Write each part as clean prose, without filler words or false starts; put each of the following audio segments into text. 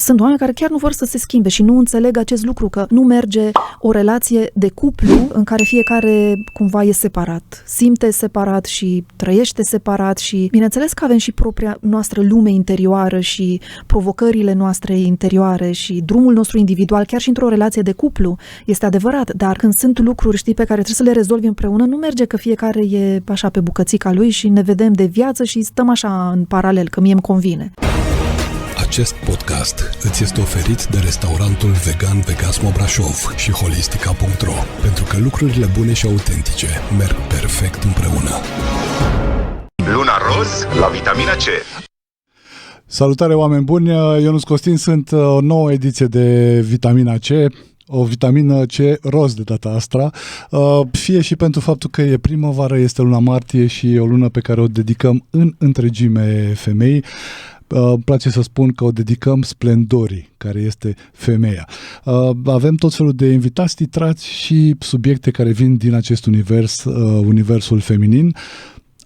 Sunt oameni care chiar nu vor să se schimbe și nu înțeleg acest lucru, că nu merge o relație de cuplu în care fiecare cumva e separat, simte separat și trăiește separat și bineînțeles că avem și propria noastră lume interioară și provocările noastre interioare și drumul nostru individual, chiar și într-o relație de cuplu, este adevărat, dar când sunt lucruri, știi, pe care trebuie să le rezolvi împreună, nu merge că fiecare e așa pe bucățica lui și ne vedem de viață și stăm așa în paralel, că mie îmi convine. Acest podcast îți este oferit de restaurantul vegan Vegasmo Brașov și holistica.ro, pentru că lucrurile bune și autentice merg perfect împreună. Luna roz la vitamina C. Salutare, oameni buni! Ionuț Costin, sunt o nouă ediție de Vitamina C, o vitamină C roz de data asta, fie și pentru faptul că e primăvară, este luna martie și e o lună pe care o dedicăm în întregime femeii. Îmi place să spun că o dedicăm splendorii, care este femeia. Avem tot felul de invitați titrați și subiecte care vin din acest univers, universul feminin.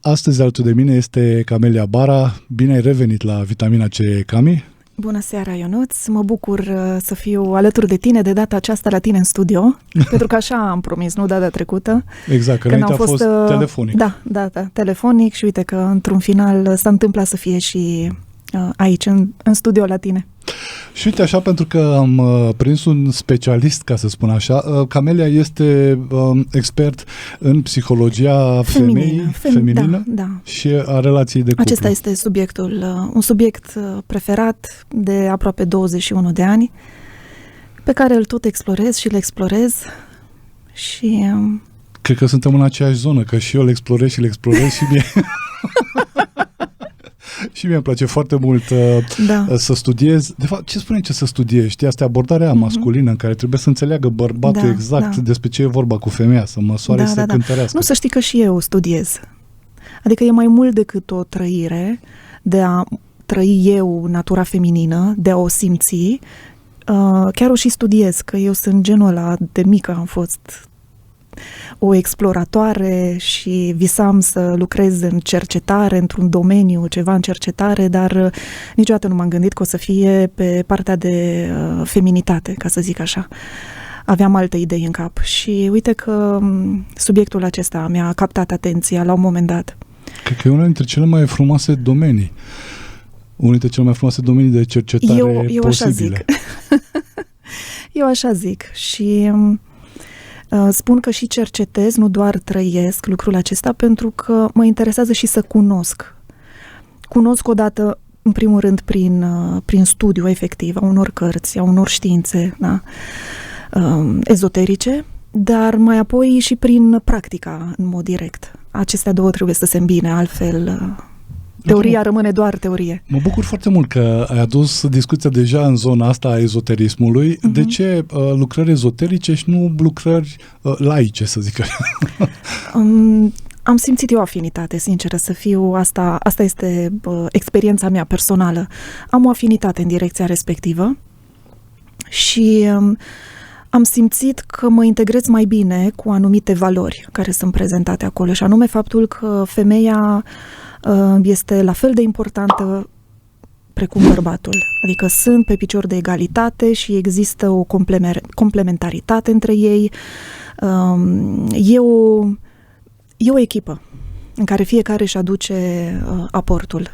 Astăzi alături de mine este Camelia Bara. Bine ai revenit la Vitamina C, Cami! Bună seara, Ionuț! Mă bucur să fiu alături de tine, de data aceasta la tine în studio, pentru că așa am promis, nu data trecută. Exact, că înainte a fost telefonic. Da, telefonic și uite că într-un final s-a întâmplat să fie și aici, în studio la tine. Și uite așa, pentru că am prins un specialist, ca să spun așa, Camelia este expert în psihologia feminină da. Și a relației de cuplu. Acesta este subiectul, un subiect preferat de aproape 21 de ani, pe care îl tot explorez și îl explorez și... Cred că suntem în aceeași zonă, că și eu îl explorez și îl explorez și mie... Și mie îmi place foarte mult să studiez. De fapt, ce spune ce să studiezi? Știi, asta e abordarea masculină în care trebuie să înțeleagă bărbatul despre ce e vorba cu femeia, să măsoare, să cântărească. Nu, să știi că și eu studiez. Adică e mai mult decât o trăire, de a trăi eu natura feminină, de a o simți. Chiar o și studiez, că eu sunt genul ăla, de mică am fost o exploratoare și visam să lucrez în cercetare, într-un domeniu, ceva în cercetare, dar niciodată nu m-am gândit că o să fie pe partea de feminitate, ca să zic așa. Aveam alte idei în cap și uite că subiectul acesta mi-a captat atenția la un moment dat. Cred că e una dintre cele mai frumoase domenii. Unul dintre cele mai frumoase domenii de cercetare eu posibile. Așa zic. Eu așa zic și... spun că și cercetez, nu doar trăiesc lucrul acesta, pentru că mă interesează și să cunosc. Cunosc odată, în primul rând, prin studiu efectiv, a unor cărți, a unor științe ezoterice, dar mai apoi și prin practica, în mod direct. Acestea două trebuie să se îmbine, altfel... Teoria rămâne doar teorie. Mă bucur foarte mult că ai adus discuția deja în zona asta a ezoterismului. De ce lucrări ezoterice și nu lucrări laice, să zic așa? Am simțit eu afinitate, sinceră să fiu. Asta este experiența mea personală. Am o afinitate în direcția respectivă și am simțit că mă integrez mai bine cu anumite valori care sunt prezentate acolo, și anume faptul că femeia este la fel de importantă precum bărbatul. Adică sunt pe picior de egalitate și există o complementaritate între ei. E o echipă în care fiecare își aduce aportul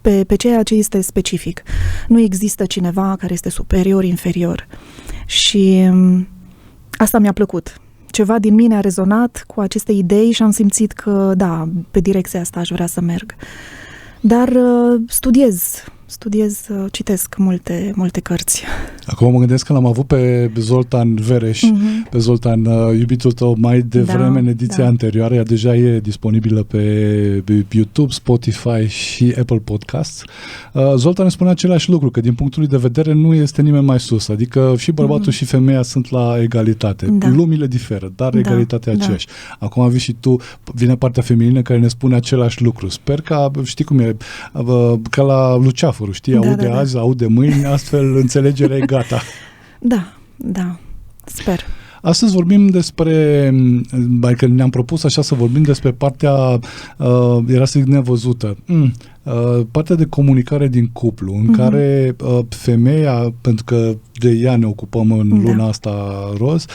pe ceea ce este specific. Nu există cineva care este superior, inferior. Și asta mi-a plăcut. Ceva din mine a rezonat cu aceste idei și am simțit că, da, pe direcția asta aș vrea să merg. Dar studiez, citesc multe cărți. Acum mă gândesc că l-am avut pe Zoltan Vereș, pe Zoltan, iubitul tău, mai devreme în ediția anterioară. Ea deja e disponibilă pe YouTube, Spotify și Apple Podcasts. Zoltan îmi spune același lucru, că din punctul lui de vedere nu este nimeni mai sus. Adică și bărbatul și femeia sunt la egalitate. Lumile diferă, dar egalitatea aceeași. Acum vii și tu, vine partea feminină care ne spune același lucru. Sper că, știi cum e, ca la Luceafăr, știi, aude azi, aude mâine, astfel înțelegerea e gata. Da, sper. Astăzi vorbim despre, adică ne-am propus așa să vorbim despre partea, era să zic nevăzută, partea de comunicare din cuplu, în care femeia, pentru că de ea ne ocupăm în luna asta, Roz,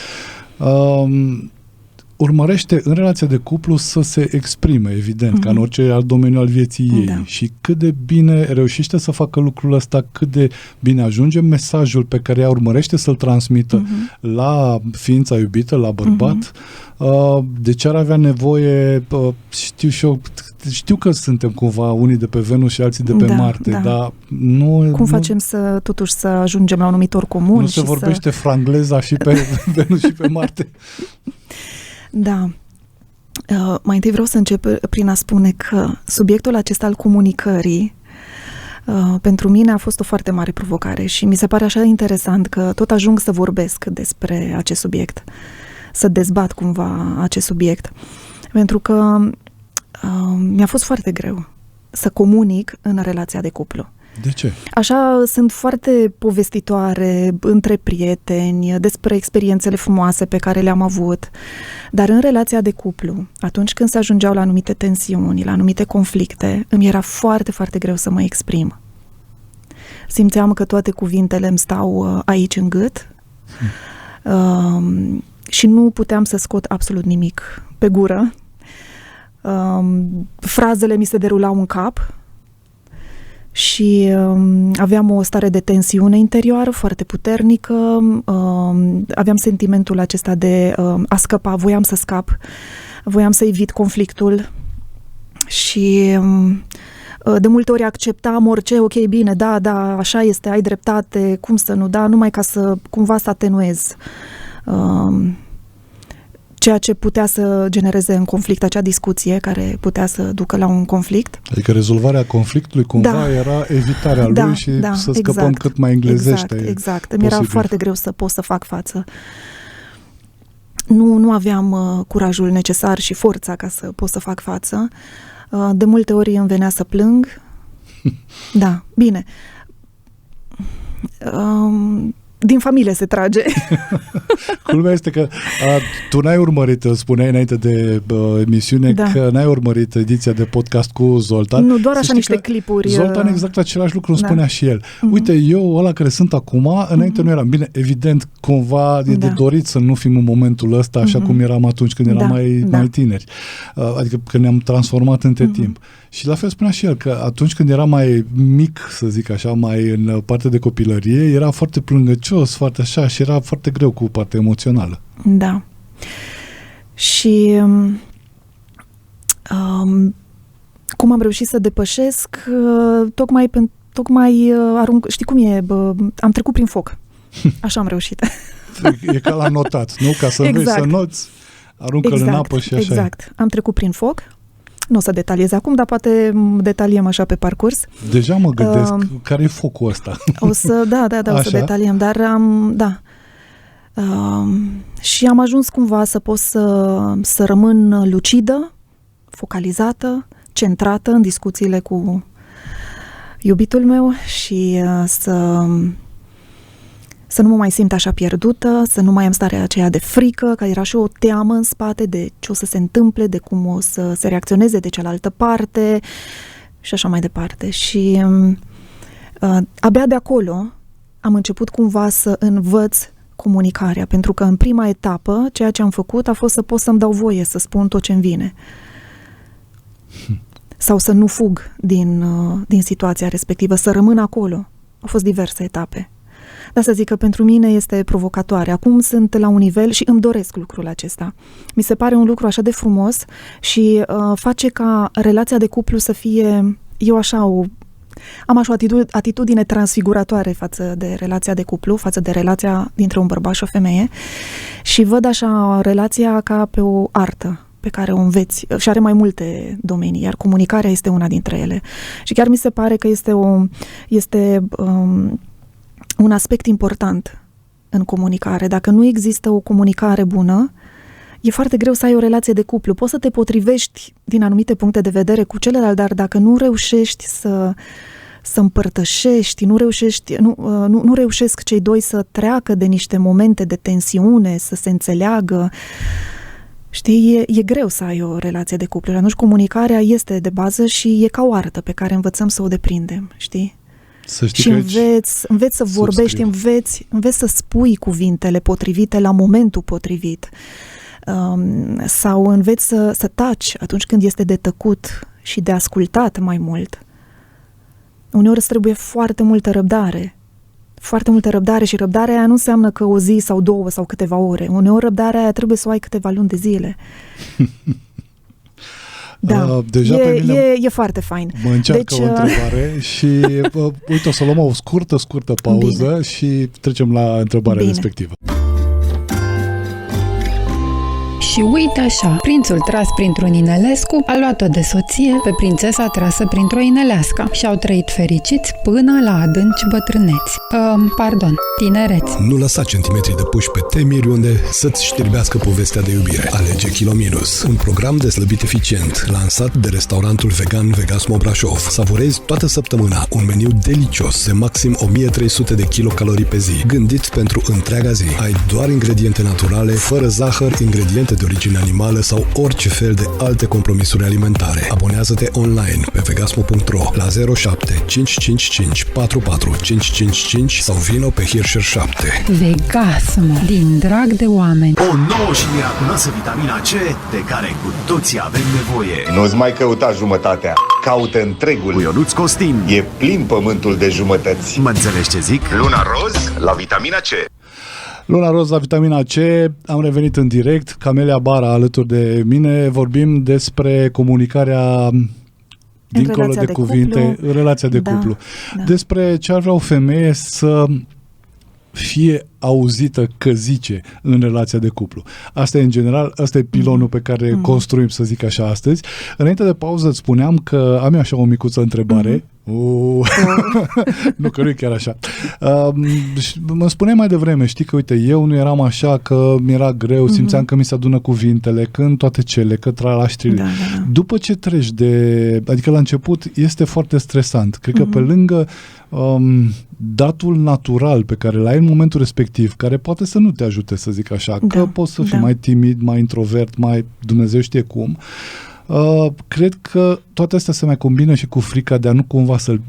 urmărește în relația de cuplu să se exprime, evident, ca în orice alt domeniu al vieții ei. Și cât de bine reușește să facă lucrul ăsta, cât de bine ajunge mesajul pe care ea urmărește să-l transmită la ființa iubită, la bărbat. De ce ar avea nevoie, știu că suntem cumva unii de pe Venus și alții de pe Marte, dar nu... Cum facem să, totuși, să ajungem la un numitor comun? Nu se vorbește frangleza și pe Venus și pe Marte. Da. Mai întâi vreau să încep prin a spune că subiectul acesta al comunicării pentru mine a fost o foarte mare provocare și mi se pare așa interesant că tot ajung să vorbesc despre acest subiect, să dezbat cumva acest subiect, pentru că mi-a fost foarte greu să comunic în relația de cuplu. De ce? Așa, sunt foarte povestitoare între prieteni despre experiențele frumoase pe care le-am avut, dar în relația de cuplu, atunci când se ajungeau la anumite tensiuni, la anumite conflicte, îmi era foarte, foarte greu să mă exprim. Simțeam că toate cuvintele îmi stau aici în gât și nu puteam să scot absolut nimic pe gură. Frazele mi se derulau în cap și aveam o stare de tensiune interioară foarte puternică, aveam sentimentul acesta de a scăpa, voiam să scap, voiam să evit conflictul și de multe ori acceptam orice, ok, bine, da, așa este, ai dreptate, cum să nu, da, numai ca să cumva să atenuez ceea ce putea să genereze în conflict, acea discuție care putea să ducă la un conflict. Adică rezolvarea conflictului cumva era evitarea lui și să scăpăm cât mai englezește. Exact. Mi era foarte greu să pot să fac față. Nu aveam curajul necesar și forța ca să pot să fac față. De multe ori îmi venea să plâng. Da, bine. Din familie se trage. Culmea este că tu n-ai urmărit, spuneai înainte de emisiune, că n-ai urmărit ediția de podcast cu Zoltan. Nu, doar așa niște clipuri. Zoltan exact același lucru îmi spunea și el. Uite, eu ăla care sunt acum, înainte nu eram. Bine, evident, cumva e de dorit să nu fim în momentul ăsta așa cum eram atunci când eram mai tineri. Adică când ne-am transformat între timp. Și la fel spunea și el că atunci când era mai mic, să zic așa, mai în partea de copilărie, era foarte plângăcios, foarte așa și era foarte greu cu partea emoțională. Da. Și cum am reușit să depășesc, tocmai arunc, știi cum e, am trecut prin foc. Așa am reușit. E ca la notat, nu? Ca să înveți să noți, aruncă-l în apă și așa. Exact. Am trecut prin foc. Nu o să detaliez acum, dar poate detaliem așa pe parcurs. Deja mă gândesc care e focul ăsta. O să o să detaliem, dar și am ajuns cumva să pot să rămân lucidă, focalizată, centrată în discuțiile cu iubitul meu și să nu mă mai simt așa pierdută, să nu mai am starea aceea de frică, că era și o teamă în spate de ce o să se întâmple, de cum o să se reacționeze de cealaltă parte și așa mai departe. Și abia de acolo am început cumva să învăț comunicarea, pentru că în prima etapă ceea ce am făcut a fost să pot să-mi dau voie să spun tot ce-mi vine. Sau să nu fug din situația respectivă, să rămân acolo. Au fost diverse etape. Dar să zic că pentru mine este provocatoare. Acum sunt la un nivel și îmi doresc lucrul acesta. Mi se pare un lucru așa de frumos și face ca relația de cuplu să fie, am așa o atitudine transfiguratoare față de relația de cuplu, față de relația dintre un bărbat și o femeie și văd așa relația ca pe o artă pe care o înveți și are mai multe domenii, iar comunicarea este una dintre ele. Și chiar mi se pare că este un aspect important în comunicare. Dacă nu există o comunicare bună, e foarte greu să ai o relație de cuplu. Poți să te potrivești din anumite puncte de vedere cu celălalt, dar dacă nu reușești să împărtășești, nu reușesc cei doi să treacă de niște momente de tensiune, să se înțeleagă. Știi, e greu să ai o relație de cuplu. Atunci comunicarea este de bază și e ca o artă pe care învățăm să o deprindem, știi? Să știi și înveți să vorbești, înveți să spui cuvintele potrivite la momentul potrivit. Sau înveți să taci atunci când este de tăcut și de ascultat mai mult. Uneori îți trebuie foarte multă răbdare. Foarte multă răbdare și răbdarea aia nu înseamnă că o zi sau două sau câteva ore. Uneori răbdarea aia trebuie să o ai câteva luni de zile. Da, deja e foarte fain. Mă încearcă o întrebare și uite, o să luăm o scurtă pauză. Bine. Și trecem la întrebarea respectivă. Și uite așa, prințul tras printr-un inelescu a luat-o de soție pe prințesa trasă printr-o inelească și au trăit fericiți până la adânci bătrâneți. Tinereți. Nu lăsa centimetri de puși pe temeri unde să-ți știrbească povestea de iubire. Alege Kilominus, un program de slăbit eficient, lansat de restaurantul vegan Vegasmo Brașov. Savurezi toată săptămâna un meniu delicios de maxim 1300 de kilocalorii pe zi, gândit pentru întreaga zi. Ai doar ingrediente naturale, fără zahăr, ingrediente de origine animală sau orice fel de alte compromisuri alimentare. Abonează-te online pe vegasmo.ro la 07 555 44 555 sau vino pe Hirscher 7. Vegasmo, din drag de oameni. O nouă și miraculoasă vitamina C de care cu toții avem nevoie. Nu-ți mai căuta jumătatea, caută întregul. Cu Ionuț Costin. E plin pământul de jumătăți. Mă înțelegi ce zic? Luna roz la vitamina C. Luna roz la vitamina C, am revenit în direct, Camelia Bara alături de mine, vorbim despre comunicarea dincolo de cuvinte, în relația de cuplu. Da. Despre ce ar vrea o femeie să fie auzită că zice în relația de cuplu. Asta e în general, asta e pilonul pe care construim, să zic așa, astăzi. Înainte de pauză îți spuneam că am eu așa o micuță întrebare. Nu, că nu e chiar așa. Mă spuneai mai devreme, știi că, uite, eu nu eram așa, că mi-era greu, simțeam că mi se adună cuvintele, când toate cele, că tralaștrile. Da. După ce treci adică la început este foarte stresant. Cred că pe lângă datul natural pe care l-ai în momentul respectiv, care poate să nu te ajute, să zic așa, că poți să fii mai timid, mai introvert, mai Dumnezeu știe cum, cred că toate astea se mai combină și cu frica de a nu cumva să-l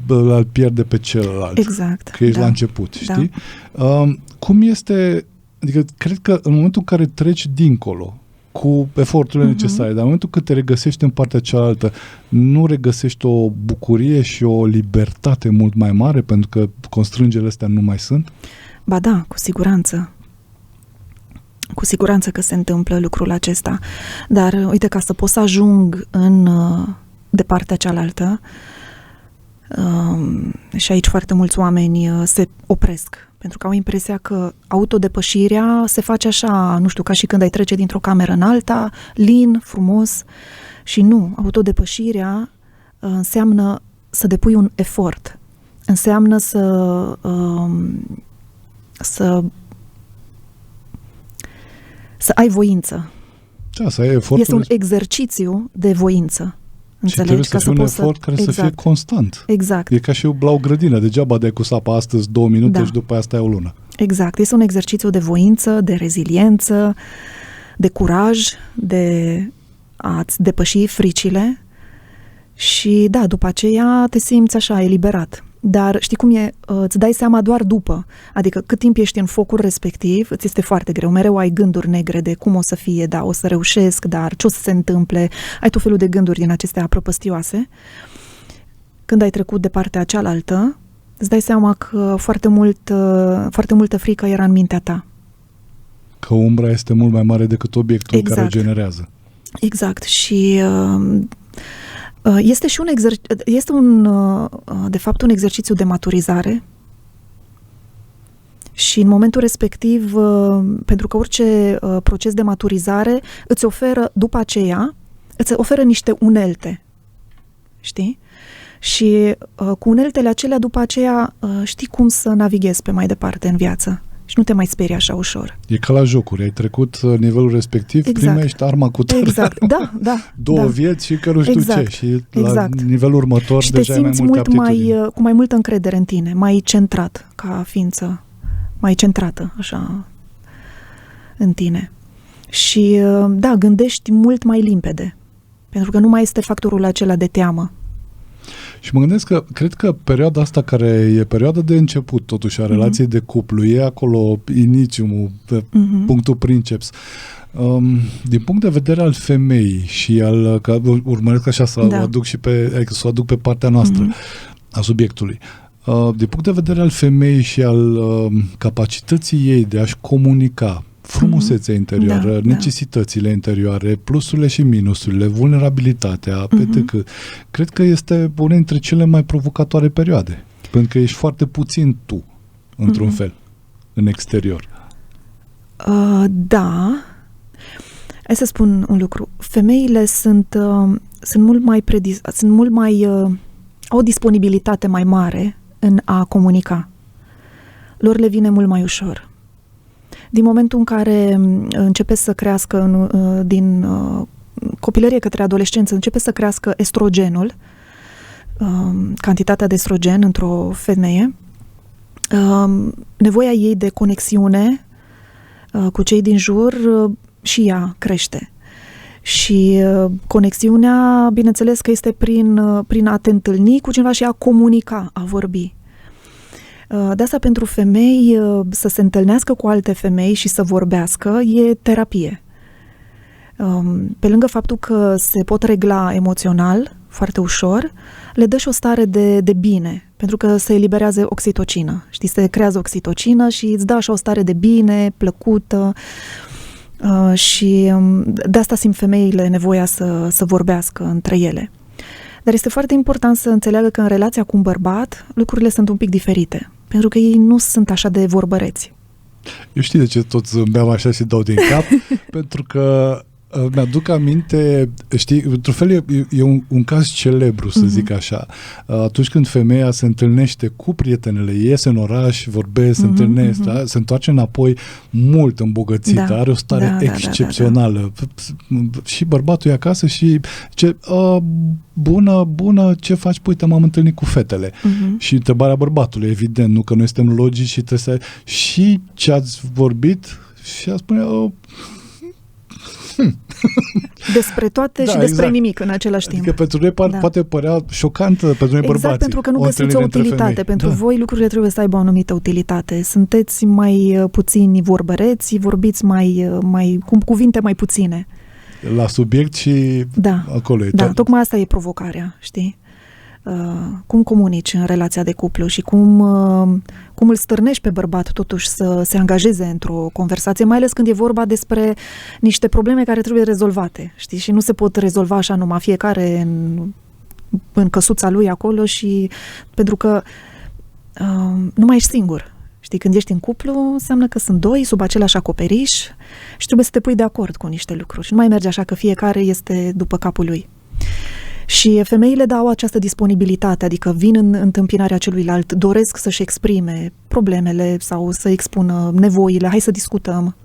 pierde pe celălalt. Exact. Că ești la început, știi? Cum este, adică cred că în momentul în care treci dincolo cu eforturile necesare, dar în momentul când te regăsești în partea cealaltă, nu regăsești o bucurie și o libertate mult mai mare pentru că constrângerile astea nu mai sunt? Ba da, cu siguranță. Cu siguranță că se întâmplă lucrul acesta. Dar, uite, ca să pot să ajung de partea cealaltă, și aici foarte mulți oameni se opresc, pentru că au impresia că autodepășirea se face așa, nu știu, ca și când ai trece dintr-o cameră în alta, lin, frumos, și nu. Autodepășirea înseamnă să depui un efort, înseamnă să ai voință. Da, să ai efortul. Este un exercițiu de voință. Înțelegi? Și trebuie să fie un efort care să fie constant. Exact. E ca și la o grădină. Degeaba dai cu sapa astăzi 2 minute și după aia stai o lună. Exact. Este un exercițiu de voință, de reziliență, de curaj, de a-ți depăși fricile și da, după aceea te simți așa, eliberat. Dar știi cum e? Îți dai seama doar după. Adică cât timp ești în focul respectiv, îți este foarte greu. Mereu ai gânduri negre de cum o să fie, da, o să reușesc, dar ce o să se întâmple. Ai tot felul de gânduri din acestea prăpăstioase. Când ai trecut de partea cealaltă, îți dai seama că foarte multă frică era în mintea ta. Că umbra este mult mai mare decât obiectul care o generează. Exact. Și este și de fapt un exercițiu de maturizare și în momentul respectiv, pentru că orice proces de maturizare îți oferă după aceea, îți oferă niște unelte, știi? Și cu uneltele acelea după aceea știi cum să navighezi pe mai departe în viață. și nu te mai sperii așa ușor. E ca la jocuri, ai trecut nivelul respectiv, Exact. primești arma cu tare. Exact, da. Două vieți și că nu știu Exact. ce. Și Exact. la nivelul următor Și te deja ai mai simți multe mult aptitudini. cu mai multă încredere în tine, mai centrat ca ființă, mai centrată așa în tine. Și da, gândești mult mai limpede, pentru că nu mai este factorul acela de teamă. Și mă gândesc că, cred că perioada asta care e perioada de început, totuși, a relației de cuplu, e acolo iniciumul, punctul princeps. Din punct de vedere al femeii și că urmăresc așa să o aduc și să o aduc pe partea noastră a subiectului. Din punct de vedere al femeii și al capacității ei de a-și comunica frumusețea interioară, necesitățile interioare, plusurile și minusurile, vulnerabilitatea, etc. Cred că este una dintre cele mai provocatoare perioade, pentru că ești foarte puțin tu, într-un fel, în exterior. Da. Hai să spun un lucru. Femeile sunt mult mai au o disponibilitate mai mare în a comunica. Lor le vine mult mai ușor. Din momentul în care începe să crească din copilărie către adolescență, începe să crească estrogenul, cantitatea de estrogen într-o femeie, nevoia ei de conexiune cu cei din jur și ea crește. Și conexiunea, bineînțeles că este prin a te întâlni cu cineva și a comunica, a vorbi. De asta pentru femei să se întâlnească cu alte femei și să vorbească e terapie. Pe lângă faptul că se pot regla emoțional foarte ușor, le dă și o stare de bine, pentru că se eliberează oxitocină. Știi, se creează oxitocină și îți dă așa o stare de bine, plăcută, și de asta simt femeile nevoia să vorbească între ele. Dar este foarte important să înțeleagă că în relația cu un bărbat lucrurile sunt un pic diferite, pentru că ei nu sunt așa de vorbăreți. Eu știu de ce tot zâmbeam așa și dau din cap, pentru că mi-aduc aminte, știi, într-un fel e un caz celebru, să zic așa. Atunci când femeia se întâlnește cu prietenele, iese în oraș, vorbesc, se întâlnesc, da? Se întoarce înapoi mult îmbogățită, are o stare excepțională. Și bărbatul e acasă și zice, bună, ce faci? Uite, m-am întâlnit cu fetele. Și întrebarea bărbatului, evident, nu că noi suntem logici și trebuie să... Și ce ați vorbit? Și a spune, despre toate și despre nimic în același timp. Adică pentru noi poate părea șocantă pentru noi bărbații. Exact, pentru că nu găsiți o utilitate. Pentru voi lucrurile trebuie să aibă o anumită utilitate. Sunteți mai puțini vorbăreți, vorbiți mai cu cuvinte mai puține. La subiect și acolo e. Da, tocmai asta e provocarea, știi? Cum comunici în relația de cuplu și cum îl stârnești pe bărbat totuși să se angajeze într-o conversație, mai ales când e vorba despre niște probleme care trebuie rezolvate, știi? Și nu se pot rezolva așa numai fiecare în căsuța lui acolo, și pentru că nu mai ești singur. Știi, când ești în cuplu, înseamnă că sunt doi sub același acoperiș și trebuie să te pui de acord cu niște lucruri. Și nu mai merge așa că fiecare este după capul lui. Și femeile dau această disponibilitate, adică vin în întâmpinarea celuilalt, doresc să-și exprime problemele sau să expună nevoile, hai să discutăm.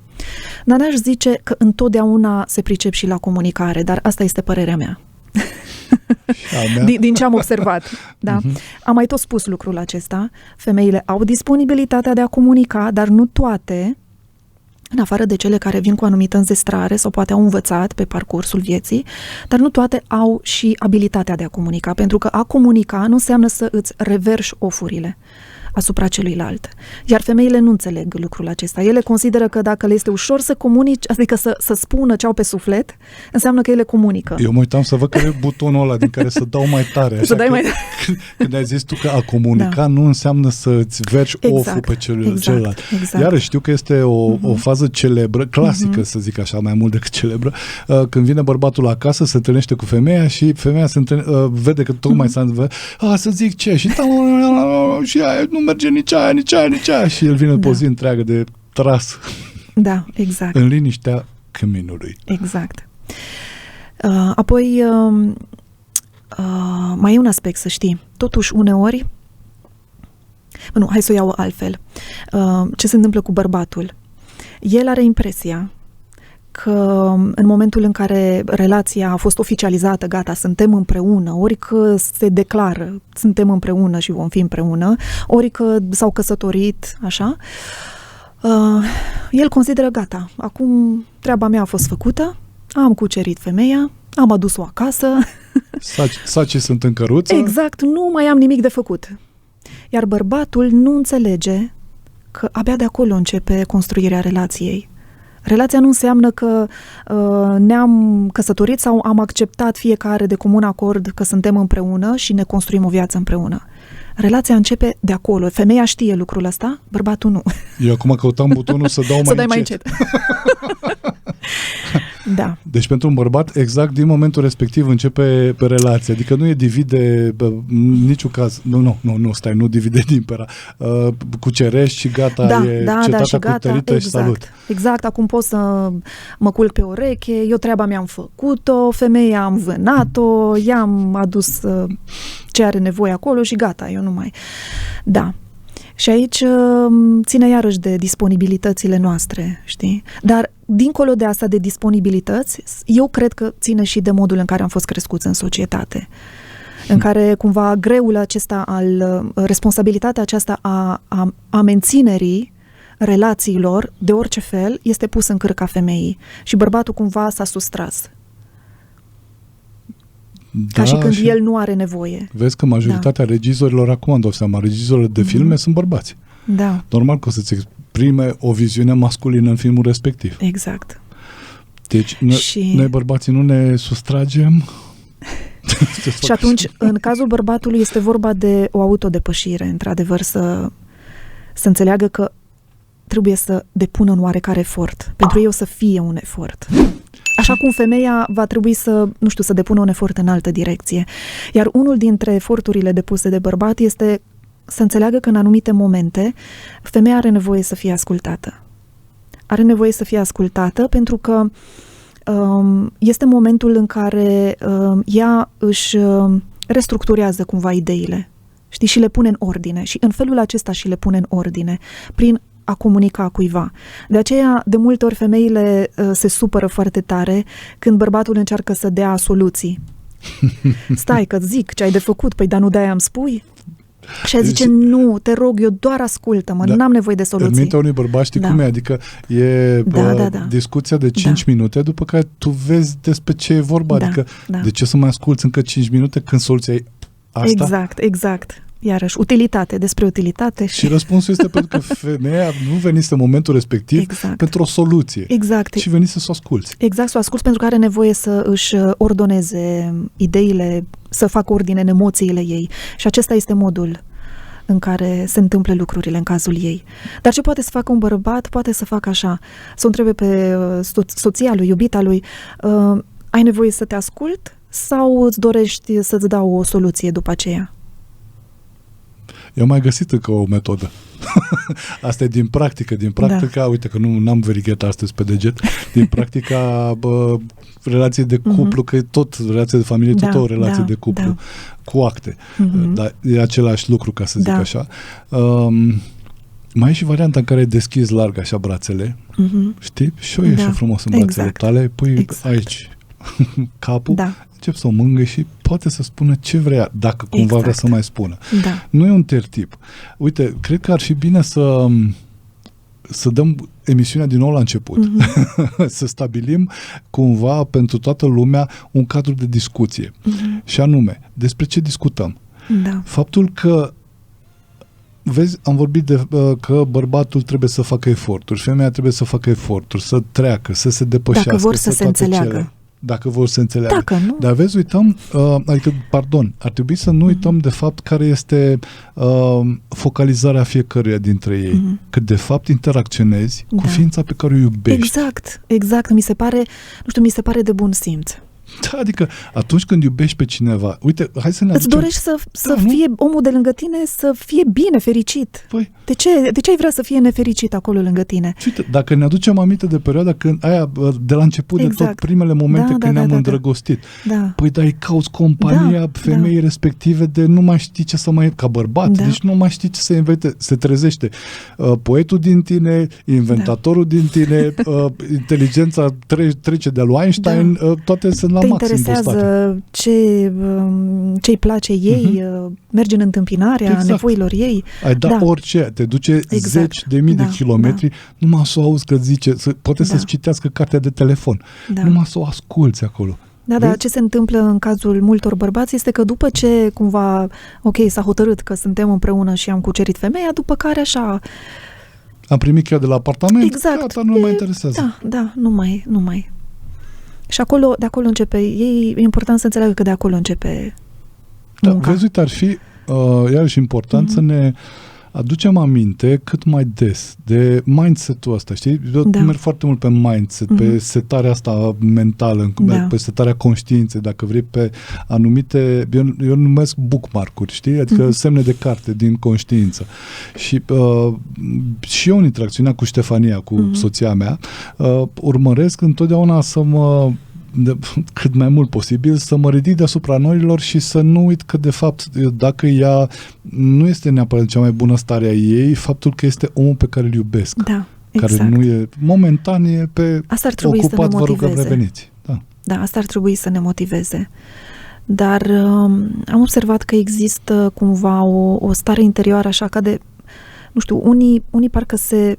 Dar n-aș zice că întotdeauna se pricep și la comunicare, dar asta este părerea mea. Din ce am observat. Da? Am mai tot spus lucrul acesta. Femeile au disponibilitatea de a comunica, dar nu toate, în afară de cele care vin cu o anumită înzestrare sau poate au învățat pe parcursul vieții, dar nu toate au și abilitatea de a comunica, pentru că a comunica nu înseamnă să îți reverși ofurile asupra celuilalt. Iar femeile nu înțeleg lucrul acesta. Ele consideră că dacă le este ușor să comunici, adică să spună ce au pe suflet, înseamnă că ele comunică. Eu mă uitam să văd care e butonul ăla din care să dau mai tare. Așa, să dai mai tare. Când ai zis tu că a comunica nu înseamnă să îți vergi oful pe celălalt. Exact. Iar știu că este o fază celebră, clasică, să zic așa, mai mult decât celebră, când vine bărbatul acasă, se întâlnește cu femeia și femeia vede că tocmai s-a să zic ce? Și aia nu merge nici aia. Și el vine pe o zi întreagă de tras. Da, exact. În liniștea căminului. Exact. Apoi, mai e un aspect, să știi. Totuși, uneori, Nu, hai să o iau altfel. Ce se întâmplă cu bărbatul? El are impresia că în momentul în care relația a fost oficializată, gata, suntem împreună, ori că se declară, suntem împreună și vom fi împreună, ori că s-au căsătorit, așa, el consideră, gata, acum treaba mea a fost făcută, am cucerit femeia, am adus-o acasă. Sacii sunt în căruță. Exact, nu mai am nimic de făcut. Iar bărbatul nu înțelege că abia de acolo începe construirea relației. Relația nu înseamnă că ne-am căsătorit sau am acceptat fiecare de comun acord că suntem împreună și ne construim o viață împreună. Relația începe de acolo. Femeia știe lucrul ăsta, bărbatul nu. Eu acum căutam butonul să dau să dai mai încet. Da. Deci pentru un bărbat, exact din momentul respectiv începe relația. Adică nu e divide în niciun caz. Nu, stai, nu divide din pera. Cucerești și gata, e cetatea și gata, cutărită și salut. Exact, acum pot să mă culc pe ureche, eu treaba mi-am făcut-o, femeia am vânat-o, i-am adus ce are nevoie acolo și gata, eu nu mai... Da. Și aici ține iarăși de disponibilitățile noastre, știi? Dar dincolo de asta de disponibilități, eu cred că ține și de modul în care am fost crescuți în societate. În care cumva greul acesta responsabilitatea aceasta a menținerii relațiilor de orice fel este pus în cârca femeii. Și bărbatul cumva s-a sustras. Ca și când el nu are nevoie. Vezi că majoritatea regizorilor, acum îmi dau seama, regizorilor de filme sunt bărbați. Da. Normal că o să-ți exprime o viziune masculină în filmul respectiv. Exact. Deci noi bărbații nu ne sustragem. Și atunci, în cazul bărbatului, este vorba de o autodepășire, într-adevăr, să înțeleagă că trebuie să depună un oarecare efort. Pentru ei o să fie un efort. Așa cum femeia va trebui să depună un efort în altă direcție. Iar unul dintre eforturile depuse de bărbat este să înțeleagă că în anumite momente femeia are nevoie să fie ascultată. Are nevoie să fie ascultată pentru că este momentul în care ea își restructurează cumva ideile, știi, și le pune în ordine. Și în felul acesta și le pune în ordine, prin a comunica cuiva. De aceea, de multe ori, femeile se supără foarte tare când bărbatul încearcă să dea soluții. Stai că zic ce ai de făcut, păi dar nu de-aia îmi spui? Și ea zice, nu, te rog, eu doar ascultă-mă, n-am nevoie de soluții. În mintea unui bărbat știi cum e, adică e discuția de 5 minute, după care tu vezi despre ce e vorba, adică de ce să mai asculți încă 5 minute când soluția e asta? Exact. Iarăși, utilitate, despre utilitate. Și răspunsul este pentru că femeia nu venise în momentul respectiv pentru o soluție. Exact. Și venise să o asculți. Exact, să o asculți pentru că are nevoie să își ordoneze ideile, să facă ordine în emoțiile ei. Și acesta este modul în care se întâmplă lucrurile în cazul ei. Dar ce poate să facă un bărbat? Poate să facă așa, să o întrebe pe soția lui, iubita lui, ai nevoie să te ascult sau îți dorești să-ți dau o soluție după aceea? Eu am mai găsit încă o metodă. Asta e din practică. Uite că nu am verigheta astăzi pe deget. Din practica relației de cuplu, că tot relația de familie, tot o relație de cuplu, cu acte. Dar e același lucru, ca să zic așa. Mai e și varianta în care deschizi larg așa brațele, știi? Și o ieși frumos în brațele tale, pui aici capul, încep să o mângâi și poate să spună ce vrea, dacă cumva vrea să mai spună. Nu e un tertip. Uite, cred că ar fi bine să dăm emisiunea din nou la început. Să stabilim cumva pentru toată lumea un cadru de discuție. Și anume, despre ce discutăm? Faptul că vezi, am vorbit că bărbatul trebuie să facă eforturi, femeia trebuie să facă eforturi, să treacă, să se depășească. Dacă vor să se înțeleagă. Dacă vor să înțeleagă. Dacă nu. Dar vezi, uităm, ar trebui să nu uităm de fapt care este focalizarea fiecăruia dintre ei. Că de fapt interacționezi cu ființa pe care o iubești. Exact. Mi se pare de bun simț. Da, adică atunci când iubești pe cineva, uite, hai să ne Îți dorești să fie omul de lângă tine, să fie bine, fericit. Păi, De ce ai vrea să fie nefericit acolo lângă tine? uite, dacă ne aducem aminte de perioada când aia, de la început, de tot primele momente când ne-am îndrăgostit. Da. Păi, dar îi cauți compania femeii respective de nu mai știi ce să mai... Ca bărbat, deci nu mai știi ce să invente. Se trezește poetul din tine, inventatorul din tine, inteligența trece de-a lui Einstein, toate sunt la maxim postate. Te interesează ce-i place ei, mergi în întâmpinarea nevoilor ei. Ai orice, te duce zeci de mii de kilometri, numai să o auzi că zice, poate să-ți citească cartea de telefon, numai să o asculți acolo. Da, dar ce se întâmplă în cazul multor bărbați este că după ce cumva, s-a hotărât că suntem împreună și am cucerit femeia, după care așa... Am primit chiar de la apartament, gata, nu mă interesează. Da, nu mai. Și de acolo începe, e important să înțeleagă că de acolo începe munca. Vezi, uite, ar fi iarăși important să ne aducem aminte cât mai des de mindset-ul ăsta, știi? Eu merg foarte mult pe mindset, pe setarea asta mentală, pe setarea conștiinței, dacă vrei, pe anumite, eu numesc bookmark-uri, știi? Adică semne de carte din conștiință. Și eu în interacțiunea cu Ștefania, cu soția mea, urmăresc întotdeauna cât mai mult posibil, să mă ridic deasupra norilor și să nu uit că, de fapt, dacă ea nu este neapărat cea mai bună stare a ei, faptul că este omul pe care îl iubesc. Da, exact. Care nu e momentan, e pe asta ar trebui ocupat, să ne motiveze. Vă rugăm, reveniți. Da, asta ar trebui să ne motiveze. Dar am observat că există cumva o stare interioară așa ca de, nu știu, unii parcă se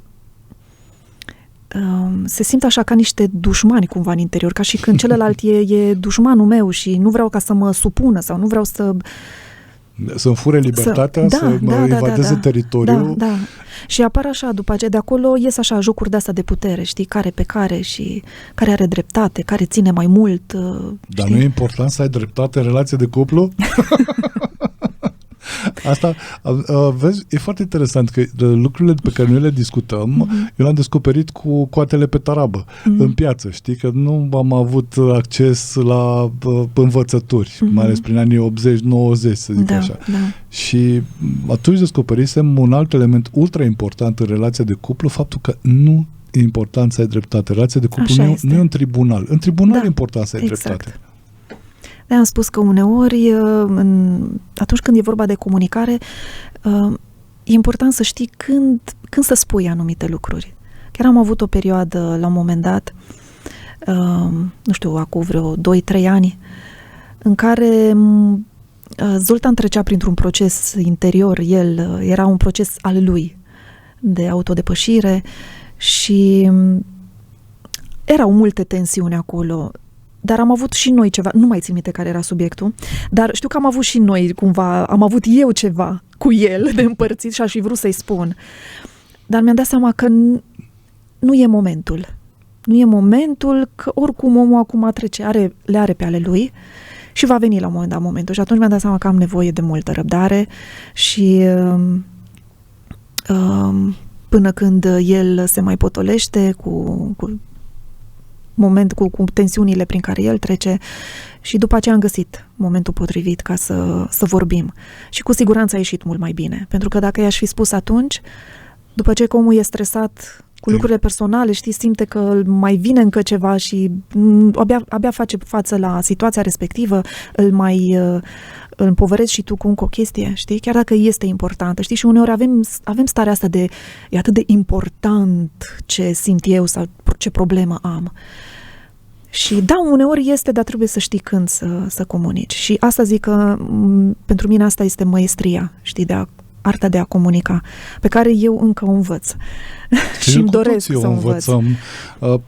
simt așa ca niște dușmani cumva în interior, ca și când celălalt e dușmanul meu și nu vreau ca să mă supună sau nu vreau să-mi fure libertatea, să mă invadeze teritoriul. Da. Și apar așa, după aceea, de acolo ies așa jocuri de-astea de putere, știi, care pe care și care are dreptate, care ține mai mult. Dar nu e important să ai dreptate în relație de cuplu? Asta, vezi, e foarte interesant că lucrurile pe care noi le discutăm, eu le-am descoperit cu coatele pe tarabă, în piață, știi, că nu am avut acces la învățături, mai ales prin anii 80-90, să zic așa. Da. Și atunci descoperisem un alt element ultra important în relația de cuplu, faptul că nu e important să ai dreptate. Relația de cuplu nu e un tribunal. În tribunal e important să ai dreptate. Am spus că uneori, atunci când e vorba de comunicare, e important să știi când să spui anumite lucruri. Chiar am avut o perioadă, la un moment dat, nu știu, acum vreo 2-3 ani, în care Zoltan trecea printr-un proces interior. Era un proces al lui de autodepășire și erau multe tensiuni acolo. Dar am avut și noi ceva, nu mai țin minte care era subiectul, dar știu că am avut și noi cumva, am avut eu ceva cu el de împărțit și aș fi vrut să-i spun. Dar mi-am dat seama că nu e momentul. Nu e momentul, că oricum omul acum le are pe ale lui și va veni la un moment dat momentul. Și atunci mi-am dat seama că am nevoie de multă răbdare și până când el se mai potolește cu tensiunile prin care el trece și după aceea am găsit momentul potrivit ca să vorbim. Și cu siguranță a ieșit mult mai bine. Pentru că dacă i-aș fi spus atunci, după ce omul e stresat cu lucrurile personale, știi, simte că mai vine încă ceva și abia face față la situația respectivă, îl împovărezi și tu cu încă o chestie, știi? Chiar dacă este importantă, știi? Și uneori avem starea asta de e atât de important ce simt eu sau ce problemă am. Și da, uneori este, dar trebuie să știi când să comunici. Și asta zic că pentru mine asta este maestria, știi, arta de a comunica, pe care eu încă o învăț. Și îmi doresc să o învățăm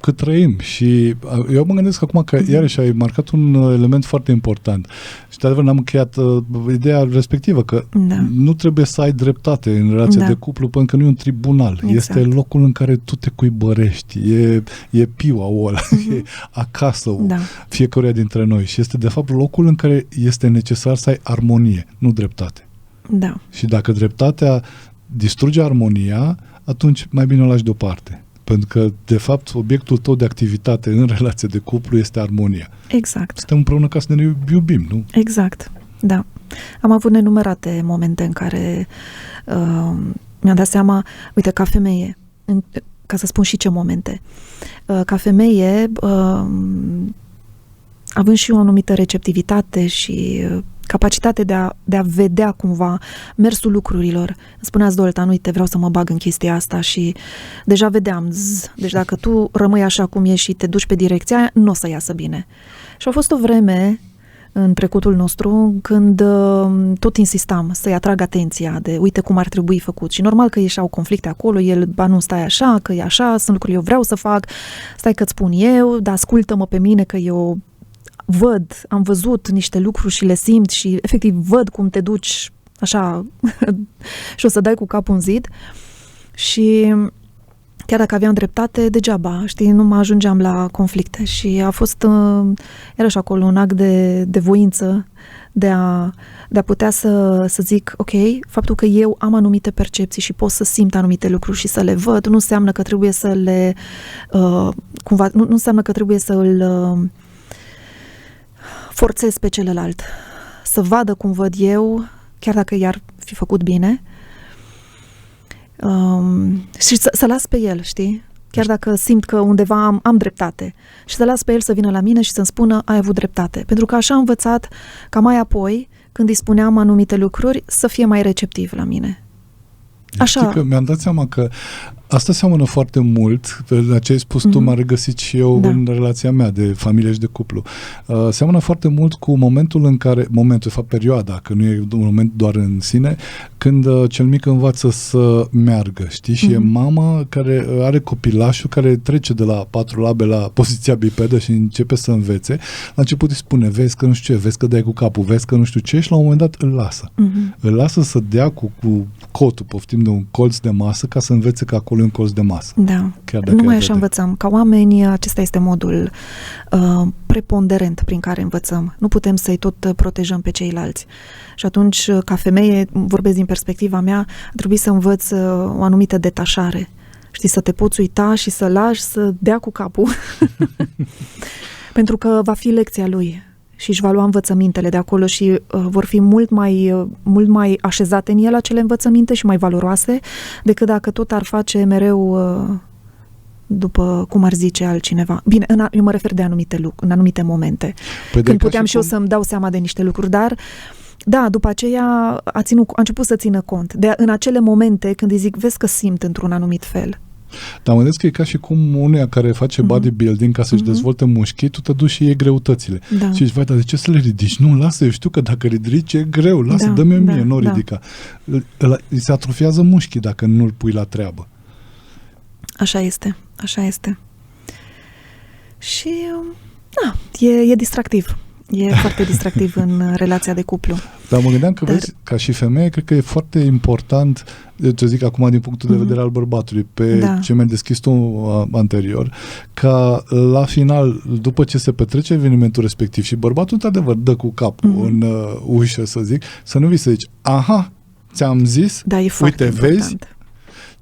cât trăim. Și eu mă gândesc acum că iarăși ai marcat un element foarte important. Și de adevăr n-am încheiat ideea respectivă, că nu trebuie să ai dreptate în relația de cuplu, pentru că nu e un tribunal. Exact. Este locul în care tu te cuibărești. E piua ăla, e acasă fiecăruia dintre noi. Și este de fapt locul în care este necesar să ai armonie, nu dreptate. Da. Și dacă dreptatea distruge armonia, atunci mai bine o lași deoparte. Pentru că, de fapt, obiectul tău de activitate în relație de cuplu este armonia. Exact. Suntem împreună ca să ne iubim, nu? Exact, da. Am avut nenumărate momente în care mi-am dat seama, uite, ca femeie, ca să spun și ce momente, ca femeie, având și o anumită receptivitate și capacitate de a vedea cumva mersul lucrurilor. Îmi spunea Zoltan, uite, vreau să mă bag în chestia asta și deja vedeam, deci dacă tu rămâi așa cum ești și te duci pe direcția aia, nu o să iasă bine. Și a fost o vreme în trecutul nostru când tot insistam să-i atrag atenția de uite cum ar trebui făcut. Și normal că ieșeau conflicte acolo, el, ba nu, stai așa, că e așa, sunt lucruri eu vreau să fac, stai că-ți spun eu, dar ascultă-mă pe mine că eu am văzut niște lucruri și le simt și efectiv văd cum te duci așa și o să dai cu capul în zid și chiar dacă aveam dreptate, degeaba, știi, nu mă ajungeam la conflicte și a fost iarăși acolo un act de voință de a putea să zic, ok, faptul că eu am anumite percepții și pot să simt anumite lucruri și să le văd, nu înseamnă că trebuie să le cumva, nu înseamnă că trebuie să îl forțez pe celălalt, să vadă cum văd eu, chiar dacă i-ar fi făcut bine, și să las pe el, știi? Chiar dacă simt că undeva am dreptate. Și să las pe el să vină la mine și să-mi spună, ai avut dreptate. Pentru că așa am învățat ca mai apoi, când îi spuneam anumite lucruri, să fie mai receptiv la mine. Așa. Știi că mi-am dat seama că asta seamănă foarte mult, la ce ai spus tu, m-am regăsit și eu în relația mea de familie și de cuplu. Seamănă foarte mult cu momentul, de fapt perioada, că nu e un moment doar în sine, când cel mic învață să meargă, știi? Și e mama care are copilașul care trece de la 4 labe la poziția bipedă și începe să învețe. La început îi spune, vezi că nu știu ce, vezi că dai cu capul, vezi că nu știu ce, și la un moment dat îl lasă. Îl lasă să dea cu cotul, poftim, de un colț de masă ca să învețe că acolo e un colț de masă. Da. Numai așa învățăm. Ca oameni, acesta este modul preponderent prin care învățăm. Nu putem să-i tot protejăm pe ceilalți. Și atunci, ca femeie, vorbesc din perspectiva mea, trebuie să învăț o anumită detașare. Știi, să te poți uita și să lași să dea cu capul. Pentru că va fi lecția lui și își va lua învățămintele de acolo și vor fi mult mai așezate în el acele învățăminte și mai valoroase decât dacă tot ar face mereu după cum ar zice altcineva. Bine, eu mă refer de în anumite momente. Când puteam și eu să-mi dau seama de niște lucruri, dar da, după aceea a început să țină cont în acele momente când îi zic, vezi că simt într-un anumit fel. Dar mă gândesc că e ca și cum unuia care face bodybuilding ca să-și dezvolte mușchii, tu te duci și iei greutățile. Da. Și zici, vai, dar de ce să le ridici? Nu, lasă, eu știu că dacă ridici e greu, lasă, dă-mi mie, nu ridica. Îi se atrofiază mușchii dacă nu-l pui la treabă. Așa este. Și, e distractiv. E foarte distractiv în relația de cuplu. Dar mă gândeam că, vezi, ca și femeie, cred că e foarte important, ce zic acum din punctul de vedere al bărbatului, pe ce mi-ai deschis tu anterior, ca la final, după ce se petrece evenimentul respectiv și bărbatul, într-adevăr, dă cu capul în ușă, să zic, să nu vii să zici, aha, ți-am zis, uite, vezi,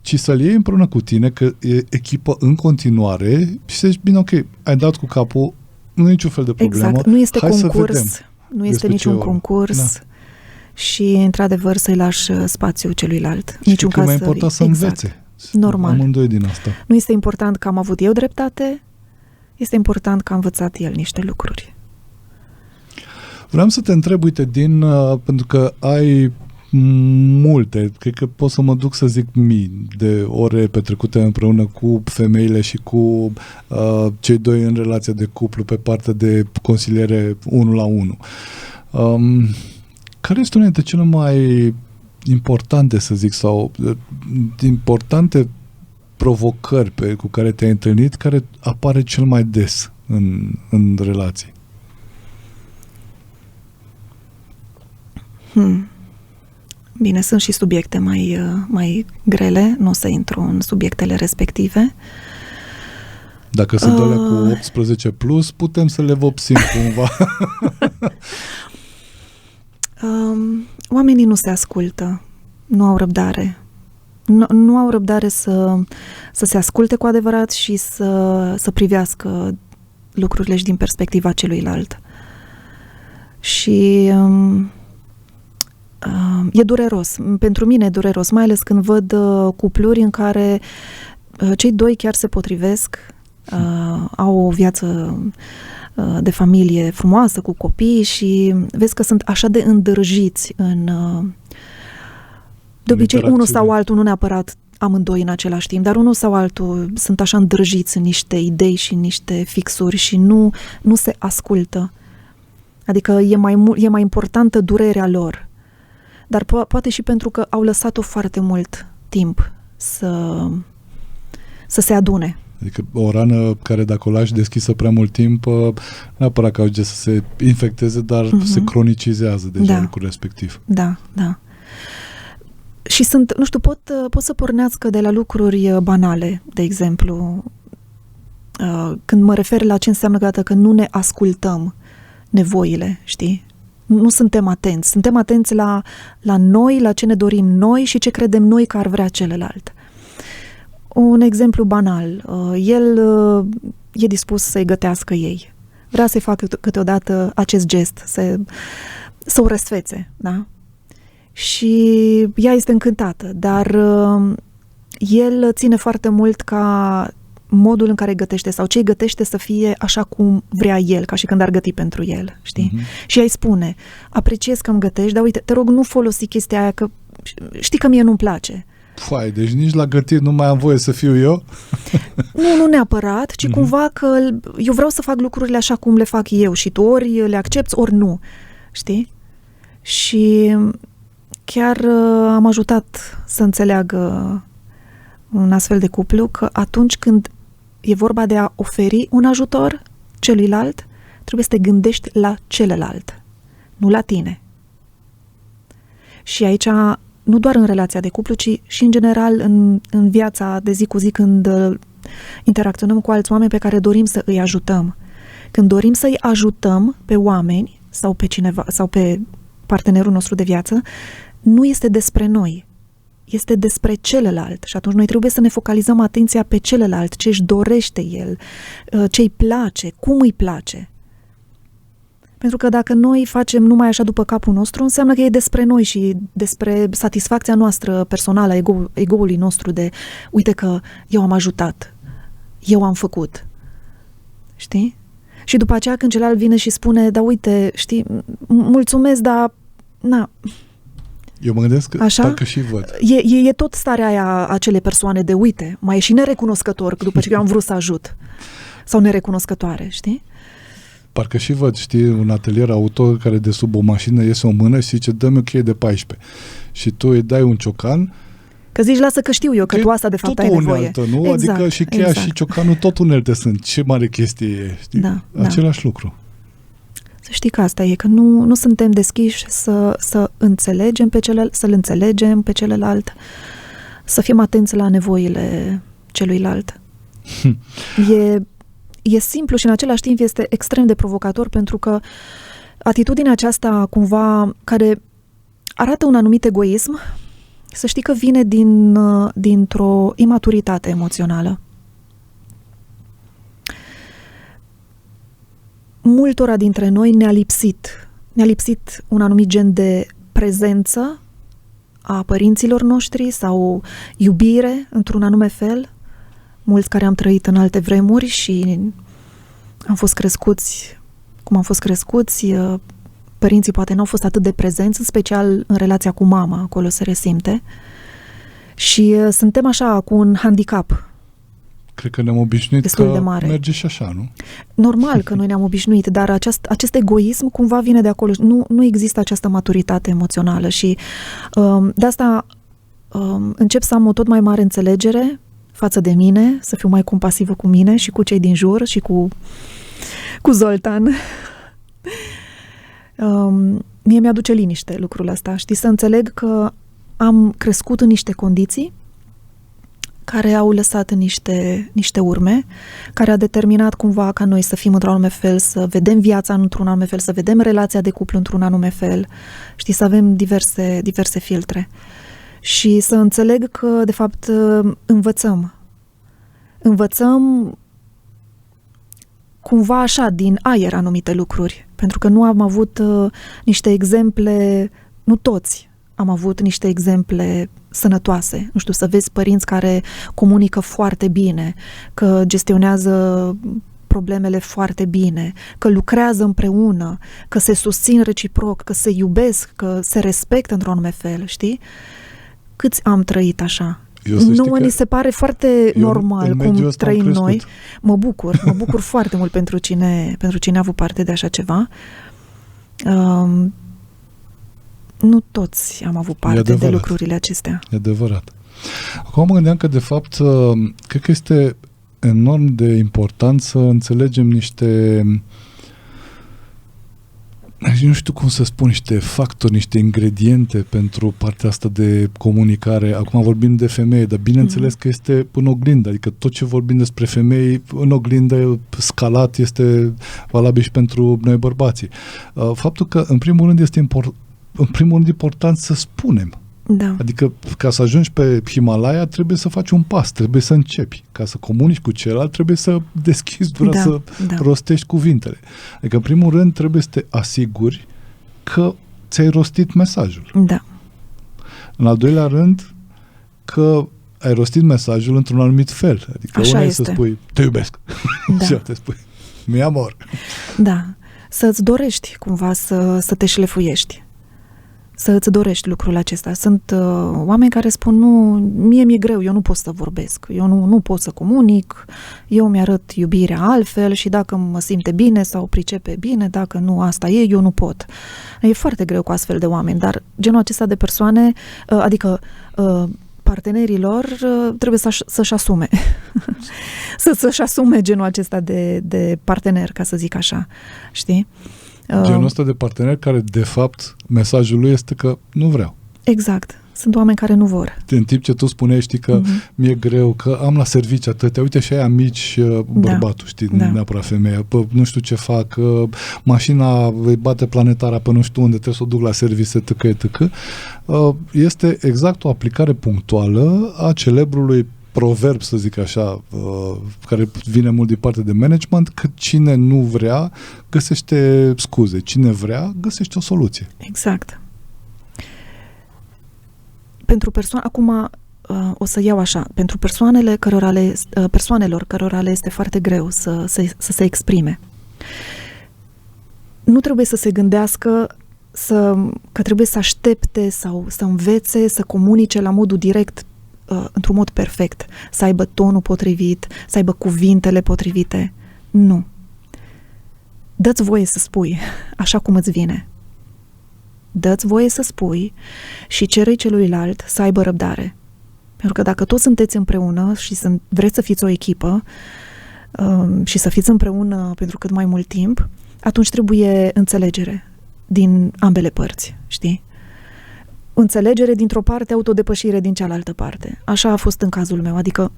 ci să-l iei împreună cu tine, că e echipă în continuare și să zici, bine, ok, ai dat cu capul, nu e niciun fel de problemă. Exact, nu este concurs, nu este niciun concurs și, într-adevăr, să-i lași spațiu celuilalt. Și niciun caz mai important să învețe. Normal. Amândoi din asta. Nu este important că am avut eu dreptate, este important că a învățat el niște lucruri. Vreau să te întreb, uite, pentru că ai multe, cred că pot să mă duc să zic mii de ore petrecute împreună cu femeile și cu cei doi în relația de cuplu pe partea de consiliere 1-la-1. Care este una dintre cele mai importante, să zic, sau importante provocări cu care te-ai întâlnit, care apare cel mai des în relații? Bine, sunt și subiecte mai grele, nu o să intru în subiectele respective. Dacă sunt alea cu 18 plus, putem să le vopsim cumva. Oamenii nu se ascultă, nu au răbdare, Nu au răbdare să se asculte cu adevărat și să privească lucrurile și din perspectiva celuilalt. Și e dureros. Pentru mine e dureros, mai ales când văd cupluri în care cei doi chiar se potrivesc, au o viață de familie frumoasă, cu copii și vezi că sunt așa de îndrăjiți în... De obicei, unul sau altul, nu neapărat amândoi în același timp, dar unul sau altul sunt așa îndrăjiți în niște idei și niște fixuri și nu se ascultă. Adică e mai importantă durerea lor. Dar poate și pentru că au lăsat-o foarte mult timp să se adune. Adică o rană care dacă o lași deschisă prea mult timp, neapărat că ajunge să se infecteze, dar se cronicizează deja lucrul respectiv. Da. Și nu știu, pot să pornească de la lucruri banale, de exemplu, când mă refer la ce înseamnă că nu ne ascultăm nevoile, știi? Nu suntem atenți. Suntem atenți la noi, la ce ne dorim noi și ce credem noi că ar vrea celălalt. Un exemplu banal. El e dispus să-i gătească ei. Vrea să-i facă câteodată acest gest, să o răsfețe, da? Și ea este încântată, dar el ține foarte mult ca modul în care gătește sau ce îi gătește să fie așa cum vrea el, ca și când ar găti pentru el, știi? Și ea îi spune, apreciez că îmi gătești, dar uite, te rog, nu folosi chestia aia, că știi că mie nu-mi place. Păi, deci nici la gătit nu mai am voie să fiu eu? Nu neapărat, ci cumva că eu vreau să fac lucrurile așa cum le fac eu și tu ori le accepți, ori nu, știi? Și chiar am ajutat să înțeleagă un astfel de cuplu că atunci când e vorba de a oferi un ajutor celuilalt, trebuie să te gândești la celălalt, nu la tine. Și aici, nu doar în relația de cuplu, ci și în general în viața de zi cu zi, când interacționăm cu alți oameni pe care dorim să îi ajutăm. Când dorim să-i ajutăm pe oameni sau pe cineva sau pe partenerul nostru de viață, nu este despre noi, este despre celălalt. Și atunci noi trebuie să ne focalizăm atenția pe celălalt, ce își dorește el, ce îi place, cum îi place. Pentru că dacă noi facem numai așa după capul nostru, înseamnă că e despre noi și despre satisfacția noastră personală, ego-ului nostru de uite că eu am ajutat, eu am făcut. Știi? Și după aceea când celălalt vine și spune, da uite, știi, mulțumesc, dar na. Eu mă gândesc că parcă și văd. E tot starea aia acelei persoane de uite, mai e și nerecunoscător după ce eu am vrut să ajut. Sau nerecunoscătoare, știi? Parcă și văd, știi, un atelier auto care de sub o mașină iese o mână și zice, dă-mi o cheie de 14. Și tu îi dai un ciocan. Că zici, lasă că știu eu, că tu asta de fapt ai nevoie. Unealtă, nu? Exact, adică și cheia și ciocanul tot unelte sunt. Ce mare chestie e, știi? Același lucru. Să știi că asta e, că nu suntem deschiși să înțelegem să-l înțelegem pe celălalt, să fim atenți la nevoile celuilalt. E simplu și în același timp este extrem de provocator, pentru că atitudinea aceasta cumva care arată un anumit egoism, să știi că vine dintr-o imaturitate emoțională. Multora dintre noi ne-a lipsit un anumit gen de prezență a părinților noștri sau iubire într-un anume fel. Mulți care am trăit în alte vremuri și am fost crescuți cum am fost crescuți, părinții poate n-au fost atât de prezenți, în special în relația cu mama, acolo se resimte. Și suntem așa cu un handicap. Cred că ne-am obișnuit că merge și așa, nu? Normal că noi ne-am obișnuit, dar acest egoism cumva vine de acolo. Nu există această maturitate emoțională și de asta încep să am o tot mai mare înțelegere față de mine, să fiu mai compasivă cu mine și cu cei din jur și cu Zoltan. Mie mi-aduce liniște lucrul ăsta, știi, să înțeleg că am crescut în niște condiții care au lăsat niște urme, care a determinat cumva ca noi să fim într-un anume fel, să vedem viața într-un anume fel, să vedem relația de cuplu într-un anume fel, știi, să avem diverse filtre. și să înțeleg că, de fapt, învățăm cumva așa, din aer anumite lucruri, pentru că nu am avut niște exemple, nu toți am avut niște exemple sănătoase. Nu știu, să vezi părinți care comunică foarte bine, că gestionează problemele foarte bine, că lucrează împreună, că se susțin reciproc, că se iubesc, că se respectă într-un anume fel, știi? Câți am trăit așa? Nouă ni se pare foarte normal cum trăim noi. Mă bucur foarte mult pentru cine a avut parte de așa ceva. Nu toți am avut parte de lucrurile acestea. E adevărat. Acum mă gândeam că, de fapt, cred că este enorm de important să înțelegem niște, nu știu cum să spun, niște factori, niște ingrediente pentru partea asta de comunicare. Acum vorbim de femeie, dar bineînțeles că este în oglindă, adică tot ce vorbim despre femei în oglindă, scalat, este valabil și pentru noi bărbații. Faptul că, în primul rând, este important să spunem. Da. Adică, ca să ajungi pe Himalaya, trebuie să faci un pas, trebuie să începi. Ca să comunici cu celălalt, trebuie să deschizi gura, să rostești cuvintele. Adică, în primul rând, trebuie să te asiguri că ți-ai rostit mesajul. Da. În al doilea rând, că ai rostit mesajul într-un anumit fel. Adică așa una este. E să spui, te iubesc. Da. Și te spui, mi amor. Da. Să-ți dorești cumva să te șlefuiești. Să îți dorești lucrul acesta. Sunt oameni care spun, nu, mie mi-e greu, eu nu pot să vorbesc, eu nu pot să comunic, eu mi-arăt iubirea altfel și dacă mă simte bine sau pricepe bine, dacă nu asta e, eu nu pot. E foarte greu cu astfel de oameni, dar genul acesta de persoane, adică partenerilor, trebuie să-și asume. Să-și asume genul acesta de partener, ca să zic așa. Știi? Genul ăsta de partener care, de fapt, mesajul lui este că nu vreau. Exact. Sunt oameni care nu vor. În timp ce tu spuneai, știi, că mi-e greu, că am la serviciu atâtea, uite și aia mici, bărbatul, știi, neapărat femeia, nu știu ce fac, mașina îi bate planetara pe nu știu unde, trebuie să o duc la serviciu, etc. Este exact o aplicare punctuală a celebrului proverb, să zic așa, care vine mult din partea de management, că cine nu vrea găsește scuze, cine vrea găsește o soluție. Exact. Pentru persoane, acum o să iau așa, pentru persoanelor cărora le este foarte greu să se exprime. Nu trebuie să se gândească că trebuie să aștepte sau să învețe, să comunice la modul direct, într-un mod perfect, să aibă tonul potrivit, să aibă cuvintele potrivite. Nu. Dă-ți voie să spui așa cum îți vine. Dă-ți voie să spui și cere celuilalt să aibă răbdare. Pentru că dacă toți sunteți împreună și vreți să fiți o echipă și să fiți împreună pentru cât mai mult timp, atunci trebuie înțelegere din ambele părți, știi? Înțelegere dintr-o parte, autodepășire din cealaltă parte. Așa a fost în cazul meu, adică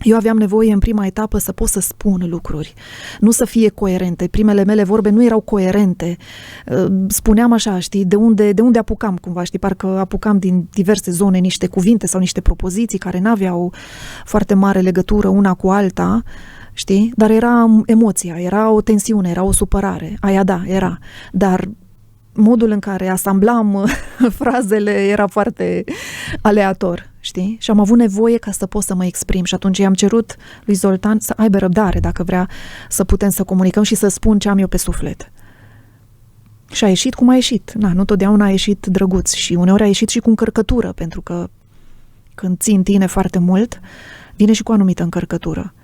eu aveam nevoie în prima etapă să pot să spun lucruri, nu să fie coerente. Primele mele vorbe nu erau coerente. Spuneam așa, știi, de unde apucam cumva, știi, parcă apucam din diverse zone niște cuvinte sau niște propoziții care n-aveau foarte mare legătură una cu alta, știi, dar era emoția, era o tensiune, era o supărare, aia da, era, dar modul în care asamblam frazele era foarte aleator, știi? Și am avut nevoie ca să pot să mă exprim și atunci i-am cerut lui Zoltan să aibă răbdare dacă vrea să putem să comunicăm și să spun ce am eu pe suflet. Și a ieșit cum a ieșit. Nu totdeauna a ieșit drăguț și uneori a ieșit și cu încărcătură, pentru că când ții în tine foarte mult, vine și cu o anumită încărcătură.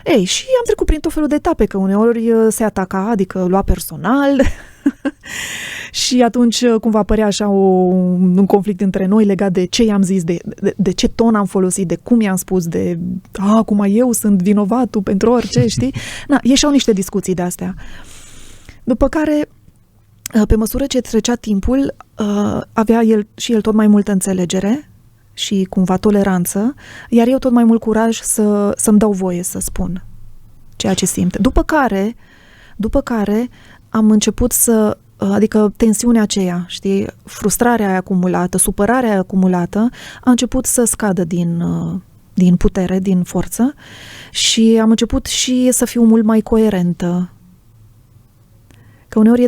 Ei, și am trecut prin tot felul de etape, că uneori se ataca, adică lua personal și atunci cumva apărea așa un conflict între noi legat de ce i-am zis, de ce ton am folosit, de cum i-am spus, de acum eu sunt vinovatul pentru orice, știi? Ieșeau niște discuții de-astea. După care, pe măsură ce trecea timpul, avea el tot mai multă înțelegere și cumva toleranță, iar eu tot mai mult curaj să-mi dau voie să spun ceea ce simt. După care am început să adică tensiunea aceea, știi, frustrarea aia acumulată, supărarea aia acumulată, a început să scadă din putere, din forță și am început și să fiu mult mai coerentă. Că uneori e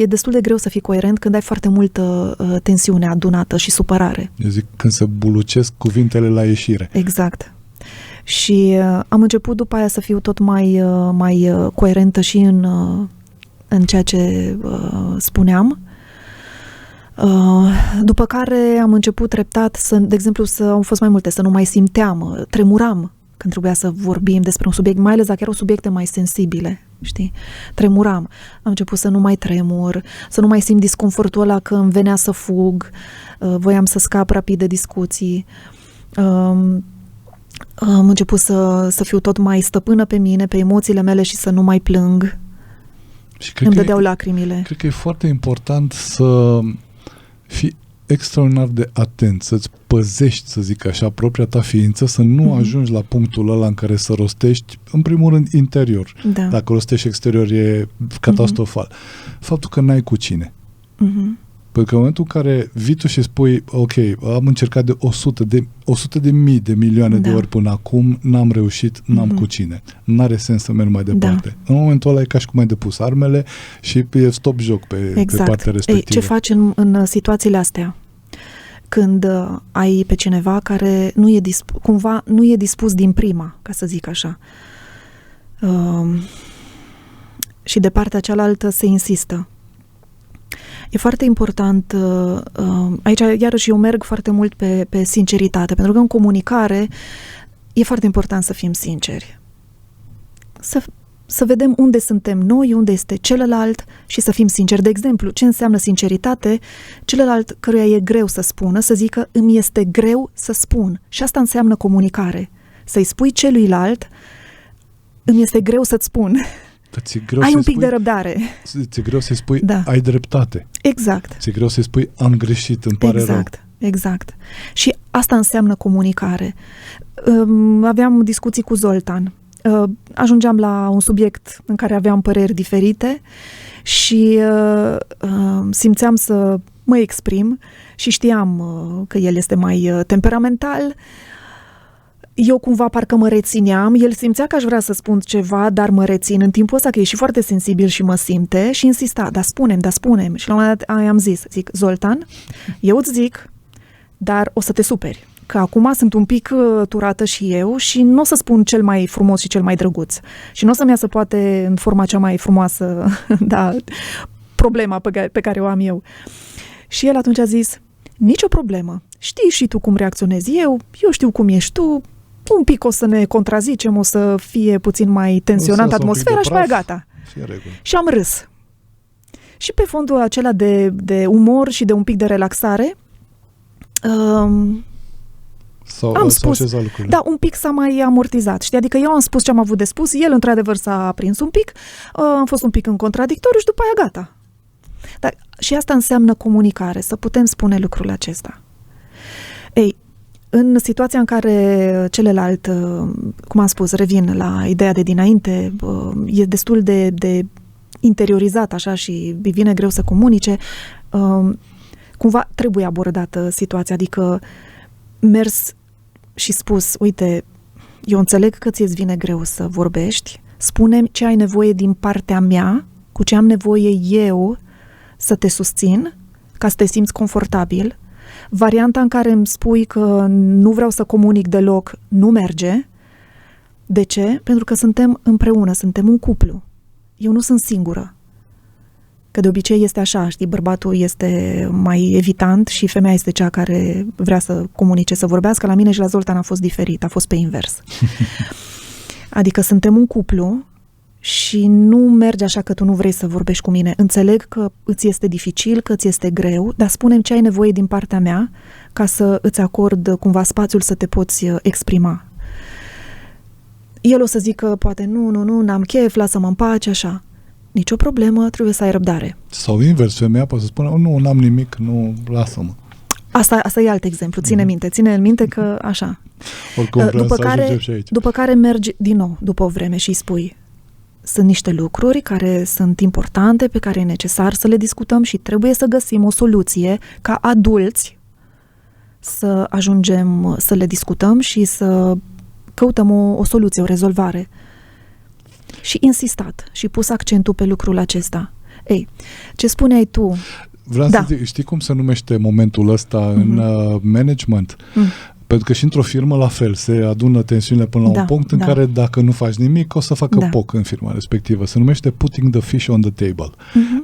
destul de greu să fii coerent când ai foarte multă tensiune adunată și supărare. Eu zic când se bulucesc cuvintele la ieșire. Exact. Și am început după aia să fiu tot mai coerentă și în ceea ce spuneam. După care am început treptat de exemplu, au fost mai multe, să nu mai simteam, tremuram când trebuia să vorbim despre un subiect, mai ales dacă erau subiecte mai sensibile, știi? Tremuram. Am început să nu mai tremur, să nu mai simt disconfortul ăla că îmi venea să fug, voiam să scap rapid de discuții. Am început să fiu tot mai stăpână pe mine, pe emoțiile mele și să nu mai plâng. Și îmi dădeau lacrimile. Cred că e foarte important să fii extraordinar de atent, să-ți păzești, să zic așa, propria ta ființă, să nu ajungi la punctul ăla în care să rostești, în primul rând, interior. Da. Dacă rostești exterior, e catastrofal. Faptul că n-ai cu cine. Pentru că în momentul în care vii tu și spui, ok, am încercat de 100 de mii de milioane de ori până acum, n-am reușit, n-am cu cine. N-are sens să merg mai departe. În momentul ăla e ca și cum ai depus armele și e stop joc pe partea respectivă. Ce faci în situațiile astea? Când ai pe cineva care cumva nu e dispus din prima, ca să zic așa. Și de partea cealaltă se insistă. E foarte important, aici iarăși eu merg foarte mult pe sinceritate, pentru că în comunicare e foarte important să fim sinceri. Să vedem unde suntem noi, unde este celălalt și să fim sinceri. De exemplu, ce înseamnă sinceritate? Celălalt căruia e greu să spună, să zică îmi este greu să spun. Și asta înseamnă comunicare. Să-i spui celuilalt îmi este greu să-ți spun. Ai un pic de răbdare. Ți-e greu să-i spui ai dreptate. Exact. Ți-e greu să-i spui am greșit, îmi pare rău. Exact. Și asta înseamnă comunicare. Aveam discuții cu Zoltan. Ajungeam la un subiect în care aveam păreri diferite și simțeam să mă exprim și știam că el este mai temperamental. Eu cumva parcă mă rețineam, el simțea că aș vrea să spun ceva, dar mă rețin în timpul ăsta, că e și foarte sensibil și mă simte și insista, dar spune-mi. Și la un moment dat i-am zis, Zoltan, eu îți zic, dar o să te superi, că acum sunt un pic turată și eu și nu o să spun cel mai frumos și cel mai drăguț. Și nu o să-mi iasă poate în forma cea mai frumoasă, problema pe care o am eu. Și el atunci a zis, nicio problemă, știi și tu cum reacționez eu știu cum ești tu, un pic o să ne contrazicem, o să fie puțin mai tensionată atmosfera și pe aia gata. Și am râs. Și pe fondul acela de umor și de un pic de relaxare am spus, un pic s-a mai amortizat, știi? Adică eu am spus ce am avut de spus, el într-adevăr s-a aprins un pic, am fost un pic în contradictoriu și după aia gata. Dar și asta înseamnă comunicare, să putem spune lucrul acesta. Ei, în situația în care celălalt, cum am spus, revin la ideea de dinainte, e destul de interiorizat așa și vine greu să comunice, cumva trebuie abordată situația, adică mers și spus, uite, eu înțeleg că ți-ți vine greu să vorbești, spune-mi ce ai nevoie din partea mea, cu ce am nevoie eu să te susțin, ca să te simți confortabil. Varianta în care îmi spui că nu vreau să comunic deloc nu merge. De ce? Pentru că suntem împreună, suntem un cuplu. Eu nu sunt singură. Că de obicei este așa, știi, bărbatul este mai evitant și femeia este cea care vrea să comunice, să vorbească. La mine și la Zoltan a fost diferit, a fost pe invers. Adică suntem un cuplu și nu merge așa că tu nu vrei să vorbești cu mine. Înțeleg că îți este dificil, că îți este greu, dar spune-mi ce ai nevoie din partea mea ca să îți acord cumva spațiul să te poți exprima. El o să zică, poate, nu, n-am chef, lasă-mă în pace, așa. Nicio problemă, trebuie să ai răbdare. Sau invers, femeia poate să spună, nu, n-am nimic, nu, lasă-mă. Asta e alt exemplu, ține minte că așa. Oricum după care mergi din nou, după o vreme și îi spui, sunt niște lucruri care sunt importante, pe care e necesar să le discutăm și trebuie să găsim o soluție ca adulți să ajungem să le discutăm și să căutăm o soluție, o rezolvare. Și insistat și pus accentul pe lucrul acesta. Ei, ce spuneai tu? Vreau să zic, știi cum se numește momentul ăsta în management? Pentru că și într-o firmă la fel se adună tensiunile până la un punct în care dacă nu faci nimic o să facă poc în firma respectivă. Se numește putting the fish on the table.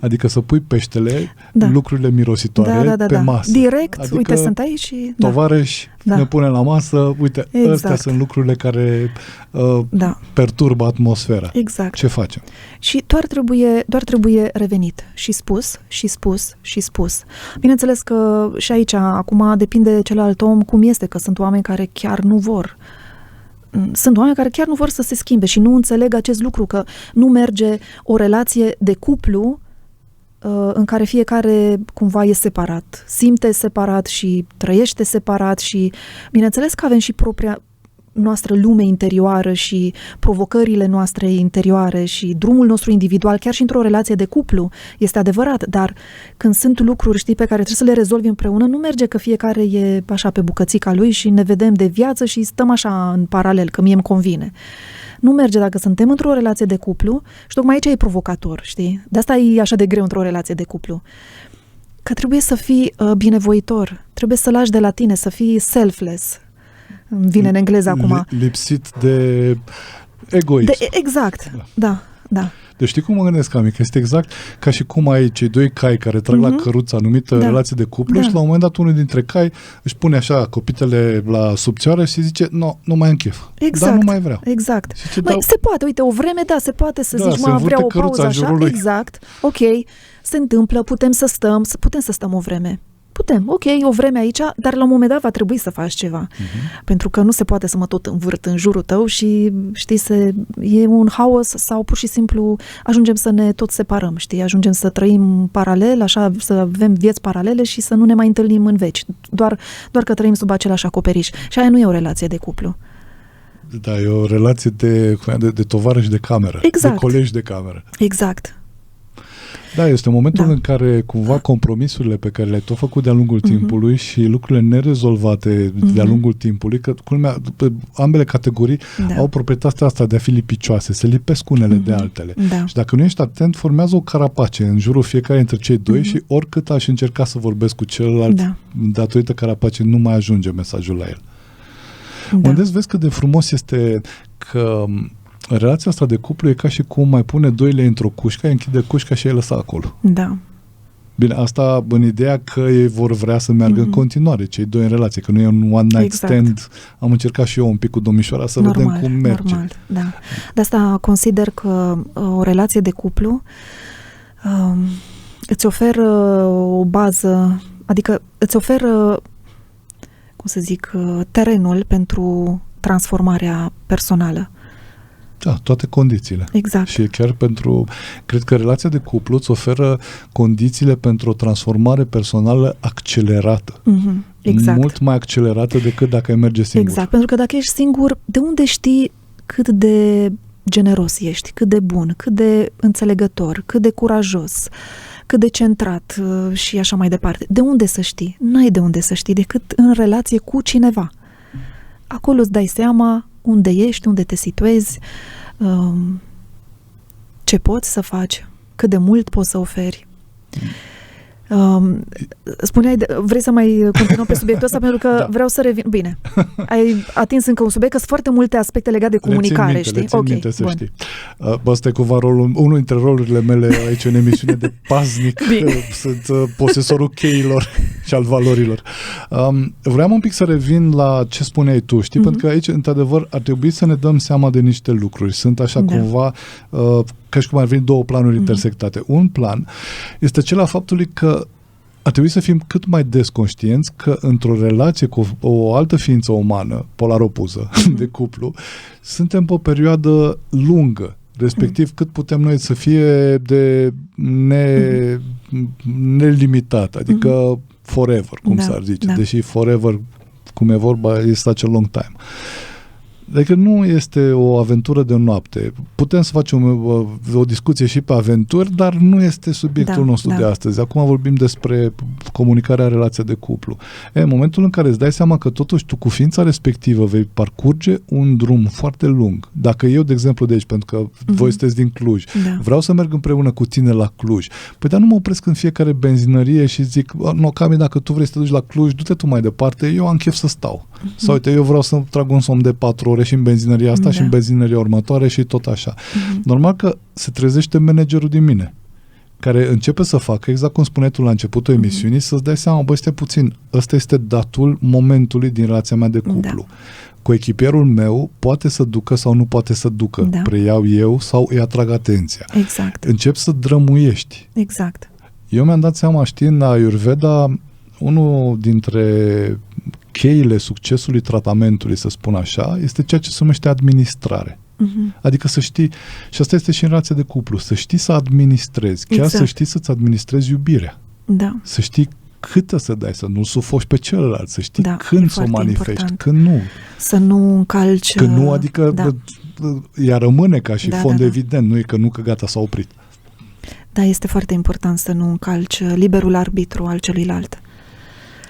Adică să pui peștele, lucrurile mirositoare pe masă. Direct, adică, uite, sunt aici și... tovarăși, ne punem la masă, uite, astea sunt lucrurile care perturbă atmosfera. Exact. Ce facem? Și doar trebuie revenit și spus, și spus, și spus. Bineînțeles că și aici, acum depinde de celălalt om cum este, că sunt oameni care chiar nu vor. Sunt oameni care chiar nu vor să se schimbe și nu înțeleg acest lucru, că nu merge o relație de cuplu în care fiecare cumva e separat, simte separat și trăiește separat și bineînțeles că avem și propria noastră lume interioară și provocările noastre interioare și drumul nostru individual, chiar și într-o relație de cuplu, este adevărat, dar când sunt lucruri, știi, pe care trebuie să le rezolvi împreună, nu merge că fiecare e așa pe bucățica lui și ne vedem de viață și stăm așa în paralel, că mie îmi convine. Nu merge dacă suntem într-o relație de cuplu și tocmai aici e provocator, știi? De asta e așa de greu într-o relație de cuplu. Că trebuie să fii binevoitor, trebuie să lași de la tine, să fii selfless. Îmi vine în engleză acum. Lipsit de egoism. Exact, da. Deci știi cum mă gândesc, Ami? Că este exact ca și cum ai cei doi cai care trag la căruța numită relație de cuplu și la un moment dat unul dintre cai își pune așa copitele la subțioară și zice, nu mai am chef. Exact. Dar nu mai vreau. Exact. Se poate, uite, o vreme, se poate să zici, vreau o pauză așa. Exact. Ok, se întâmplă, putem să stăm o vreme. Putem, ok, o vreme aici, dar la un moment dat va trebui să faci ceva. Pentru că nu se poate să mă tot învârt în jurul tău și, știi, e un haos sau pur și simplu ajungem să ne tot separăm, știi? Ajungem să trăim paralel, așa, să avem vieți paralele și să nu ne mai întâlnim în veci. Doar că trăim sub același acoperiș. Și aia nu e o relație de cuplu. Da, e o relație de tovarăși de cameră. Exact. De colegi de cameră. Exact. Da, este momentul în care cumva compromisurile pe care le-ai tot făcut de-a lungul timpului și lucrurile nerezolvate de-a lungul timpului, că culmea, ambele categorii au proprietatea asta de a fi lipicioase, se lipesc unele de altele. Și dacă nu ești atent, formează o carapace în jurul fiecare dintre cei doi și oricât aș încerca să vorbesc cu celălalt, datorită carapacei nu mai ajunge mesajul la el. Mă gândesc, vezi cât de frumos este că relația asta de cuplu e ca și cum mai pune doi lei într-o cușcă, închide cușca și îi lăsa acolo. Da. Bine, asta în ideea că ei vor vrea să meargă în continuare, cei doi în relație, că nu e un one night stand. Am încercat și eu un pic cu domnișoara să vedem cum merge. Normal, da. De asta consider că o relație de cuplu îți oferă o bază, adică îți oferă, cum să zic, terenul pentru transformarea personală. Da, toate condițiile. Exact. Și chiar cred că relația de cuplu îți oferă condițiile pentru o transformare personală accelerată. Exact. Mult mai accelerată decât dacă ai merge singur. Exact, pentru că dacă ești singur, de unde știi cât de generos ești, cât de bun, cât de înțelegător, cât de curajos, cât de centrat și așa mai departe. De unde să știi? N-ai de unde să știi decât în relație cu cineva. Acolo îți dai seama unde ești, unde te situezi, ce poți să faci, cât de mult poți să oferi. Spuneai, vrei să mai continuăm pe subiectul ăsta pentru că vreau să revin. Bine, ai atins încă un subiect, că sunt foarte multe aspecte legate de comunicare, știi? Le țin minte, să știi. Ăsta e cumva unul dintre rolurile mele aici în emisiune de paznic. Sunt posesorul cheilor și al valorilor. Vreau un pic să revin la ce spuneai tu, știi? Pentru că aici, într-adevăr, ar trebui să ne dăm seama de niște lucruri. Sunt așa cumva ca și cum ar veni două planuri intersectate. Un plan este acela faptului că ar trebui să fim cât mai des conștienți că într-o relație cu o altă ființă umană, polar opusă, de cuplu, suntem pe o perioadă lungă, respectiv cât putem noi să fie de nelimitat, adică forever, cum s-ar zice, deși forever, cum e vorba, este such a long time. Adică nu este o aventură de noapte. Putem să facem o discuție și pe aventuri, dar nu este subiectul nostru de astăzi. Acum vorbim despre comunicarea, relația de cuplu. În momentul în care îți dai seama că totuși tu cu ființa respectivă vei parcurge un drum foarte lung. Dacă eu, de exemplu, de aici, pentru că voi sunteți din Cluj, vreau să merg împreună cu tine la Cluj, păi dar nu mă opresc în fiecare benzinărie și zic, no, Cami, dacă tu vrei să te duci la Cluj, du-te tu mai departe, eu am chef să stau. Sau uite, eu vreau să trag un somn de 4 ore și în benzinăria asta și în benzinăria următoare și tot așa. Normal că se trezește managerul din mine, care începe să facă, exact cum spuneai tu la începutul emisiunii, să-ți dai seama, bă, stai puțin, ăsta este datul momentului din relația mea de cuplu. Cu echipierul meu poate să ducă sau nu poate să ducă. Preiau eu sau îi atrag atenția. Exact. Încep să drămuiești. Exact. Eu mi-am dat seama, știi, în Ayurveda, unul dintre cheile succesului tratamentului, să spun așa, este ceea ce se numește administrare. Adică să știi, și asta este și în relația de cuplu, să știi să administrezi, chiar să știi să-ți administrezi iubirea. Să știi câtă să dai, să nu sufoci pe celălalt, să știi când să o manifesti, când nu. Să nu încalci... Când nu, adică ea rămâne ca și fond evident, nu e că nu, că gata, s-a oprit. Da, este foarte important să nu încalci liberul arbitru al celuilalt.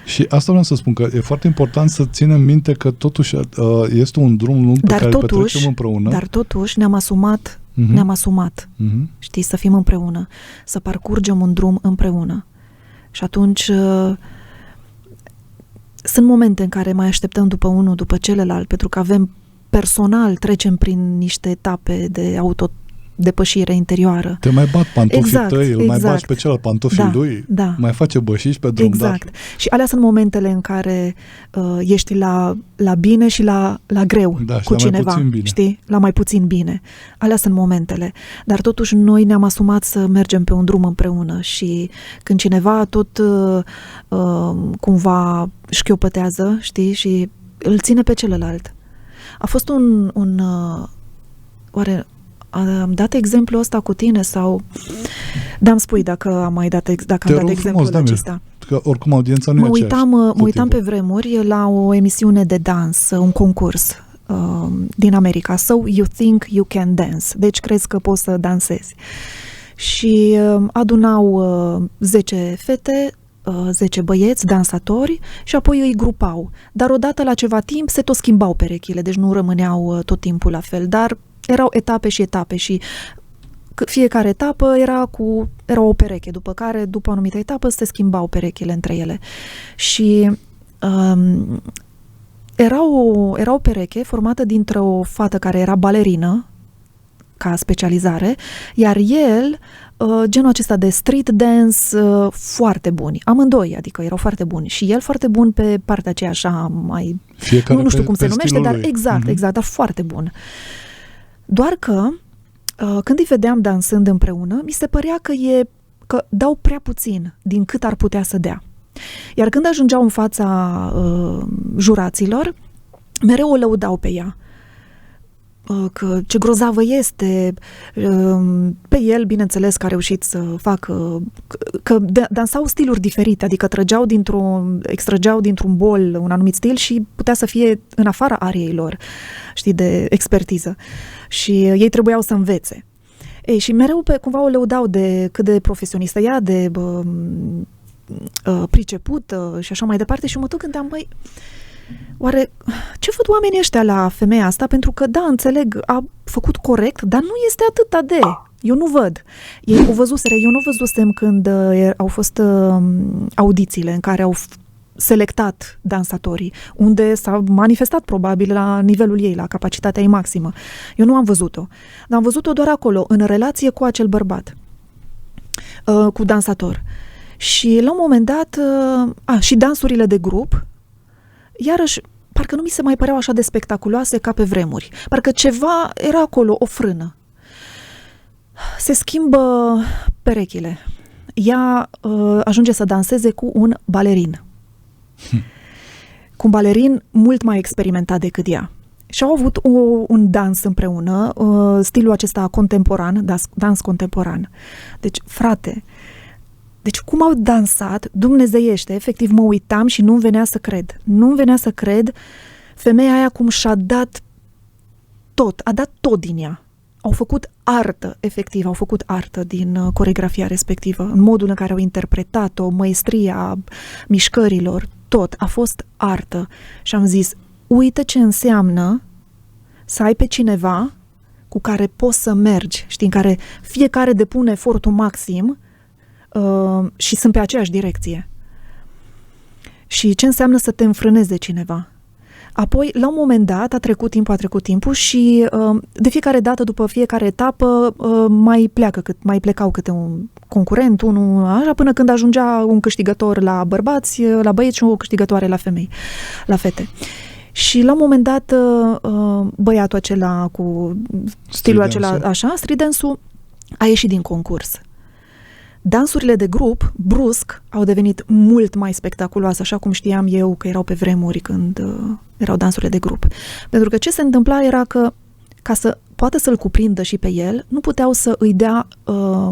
Și asta vreau să spun, că e foarte important să ținem minte că totuși este un drum lung pe care îl petrecem împreună. Dar totuși ne-am asumat, știi, să fim împreună, să parcurgem un drum împreună. Și atunci sunt momente în care mai așteptăm după unul, după celălalt, pentru că personal trecem prin niște etape de depășire interioară. Te mai bat pantofii tăi, îl mai bați pe celălalt pantofii lui, mai face bășiși pe drum. Exact. Și alea sunt momentele în care ești la bine și la greu cu cineva, știi? La mai puțin bine. Alea sunt momentele. Dar totuși noi ne-am asumat să mergem pe un drum împreună și când cineva tot cumva șchiopătează, știi? Și îl ține pe celălalt. A fost oare am dat exemplul ăsta cu tine sau... Da, îmi spui dacă am mai dat, exemplul acesta. Că oricum audiența nu e aceeași. Mă uitam pe vremuri la o emisiune de dans, un concurs din America. So You Think You Can Dance. Deci crezi că poți să dansezi. Și adunau 10 fete, 10 băieți, dansatori și apoi îi grupau. Dar odată la ceva timp se tot schimbau perechile, deci nu rămâneau tot timpul la fel, dar erau etape și etape și fiecare etapă era o pereche, după care, după o anumită etapă, se schimbau perechile între ele. Și era o pereche formată dintre-o fată care era balerină, ca specializare, iar el, genul acesta de street dance, foarte buni. Amândoi, adică erau foarte buni. Și el foarte bun pe partea aceea așa mai... Nu știu cum se numește, dar exact, dar foarte bun. Doar că când îi vedeam dansând împreună, mi se părea că dau prea puțin din cât ar putea să dea. Iar când ajungeau în fața juraților, mereu o lăudau pe ea. Că ce grozavă este, pe el, bineînțeles, că a reușit să facă, că dansau stiluri diferite, adică extrăgeau dintr-un bol un anumit stil și putea să fie în afara ariei lor, știi, de expertiză. Și ei trebuiau să învețe. Ei, și mereu cumva o lăudau de cât de profesionistă ea, de pricepută și așa mai departe și mă tot gândeam, băi, oare ce văd oamenii ăștia la femeia asta? Pentru că, da, înțeleg, a făcut corect, dar nu este atâta de... Eu nu văd. Ei o văzuseră, eu nu văzusem când au fost audițiile în care au selectat dansatorii, unde s-a manifestat probabil la nivelul ei, la capacitatea ei maximă. Eu nu am văzut-o. Dar am văzut-o doar acolo, în relație cu acel bărbat, cu dansator. Și la un moment dat, și dansurile de grup, iarăși, parcă nu mi se mai păreau așa de spectaculoase ca pe vremuri. Parcă ceva era acolo, o frână. Se schimbă perechile. Ea ajunge să danseze cu un balerin. Cu un balerin mult mai experimentat decât ea. Și au avut un dans împreună, stilul acesta contemporan, dans contemporan. Deci, frate, deci cum au dansat, dumnezeiește, efectiv mă uitam și nu-mi venea să cred. Nu-mi venea să cred femeia aia cum și-a dat tot, a dat tot din ea. Au făcut artă, efectiv, au făcut artă din coreografia respectivă, în modul în care au interpretat-o, măestria mișcărilor, tot a fost artă. Și am zis, uite ce înseamnă să ai pe cineva cu care poți să mergi, știi, în care fiecare depune efortul maxim și sunt pe aceeași direcție. Și ce înseamnă să te înfrâneze cineva. Apoi, la un moment dat, a trecut timpul și de fiecare dată, după fiecare etapă, mai plecau câte un concurent, unul așa, până când ajungea un câștigător la bărbați, la băieți și o câștigătoare la femei, la fete. Și la un moment dat, băiatul acela cu stilul acela, așa, street dance-ul, a ieșit din concurs. Dansurile de grup, brusc, au devenit mult mai spectaculoase, așa cum știam eu că erau pe vremuri când erau dansurile de grup. Pentru că ce se întâmpla era că, ca să poată să-l cuprindă și pe el, nu puteau să îi dea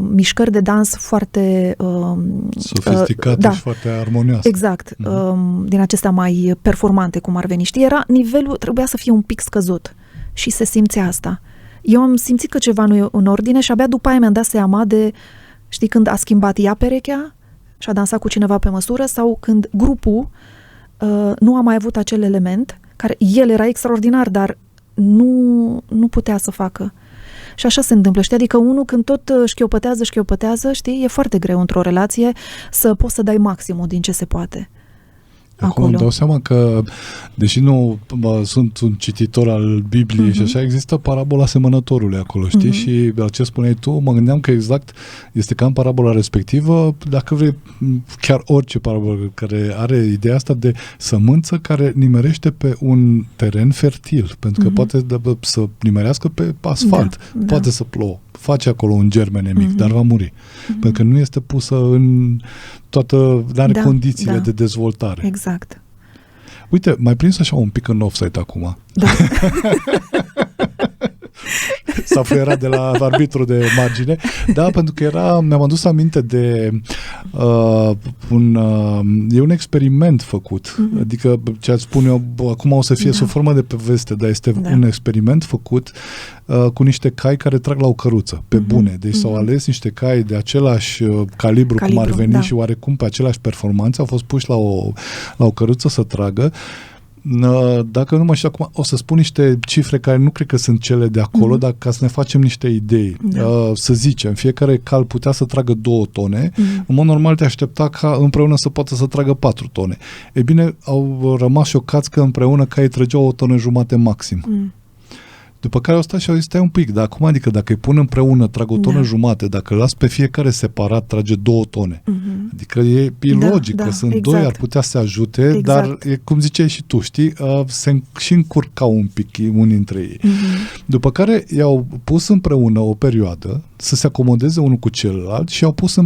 mișcări de dans foarte sofisticate și foarte armonioase. Exact, din acestea mai performante, cum ar veni. Știi, nivelul trebuia să fie un pic scăzut și se simțea asta. Eu am simțit că ceva nu e în ordine și abia după aia mi-am dat seama de, știi, când a schimbat ea perechea și a dansat cu cineva pe măsură sau când grupul nu a mai avut acel element, care el era extraordinar, dar nu putea să facă. Și așa se întâmplă, știi? Adică unul când tot șchiopătează, știi? E foarte greu într-o relație să poți să dai maximul din ce se poate. Acum îmi dau seama că, deși nu sunt un cititor al Bibliei și așa, există parabola semănătorului acolo, știi? Și la ce spuneai tu, mă gândeam că exact este ca în parabola respectivă, dacă vrei, chiar orice parabolă care are ideea asta de sămânță care nimerește pe un teren fertil, pentru că poate să nimerească pe asfalt, poate să plouă, face acolo un germene mic, dar va muri. Pentru că nu este pusă în n-are condițiile de dezvoltare. Exact. Uite, m-ai prins așa un pic în offside acum. Da. S-a fluierat de la arbitru de margine. Da, pentru că mi-am adus aminte de e un experiment făcut. Adică, ce ați spune eu, acum o să fie sub formă de poveste, dar este un experiment făcut cu niște cai care trag la o căruță, pe bune. Deci s-au ales niște cai de același calibru cum ar veni și oarecum pe aceleași performanțe, au fost puși la o căruță să tragă. Dacă nu mă știu acum, o să spun niște cifre care nu cred că sunt cele de acolo, dar ca să ne facem niște idei. Să zicem, fiecare cal putea să tragă 2 tone, în mod normal te aștepta ca împreună să poată să tragă 4 tone. E bine, au rămas șocați că împreună caii trăgeau 1,5 tone maxim. După care au stat și au zis, stai un pic, dar acum, adică dacă îi pun împreună, trag 1,5 tone, dacă îl las pe fiecare separat, trage 2 tone. Adică e ilogic, că sunt doi, ar putea să se ajute, dar e cum ziceai și tu, știi, se și încurcau un pic unii dintre ei. După care i-au pus împreună o perioadă să se acomodeze unul cu celălalt și au pus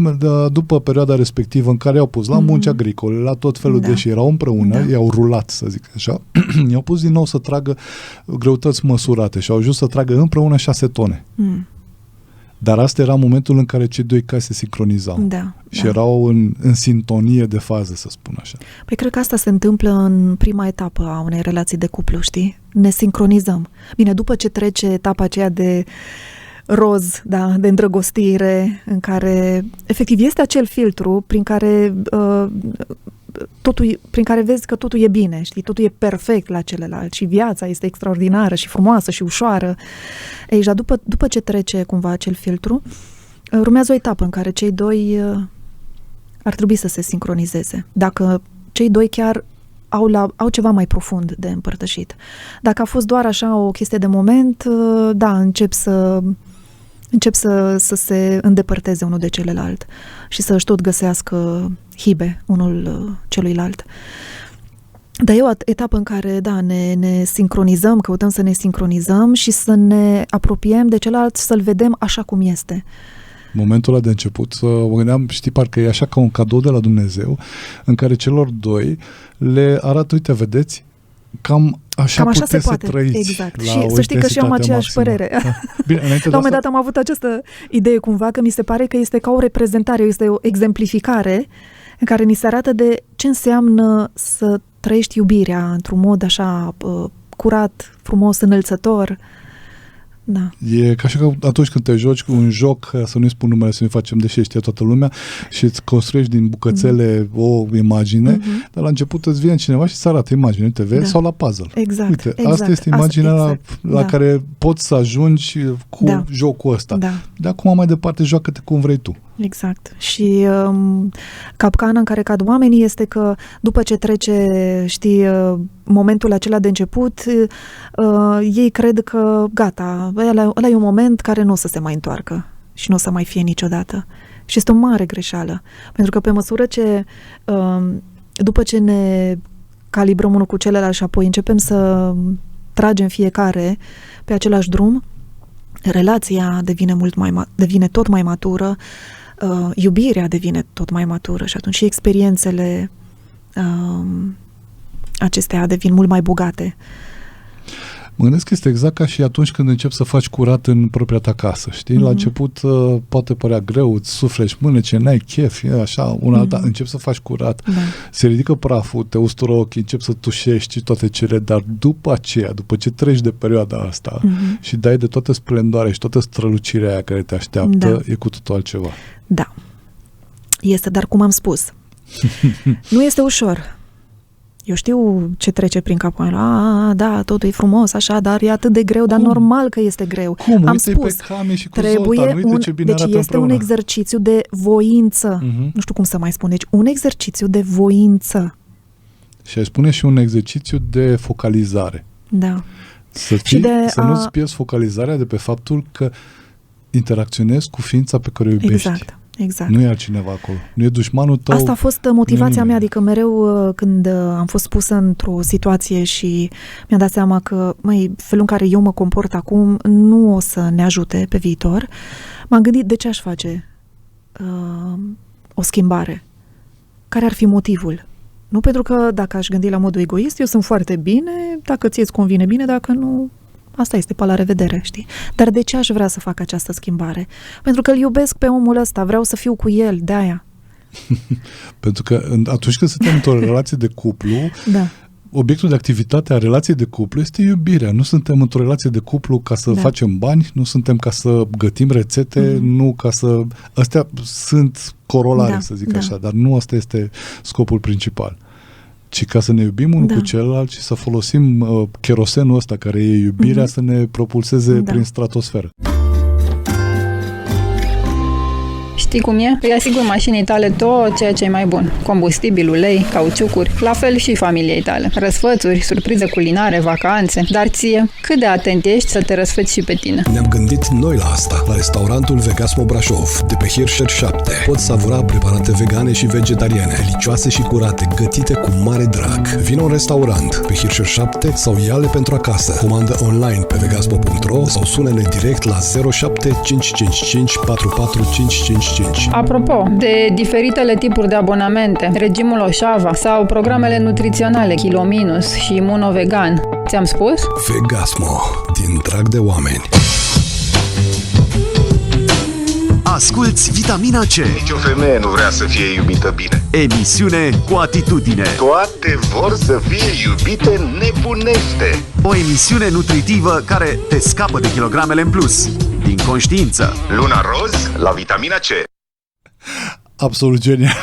după perioada respectivă în care i-au pus la munci agricole, la tot felul de și erau împreună, i-au rulat, să zic așa, i-au pus din nou să tragă greutăți măsurate și au ajuns să tragă împreună 6 tone. Dar asta era momentul în care cei doi cai se sincronizau. Și erau în sintonie de fază, să spun așa. Păi cred că asta se întâmplă în prima etapă a unei relații de cuplu, știi? Ne sincronizăm. Bine, după ce trece etapa aceea de roz, de îndrăgostire, în care efectiv este acel filtru prin care prin care vezi că totul e bine, știi, totul e perfect la celălalt și viața este extraordinară și frumoasă și ușoară. Ei, și după ce trece cumva acel filtru, urmează o etapă în care cei doi ar trebui să se sincronizeze. Dacă cei doi chiar au ceva mai profund de împărtășit. Dacă a fost doar așa o chestie de moment, încep să se îndepărteze unul de celălalt și să își tot găsească hibe unul celuilalt. Dar e o etapă în care, ne sincronizăm, căutăm să ne sincronizăm și să ne apropiem de celălalt, să-l vedem așa cum este. Momentul ăla de început, mă gândeam, știi, parcă e așa ca un cadou de la Dumnezeu, în care celor doi le arată, uite, vedeți, cam așa puteți să trăiți. Exact. Și să știi că și eu am aceeași părere. Bine, la un moment dat am avut această idee cumva, că mi se pare că este ca o reprezentare, este o exemplificare în care ni se arată de ce înseamnă să trăiești iubirea într-un mod așa curat, frumos, înălțător. Da. E ca și că atunci când te joci cu un joc, să nu-i spun numele, să nu facem deși știe toată lumea, și îți construiești din bucățele o imagine, dar la început îți vine cineva și îți arată imagine, uite, vezi, sau la puzzle. Exact. Uite, exact. asta este imaginea la care poți să ajungi cu jocul ăsta. Da. De acum mai departe, joacă-te cum vrei tu. Exact. Și capcana în care cad oamenii este că după ce trece, știi, momentul acela de început, ei cred că gata, ăla e un moment care nu o să se mai întoarcă și nu o să mai fie niciodată. Și este o mare greșeală. Pentru că pe măsură ce după ce ne calibrăm unul cu celălalt și apoi începem să tragem fiecare pe același drum, relația devine tot mai matură, iubirea devine tot mai matură și atunci și experiențele acestea devin mult mai bogate. Mă gândesc că este exact ca și atunci când începi să faci curat în propria ta casă, știi? La început poate părea greu, îți suflești mânece, n-ai chef, e așa, alta, începi să faci curat, se ridică praful, te ustură ochii, începi să tușești toate cele, dar după aceea, după ce treci de perioada asta și dai de toată splendoarea și toată strălucirea aia care te așteaptă, e cu totul altceva. Da. Este, dar cum am spus, nu este ușor. Eu știu ce trece prin capul meu. Da, totul e frumos, așa, dar e atât de greu, dar normal că este greu. Cum? Am Uite spus, pe Cami și cu trebuie Zoltan, uite ce bine deci arată este împreună. un exercițiu de voință. Nu știu cum să mai spun. Deci un exercițiu de voință. Și ai spune și un exercițiu de focalizare. Da. Să nu-ți pierzi focalizarea de pe faptul că interacționezi cu ființa pe care o iubești. Exact. Nu e altcineva acolo. Nu e dușmanul tău. Asta a fost motivația mea, adică mereu când am fost pusă într-o situație și mi-am dat seama că, felul în care eu mă comport acum nu o să ne ajute pe viitor, m-am gândit de ce aș face o schimbare. Care ar fi motivul? Nu pentru că dacă aș gândi la modul egoist, eu sunt foarte bine, dacă ție îți convine bine, dacă nu... Asta este, pe la revedere, știi? Dar de ce aș vrea să fac această schimbare? Pentru că îl iubesc pe omul ăsta, vreau să fiu cu el, de aia. Pentru că atunci când suntem într-o relație de cuplu, obiectul de activitate a relației de cuplu este iubirea. Nu suntem într-o relație de cuplu ca să facem bani, nu suntem ca să gătim rețete, nu ca să... Astea sunt corolare, să zic așa, dar nu asta este scopul principal. Ci ca să ne iubim unul cu celălalt și să folosim cherosenul ăsta care e iubirea să ne propulseze prin stratosferă. Știi cum e? Îi asigur mașinii tale tot ceea ce e mai bun. Combustibil, ulei, cauciucuri, la fel și familiei tale. Răsfățuri, surprize culinare, vacanțe. Dar ție, cât de atent ești să te răsfăți și pe tine? Ne-am gândit noi la asta. La restaurantul Vegasmo Brașov, de pe Hirscher 7. Poți savura preparate vegane și vegetariane, delicioase și curate, gătite cu mare drag. Vino în restaurant pe Hirscher 7 sau ia-le pentru acasă. Comandă online pe vegasmo.ro sau sună-ne direct la 07 555 44555. Apropo de diferitele tipuri de abonamente, regimul Oșava sau programele nutriționale Kilo Minus și Imunovegan, ți-am spus? Vegasmo, din drag de oameni. Asculți Vitamina C. Nici o femeie nu vrea să fie iubită bine. Emisiune cu atitudine. Toate vor să fie iubite nebunește. O emisiune nutritivă care te scapă de kilogramele în plus. Din conștiință. Luna roz la Vitamina C. Absolut genial.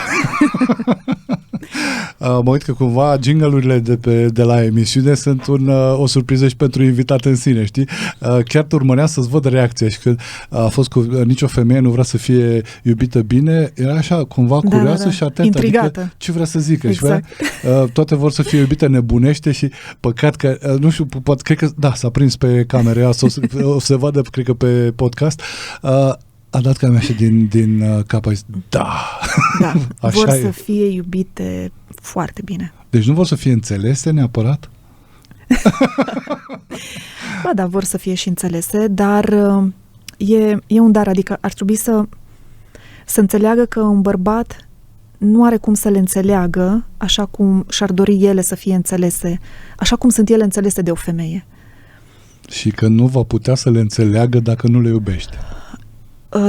Mă uit că cumva jingle-urile de la emisiune sunt o surpriză și pentru invitat în sine, știi? Chiar te urmăream să-ți văd reacția și când a fost cu nicio femeie nu vrea să fie iubită bine, era așa cumva curioasă și atentă. Intrigată. Adică, ce vrea să zică? Exact. Toate vor să fie iubite nebunește și păcat că, nu știu, poate, cred că, s-a prins pe camere, o să vadă, cred că pe podcast, a dat ca mea și din cap, a zis, așa vor e. să fie iubite foarte bine. Deci nu vor să fie înțelese neapărat? Ba da, vor să fie și înțelese, dar e un dar, adică ar trebui să înțeleagă că un bărbat nu are cum să le înțeleagă așa cum și-ar dori ele să fie înțelese, așa cum sunt ele înțelese de o femeie. Și că nu va putea să le înțeleagă dacă nu le iubește.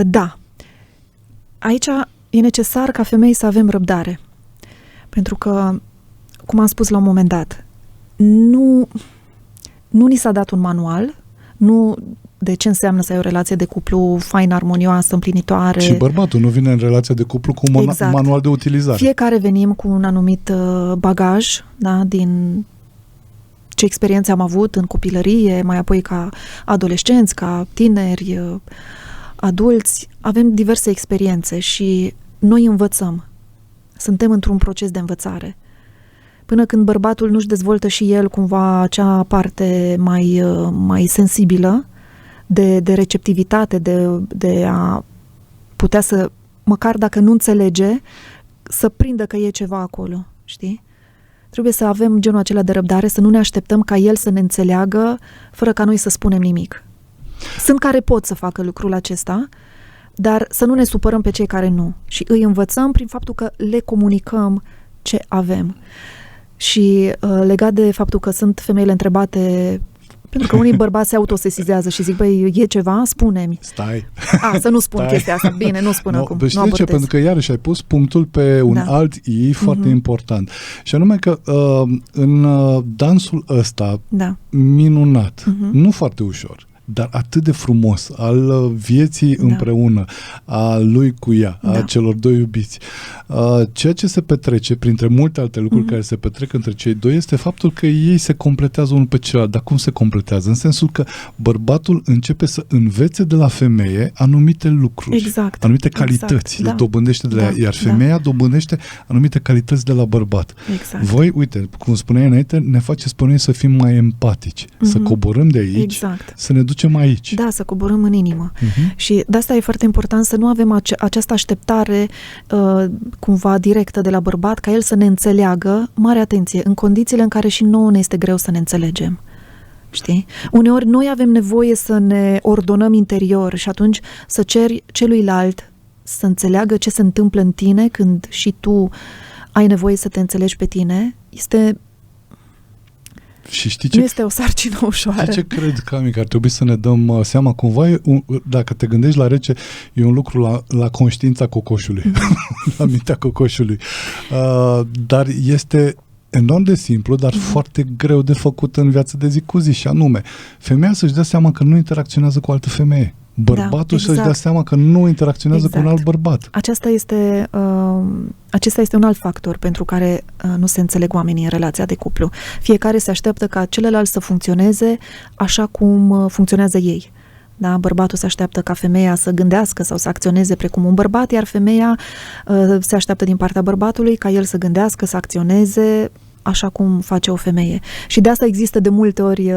Da. Aici e necesar ca femei să avem răbdare. Pentru că, cum am spus la un moment dat, nu ni s-a dat un manual, de ce înseamnă să ai o relație de cuplu faină, armonioasă, împlinitoare. Și bărbatul nu vine în relația de cuplu cu un manual de utilizare. Fiecare venim cu un anumit bagaj, da, din ce experiențe am avut în copilărie, mai apoi ca adolescenți, ca tineri, adulți. Avem diverse experiențe și noi învățăm. Suntem într-un proces de învățare. Până când bărbatul nu-și dezvoltă și el cumva acea parte mai sensibilă de receptivitate, de a putea să, măcar dacă nu înțelege, să prindă că e ceva acolo, știi? Trebuie să avem genul acela de răbdare, să nu ne așteptăm ca el să ne înțeleagă fără ca noi să spunem nimic. Sunt care pot să facă lucrul acesta, dar să nu ne supărăm pe cei care nu. Și îi învățăm prin faptul că le comunicăm ce avem. Și legat de faptul că sunt femeile întrebate, pentru că unii bărbați se autosesizează și zic, băi, e ceva? Spune-mi. Stai. Să nu spun chestia asta. Bine, nu spun acum. Știi de ce? Pentru că iarăși ai pus punctul pe un alt i foarte important. Și anume că în dansul ăsta minunat, nu foarte ușor, dar atât de frumos, al vieții împreună, a lui cu ea, a celor doi iubiți. Ceea ce se petrece, printre multe alte lucruri care se petrec între cei doi, este faptul că ei se completează unul pe celălalt. Dar cum se completează? În sensul că bărbatul începe să învețe de la femeie anumite lucruri, anumite calități, le dobândește de la ea, iar femeia dobândește anumite calități de la bărbat. Voi, uite, cum spuneai înainte, ne faceți pe noi să fim mai empatici, să coborâm de aici, să ne ducem aici. Da, să coborâm în inimă. Și de asta e foarte important să nu avem această așteptare cumva directă de la bărbat, ca el să ne înțeleagă, mare atenție, în condițiile în care și nouă ne este greu să ne înțelegem. Știi? Uneori noi avem nevoie să ne ordonăm interior și atunci să ceri celuilalt să înțeleagă ce se întâmplă în tine când și tu ai nevoie să te înțelegi pe tine. Și știi ce? Nu este o sarcină ușoară. Știi ce cred, Cami, că ar trebui să ne dăm seama? Cumva, dacă te gândești la rece, e un lucru la conștiința cocoșului, la mintea cocoșului. Dar este enorm de simplu, dar foarte greu de făcut în viața de zi cu zi, și anume, femeia să-și dea seama că nu interacționează cu altă femeie. Bărbatul să-și dea seama că nu interacționează cu un alt bărbat. Acesta este un alt factor pentru care nu se înțeleg oamenii în relația de cuplu. Fiecare se așteaptă ca celălalt să funcționeze așa cum funcționează ei. Da? Bărbatul se așteaptă ca femeia să gândească sau să acționeze precum un bărbat, iar femeia se așteaptă din partea bărbatului ca el să gândească, să acționeze așa cum face o femeie. Și de asta există de multe ori,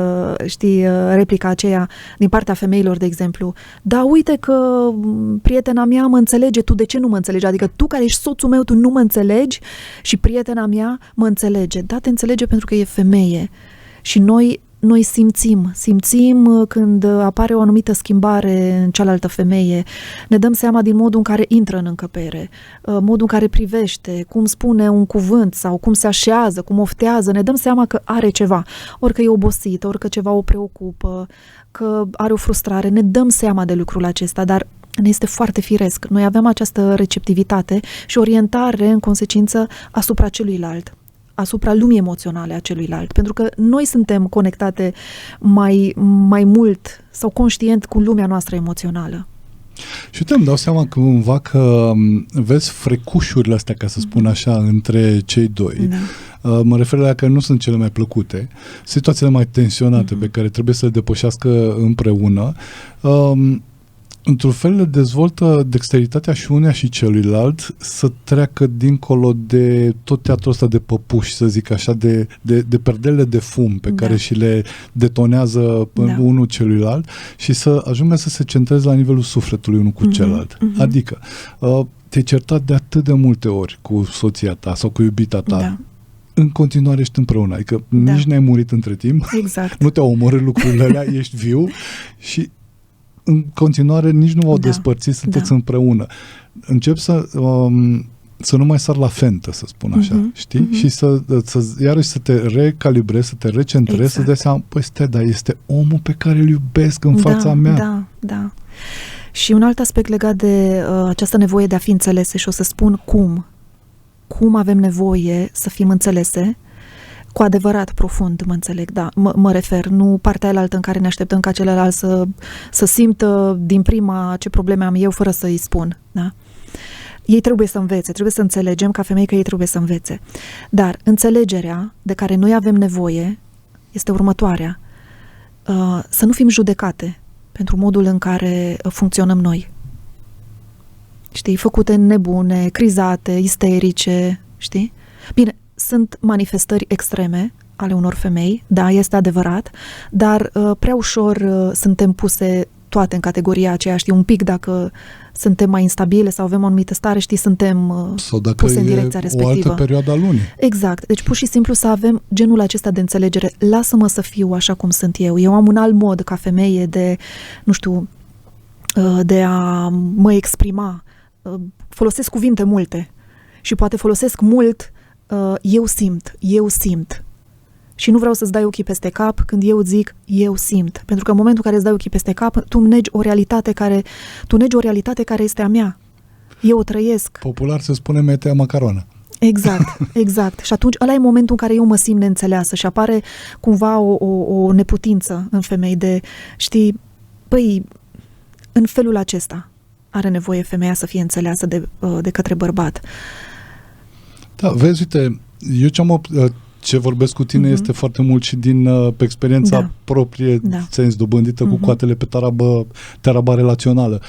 știi, replica aceea din partea femeilor, de exemplu. Da, uite că prietena mea mă înțelege, tu de ce nu mă înțelegi? Adică tu care ești soțul meu, tu nu mă înțelegi și prietena mea mă înțelege. Da, te înțelege pentru că e femeie. Și noi simțim când apare o anumită schimbare în cealaltă femeie. Ne dăm seama din modul în care intră în încăpere, modul în care privește, cum spune un cuvânt sau cum se așează, cum oftează. Ne dăm seama că are ceva, ori că e obosită, ori că ceva o preocupă, că are o frustrare. Ne dăm seama de lucrul acesta, dar ne este foarte firesc. Noi avem această receptivitate și orientare în consecință asupra celuilalt, asupra lumii emoționale a celuilalt, pentru că noi suntem conectate mai mult sau conștient cu lumea noastră emoțională. Și uite, îmi dau seama cumva că vezi frecușurile astea, ca să spun așa, între cei doi. Mă refer la că nu sunt cele mai plăcute, situațiile mai tensionate pe care trebuie să le depășească împreună. Într-un fel le dezvoltă dexteritatea și uneia și celuilalt să treacă dincolo de tot teatrul ăsta de păpuși, să zic așa, de perdelele de fum pe care și le detonează unul celuilalt și să ajungă să se centreze la nivelul sufletului unul cu celălalt. Adică te-ai certat de atât de multe ori cu soția ta sau cu iubita ta. În continuare ești împreună, adică nici n-ai murit între timp, nu te-au omorât lucrurile alea, ești viu și în continuare nici nu v-au despărțit, sunteți împreună. Încep să nu mai sar la fentă, să spun așa, știi? Și iarăși să te recalibrezi, să te recentrezi, să dai seama, păi stai, dar este omul pe care îl iubesc în fața mea. Da. Și un alt aspect legat de această nevoie de a fi înțelese, și o să spun cum avem nevoie să fim înțelese. Cu adevărat profund, mă înțeleg, da. Mă refer, nu partea alaltă în care ne așteptăm ca celălalt să simtă din prima ce probleme am eu fără să-i spun, da? Ei trebuie să învețe, trebuie să înțelegem ca femei că ei trebuie să învețe. Dar înțelegerea de care noi avem nevoie este următoarea. Să nu fim judecate pentru modul în care funcționăm noi. Știi? Făcute nebune, crizate, isterice, știi? Bine, sunt manifestări extreme ale unor femei, da, este adevărat, dar prea ușor suntem puse toate în categoria aceea, știi, un pic dacă suntem mai instabile sau avem o anumită stare, știi, suntem puse în direcția respectivă. O altă perioadă a lunii. Exact. Deci pur și simplu să avem genul acesta de înțelegere. Lasă-mă să fiu așa cum sunt eu. Eu am un alt mod ca femeie de, nu știu, de a mă exprima. Folosesc cuvinte multe și poate folosesc mult eu simt. Și nu vreau să-ți dai ochii peste cap când eu zic eu simt. Pentru că în momentul în care îți dai ochii peste cap, tu negi o realitate care este a mea. Eu o trăiesc. Popular se spune metea macaronă. Exact. Și atunci ăla e momentul în care eu mă simt neînțeleasă și apare cumva o neputință în femei de, știi, păi, în felul acesta are nevoie femeia să fie înțeleasă de către bărbat. Da, vezi, uite, eu ce vorbesc cu tine este foarte mult și din pe experiența proprie, sens dobândită cu coatele pe taraba relațională.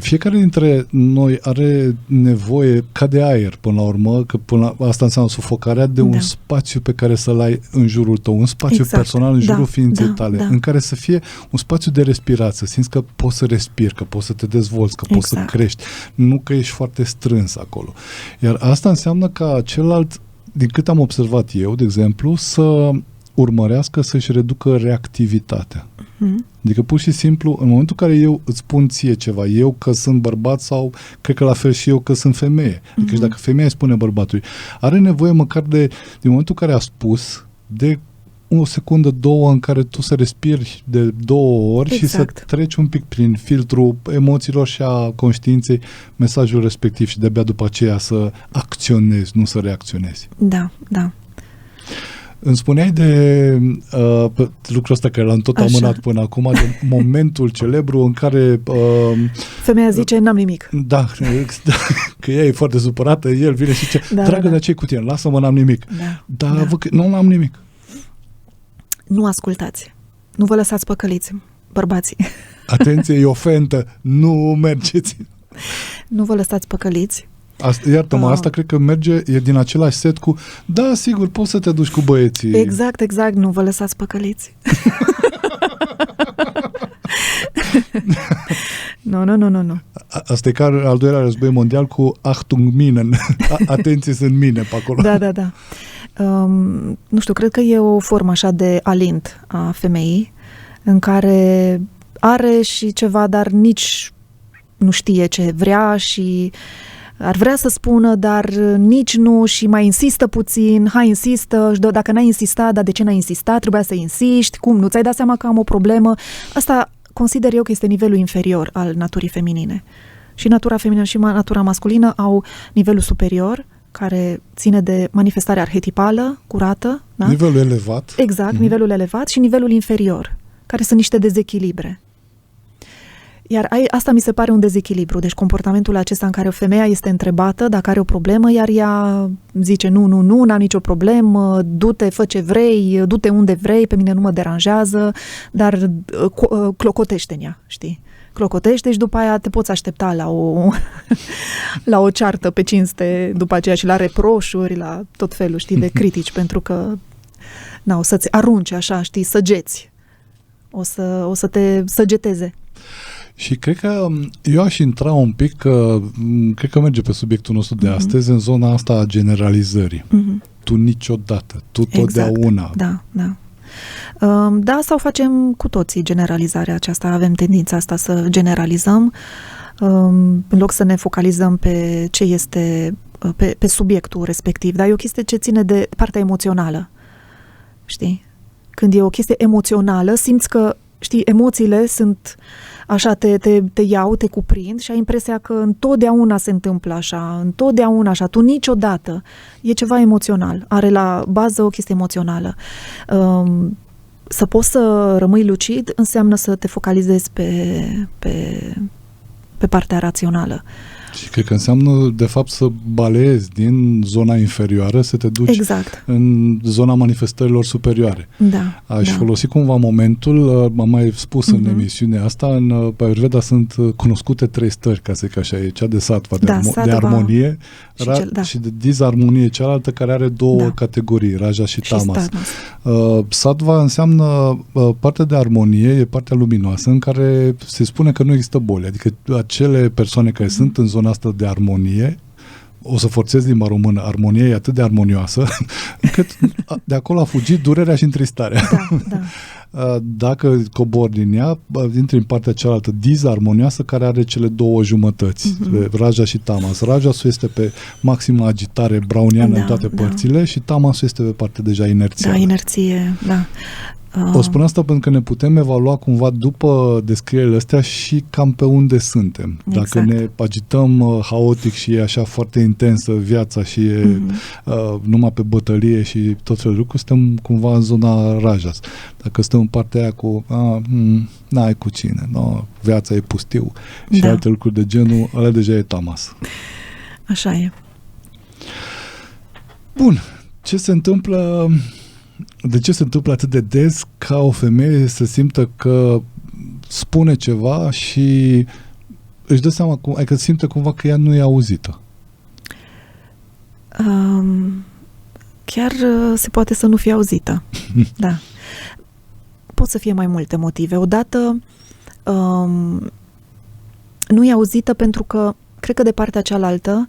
Fiecare dintre noi are nevoie, ca de aer până la urmă, că asta înseamnă sufocarea, de un spațiu pe care să-l ai în jurul tău, un spațiu personal în jurul ființei tale, în care să fie un spațiu de respirat, să simți că poți să respiri, că poți să te dezvolți, că poți să crești, nu că ești foarte strâns acolo. Iar asta înseamnă ca celălalt, din cât am observat eu, de exemplu, să urmărească să-și reducă reactivitatea. Adică pur și simplu, în momentul în care eu îți spun ție ceva, eu că sunt bărbat sau cred că la fel și eu că sunt femeie. Adică și dacă femeia îi spune bărbatului, are nevoie măcar din momentul în care a spus, de o secundă, două în care tu să respiri de 2 ori și să treci un pic prin filtrul emoțiilor și a conștiinței mesajul respectiv și de-abia după aceea să acționezi, nu să reacționezi. Da. Îmi spuneai de lucrul ăsta care l-am tot amânat până acum, de momentul celebru în care femeia zice, n-am nimic. Da, că ea e foarte supărată, el vine și zice, dragă, dar ce-i cu tine? Lasă-mă, n-am nimic. Văd că nu am nimic. Nu ascultați. Nu vă lăsați păcăliți, bărbații. Atenție, e ofentă. Nu mergeți. Nu vă lăsați păcăliți. Iartă-mă, asta cred că merge, e din același set cu, da, sigur, poți să te duci cu băieții. Exact, nu vă lăsați păcăliți. Nu. Asta e ca al doilea război mondial cu Achtung Minen. Atenție, sunt mine pe acolo. Da. Nu știu, cred că e o formă așa de alint a femeii în care are și ceva, dar nici nu știe ce vrea și ar vrea să spună, dar nici nu și mai insistă puțin, insistă, dacă n-ai insistat, dar de ce n-ai insistat, trebuia să insiști, cum, nu ți-ai dat seama că am o problemă? Asta consider eu că este nivelul inferior al naturii feminine. Și natura feminină și natura masculină au nivelul superior, care ține de manifestare arhetipală, curată. Da? Nivelul elevat. Exact, nivelul elevat și nivelul inferior, care sunt niște dezechilibre. Iar asta mi se pare un dezechilibru. Deci comportamentul acesta în care o femeie este întrebată dacă are o problemă, iar ea zice nu, n-am nicio problemă, du-te, fă ce vrei, du-te unde vrei, pe mine nu mă deranjează, dar clocotește în ea, știi? Clocotește și după aia te poți aștepta la o ceartă pe cinste după aceea și la reproșuri, la tot felul, știi, de critici, pentru că o să-ți arunce așa, știi, săgeți. O să te săgeteze. Și cred că eu aș intra un pic, cred că merge pe subiectul nostru de astăzi, în zona asta a generalizării. Tu niciodată, tu totdeauna. Da. Da, sau facem cu toții generalizarea aceasta, avem tendința asta să generalizăm, în loc să ne focalizăm pe ce este, pe subiectul respectiv. Dar e o chestie ce ține de partea emoțională. Știi? Când e o chestie emoțională, simți că, știi, emoțiile sunt așa te iau, te cuprind și ai impresia că întotdeauna se întâmplă așa, întotdeauna așa, tu niciodată. E ceva emoțional, are la bază o chestie emoțională. Să poți să rămâi lucid înseamnă să te focalizezi pe partea rațională. Și cred că înseamnă, de fapt, să baleezi din zona inferioară, să te duci în zona manifestărilor superioare. Da. Aș folosi cumva momentul, am mai spus în emisiunea asta, în Ayurveda sunt cunoscute 3 stări, ca să zic așa, e cea de sattva, de armonie și de disarmonie, cealaltă care are 2 categorii, raja și tamas. Sattva înseamnă partea de armonie, e partea luminoasă, în care se spune că nu există boli, adică acele persoane care sunt în zona asta de armonie, o să forțez limba română, armonia e atât de armonioasă, încât de acolo a fugit durerea și întristarea. Da. Dacă cobori din ea, intri în partea cealaltă disarmonioasă, care are cele 2 jumătăți, raja și tamas. Rajasul este pe maximă agitare browniană în toate părțile și tamasul este pe partea deja inerțială. Da, inerție, da. O spun asta pentru că ne putem evalua cumva după descrierile astea și cam pe unde suntem. Dacă ne agităm haotic și e așa foarte intensă viața și e numai pe bătălie și tot felul de lucruri, suntem cumva în zona rajas. Dacă stăm în partea aia cu n-ai cu cine, viața e pustiu și alte lucruri de genul, ăla deja e tamas. Așa e. Bun. Ce se întâmplă... De ce se întâmplă atât de des ca o femeie să simtă că spune ceva și își dă seama, adică simte cumva că ea nu e auzită? Chiar se poate să nu fie auzită. Da. Pot să fie mai multe motive. Odată nu e auzită pentru că cred că de partea cealaltă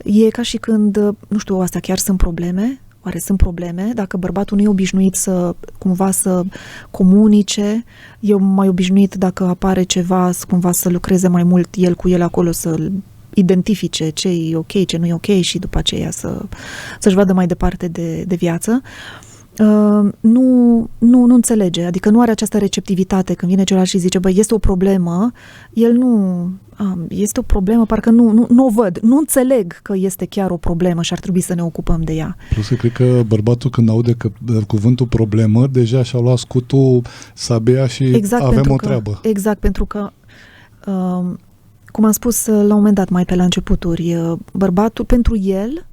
e ca și când, nu știu, astea chiar sunt probleme. Oare sunt probleme? Dacă bărbatul nu e obișnuit să cumva să comunice, e mai obișnuit dacă apare ceva, cumva să lucreze mai mult el cu el acolo, să identifice ce e ok, ce nu e ok și după aceea să-și vadă mai departe de viață. Nu înțelege, adică nu are această receptivitate când vine celălalt și zice, băi, este o problemă, el nu... este o problemă, parcă nu o văd, nu înțeleg că este chiar o problemă și ar trebui să ne ocupăm de ea. Plus că cred că bărbatul când aude că cuvântul problemă, deja și-a luat scutul, sabia și avem o treabă. Exact, pentru că cum am spus la un moment dat mai pe la începuturi, bărbatul, pentru el,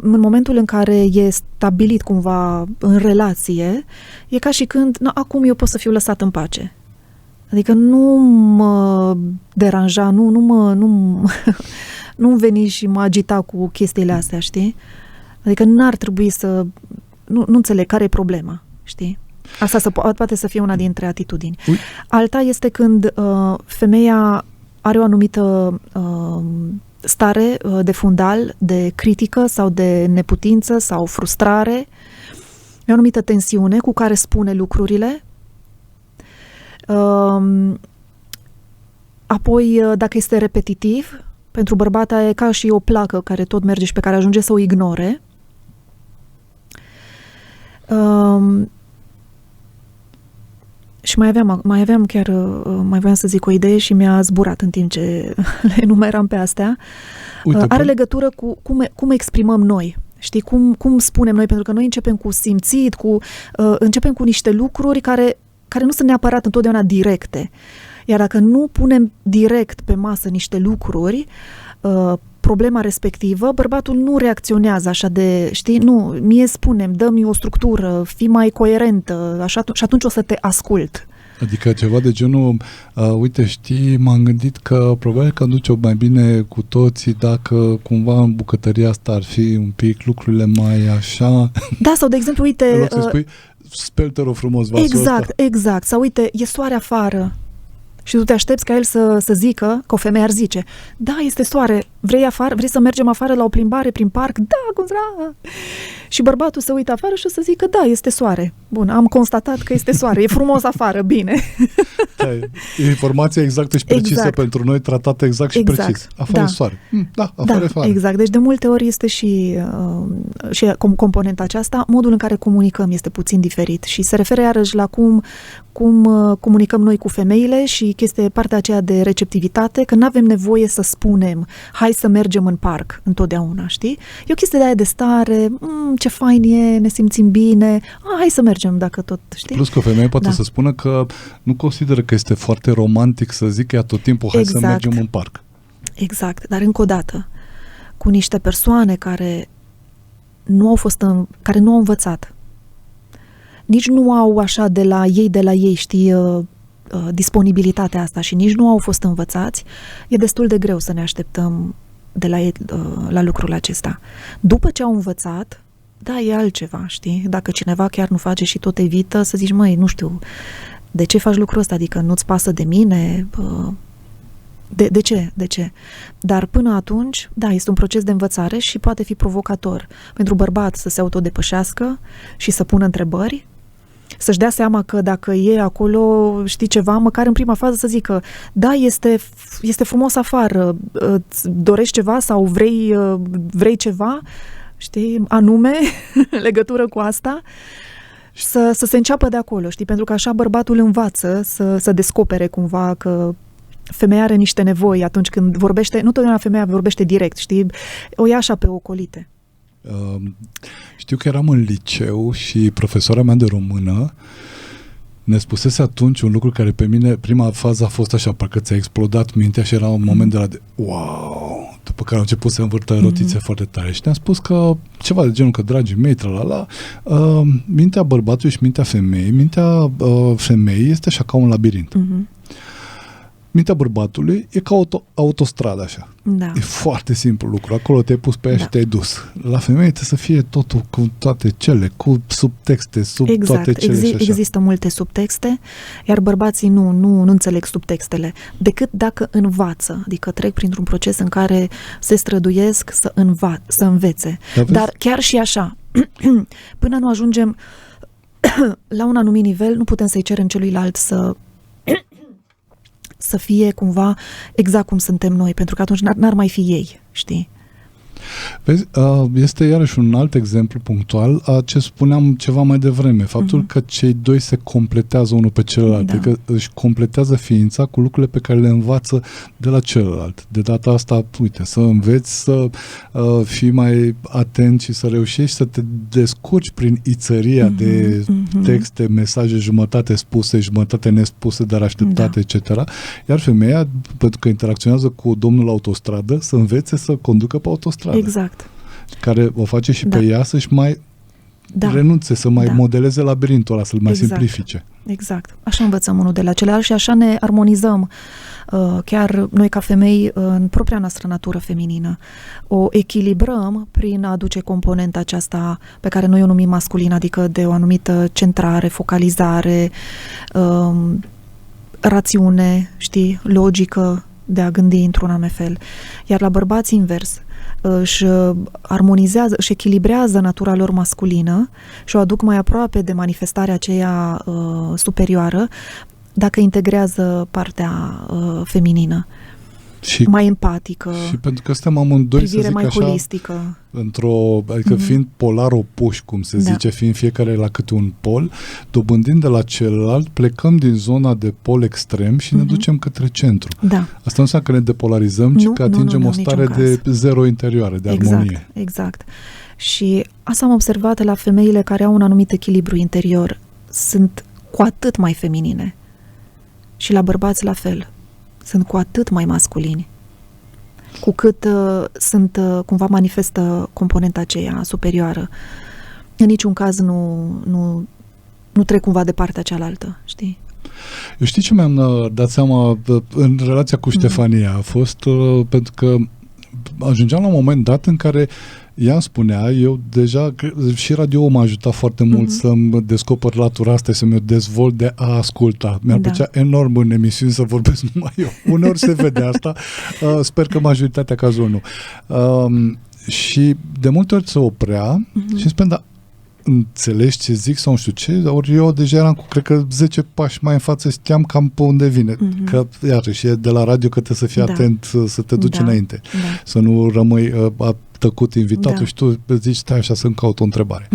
în momentul în care e stabilit cumva în relație, e ca și când, acum eu pot să fiu lăsat în pace. Adică nu mă deranja, nu veni și mă agita cu chestiile astea, știi? Adică n-ar trebui să... Nu înțeleg care e problema, știi? Asta poate să fie una dintre atitudini. Alta este când femeia are o anumită stare de fundal, de critică sau de neputință sau frustrare, o anumită tensiune cu care spune lucrurile. Apoi, dacă este repetitiv, pentru bărbat e ca și o placă care tot merge și pe care ajunge să o ignore. Și mai aveam chiar, mai voiam să zic o idee și mi-a zburat în timp ce le enumeram pe astea. Are legătură cu cum exprimăm noi. Știi, cum spunem noi, pentru că noi începem cu simțit, începem cu niște lucruri care nu sunt neapărat întotdeauna directe. Iar dacă nu punem direct pe masă niște lucruri, problema respectivă, bărbatul nu reacționează așa de, știi, nu, mie spunem, dă-mi o structură, fii mai coerentă, așa, și atunci o să te ascult. Adică ceva de genul, uite, știi, m-am gândit că probabil că duce mai bine cu toții dacă cumva în bucătăria asta ar fi un pic lucrurile mai așa. Da, sau de exemplu, uite... În loc să spui, speli-te-o frumos vasul ăsta. Exact. Sau uite, e soare afară. Și tu te aștepți ca el să zică, că o femeie ar zice, da, este soare, vrei să mergem afară la o plimbare prin parc? Da, cum Și bărbatul se uită afară și o să zică, da, este soare. Bun, am constatat că este soare, e frumos afară, bine. Da, e informația exactă și precisă pentru noi, tratată exact și precis. Afară e soare. Da, afară e soare. Exact. Deci de multe ori este și componenta aceasta, modul în care comunicăm este puțin diferit și se referă iarăși la cum comunicăm noi cu femeile și este partea aceea de receptivitate, că nu avem nevoie să spunem, hai să mergem în parc întotdeauna, știi? E o chestie de aia de stare, ce fain e, ne simțim bine, hai să mergem dacă tot, știi? Plus că femeia poate să spună că nu consideră că este foarte romantic să zică ea tot timpul, hai să mergem în parc. Exact, dar încă o dată, cu niște persoane care nu au învățat, nici nu au așa de la ei, știi, disponibilitatea asta și nici nu au fost învățați, e destul de greu să ne așteptăm de la ei la lucrul acesta. După ce au învățat, da, e altceva, știi? Dacă cineva chiar nu face și tot evită, să zici, măi, nu știu, de ce faci lucrul ăsta? Adică nu-ți pasă de mine? De ce? De ce? Dar până atunci, da, este un proces de învățare și poate fi provocator pentru bărbat să se autodepășească și să pună întrebări, să-și dea seama că dacă e acolo, știi ceva, măcar în prima fază să zică, da, este frumos afară, îți dorești ceva sau vrei ceva, știi, anume, legătură cu asta, să se înceapă de acolo, știi, pentru că așa bărbatul învață să descopere cumva că femeia are niște nevoi atunci când vorbește, nu totdeauna femeia vorbește direct, știi, o ia așa pe ocolite. Știu că eram în liceu și profesora mea de română ne spusese atunci un lucru care pe mine, prima fază a fost așa, parcă ți-a explodat mintea și era un moment de la de wow, după care a început să învârtă rotițe foarte tare și ne-a spus că ceva de genul că, dragii mei, mintea bărbatului și mintea femeii este așa ca un labirint. Mintea bărbatului e ca autostradă așa. Da. E foarte simplu lucru. Acolo te-ai pus pe ea și te-ai dus. La femeie trebuie să fie totul cu toate cele, cu subtexte, toate cele și așa. Există multe subtexte, iar bărbații nu înțeleg subtextele, decât dacă învață, adică trec printr-un proces în care se străduiesc să învețe. Dar chiar și așa, până nu ajungem la un anumit nivel, nu putem să-i cerem celuilalt să fie cumva exact cum suntem noi, pentru că atunci n-ar mai fi ei, știi? Vezi, este iarăși un alt exemplu punctual a ce spuneam ceva mai devreme, faptul că cei doi se completează unul pe celălalt, adică își completează ființa cu lucrurile pe care le învață de la celălalt. De data asta, uite, să înveți să fii mai atent și să reușești să te descurci prin ițăria de texte, mesaje, jumătate spuse, jumătate nespuse, dar așteptate, etc. Iar femeia, pentru că interacționează cu domnul autostradă, să învețe să conducă pe autostradă. Exact. Care o face și pe ea să-și mai renunțe, să mai modeleze labirintul ăla, să-l mai simplifice. Exact. Așa învățăm unul de la celălalt și așa ne armonizăm chiar noi ca femei în propria noastră natură feminină. O echilibrăm prin a aduce componenta aceasta pe care noi o numim masculină, adică de o anumită centrare, focalizare, rațiune, știi, logică de a gândi într-un anume fel. Iar la bărbați invers, își armonizează, își echilibrează natura lor masculină și o aduc mai aproape de manifestarea aceea superioară dacă integrează partea feminină. Mai empatică, și pentru că suntem amândoi, să zic mai așa, holistică. adică fiind polar opuși, cum se zice, fiind fiecare la câte un pol, dobândind de la celălalt, plecăm din zona de pol extrem și ne ducem către centru. Da. Asta nu înseamnă că ne depolarizăm, ci că atingem o stare de zero interioară, de armonie. Exact. Și asta am observat la femeile care au un anumit echilibru interior. Sunt cu atât mai feminine. Și la bărbați la fel. Sunt cu atât mai masculini, cu cât cumva manifestă componenta aceea superioară. În niciun caz nu trec cumva de partea cealaltă, știi? Eu știi ce mi-am dat seama în relația cu Ștefania? A fost pentru că ajungeam la un moment dat în care ea îmi spunea, eu deja, și radio m-a ajutat foarte mult să-mi descoper latura asta, să mi-o dezvolt de a asculta. Mi-ar plăcea enorm în emisiuni să vorbesc numai eu. Uneori se vede asta, sper că majoritatea cazul nu. Și de multe ori se oprea și spune, da, înțelegi ce zic sau nu știu ce, ori eu deja eram cu, cred că 10 pași mai în față, știam cam pe unde vine. Că, iarăși, e de la radio că trebuie să fii atent, să te duci înainte. Să nu rămâi tăcut invitatul și tu zici, stai așa să-mi caut o întrebare.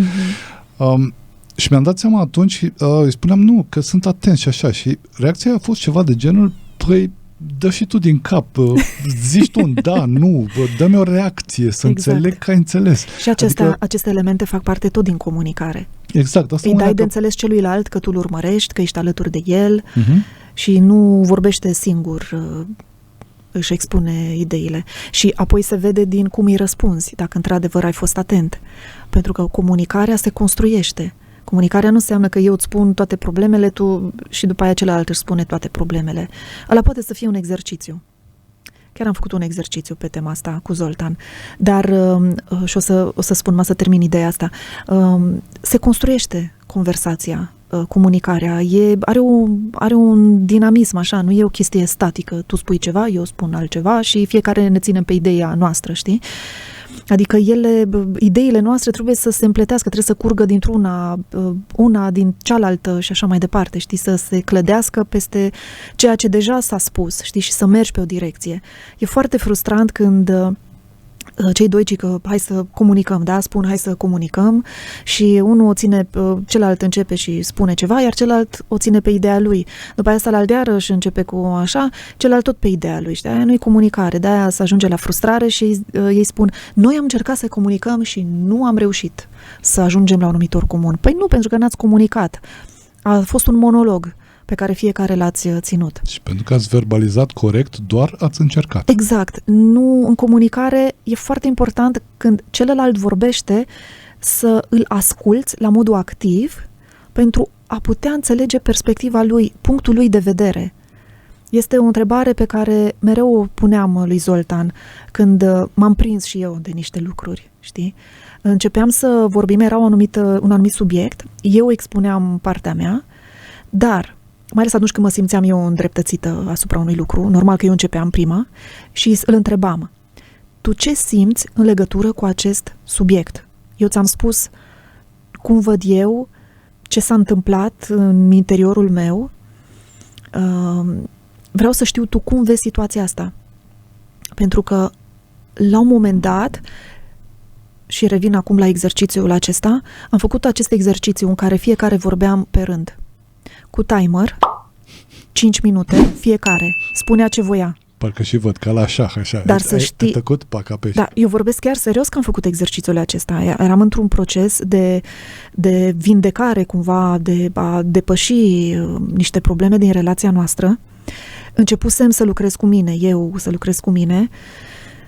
Și mi-am dat seama atunci, îi spuneam, nu, că sunt atent și așa. Și reacția a fost ceva de genul, păi, dă și tu din cap, zici tu un da, nu, dă-mi o reacție, să înțeleg că ai înțeles. Și aceste elemente fac parte tot din comunicare. Exact. Asta îi dai de înțeles celuilalt că tu îl urmărești, că ești alături de el și nu vorbește singur, își expune ideile. Și apoi se vede din cum îi răspunzi, dacă într-adevăr ai fost atent. Pentru că comunicarea se construiește. Comunicarea nu înseamnă că eu îți spun toate problemele, tu și după aia celălalt își spune toate problemele. Ăla poate să fie un exercițiu. Chiar am făcut un exercițiu pe tema asta cu Zoltan. Dar, și o să spun, să termin ideea asta, se construiește conversația, comunicarea. Are un dinamism, așa, nu e o chestie statică. Tu spui ceva, eu spun altceva și fiecare ne ținem pe ideea noastră, știi? Adică ideile noastre trebuie să se împletească, trebuie să curgă dintr-una, una din cealaltă și așa mai departe, știi, să se clădească peste ceea ce deja s-a spus, știi, și să mergi pe o direcție. E foarte frustrant când cei doi zic hai să comunicăm, da? Spun hai să comunicăm și unul o ține, celălalt începe și spune ceva, iar celălalt o ține pe ideea lui. După aia ăsta și începe cu așa, celălalt tot pe ideea lui. Și de-aia nu-i comunicare, de-aia se ajunge la frustrare și ei spun, noi am încercat să comunicăm și nu am reușit să ajungem la un numitor comun. Păi nu, pentru că n-ați comunicat. A fost un monolog pe care fiecare l-ați ținut. Și pentru că ați verbalizat corect, doar ați încercat. Exact. Nu, în comunicare e foarte important când celălalt vorbește să îl asculți la modul activ pentru a putea înțelege perspectiva lui, punctul lui de vedere. Este o întrebare pe care mereu o puneam lui Zoltan când m-am prins și eu de niște lucruri, știi? Începeam să vorbim, era un anumit subiect, eu expuneam partea mea, dar mai ales atunci când mă simțeam eu îndreptățită asupra unui lucru, normal că eu începeam prima, și îl întrebam, tu ce simți în legătură cu acest subiect? Eu ți-am spus cum văd eu, ce s-a întâmplat în interiorul meu, vreau să știu tu cum vezi situația asta. Pentru că la un moment dat, și revin acum la exercițiul acesta, am făcut acest exercițiu în care fiecare vorbeam pe rând. Cu timer, 5 minute, fiecare spunea ce voia. Parcă și văd, ca la șah, așa. Dar să știi... Ai tăcut, pac, apeși. Da, eu vorbesc chiar serios că am făcut exercițiul acesta. Eram într-un proces de vindecare, cumva, de a depăși niște probleme din relația noastră. Începusem să lucrez cu mine,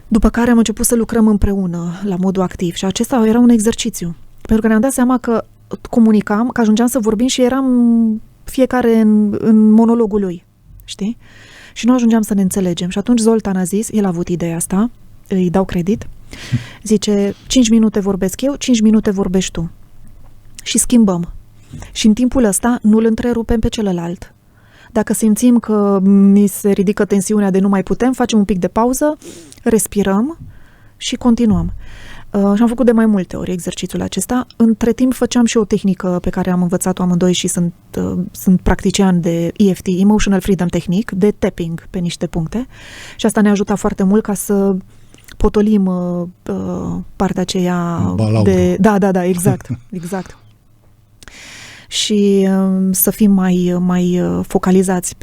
după care am început să lucrăm împreună, la modul activ. Și acesta era un exercițiu. Pentru că ne-am dat seama că comunicam, că ajungeam să vorbim și eram fiecare în monologul lui, știi? Și nu ajungeam să ne înțelegem. Și atunci Zoltan a zis, el a avut ideea asta, îi dau credit, zice, 5 minute vorbesc eu, 5 minute vorbești tu. Și schimbăm. Și în timpul ăsta nu-l întrerupem pe celălalt. Dacă simțim că ni se ridică tensiunea de nu mai putem, facem un pic de pauză, respirăm și continuăm. Și am făcut de mai multe ori exercițiul acesta. Între timp făceam și o tehnică pe care am învățat-o amândoi și sunt practician de EFT, Emotional Freedom Technique, de tapping pe niște puncte. Și asta ne ajută foarte mult ca să potolim partea aceea de... Da, exact. Și să fim mai focalizați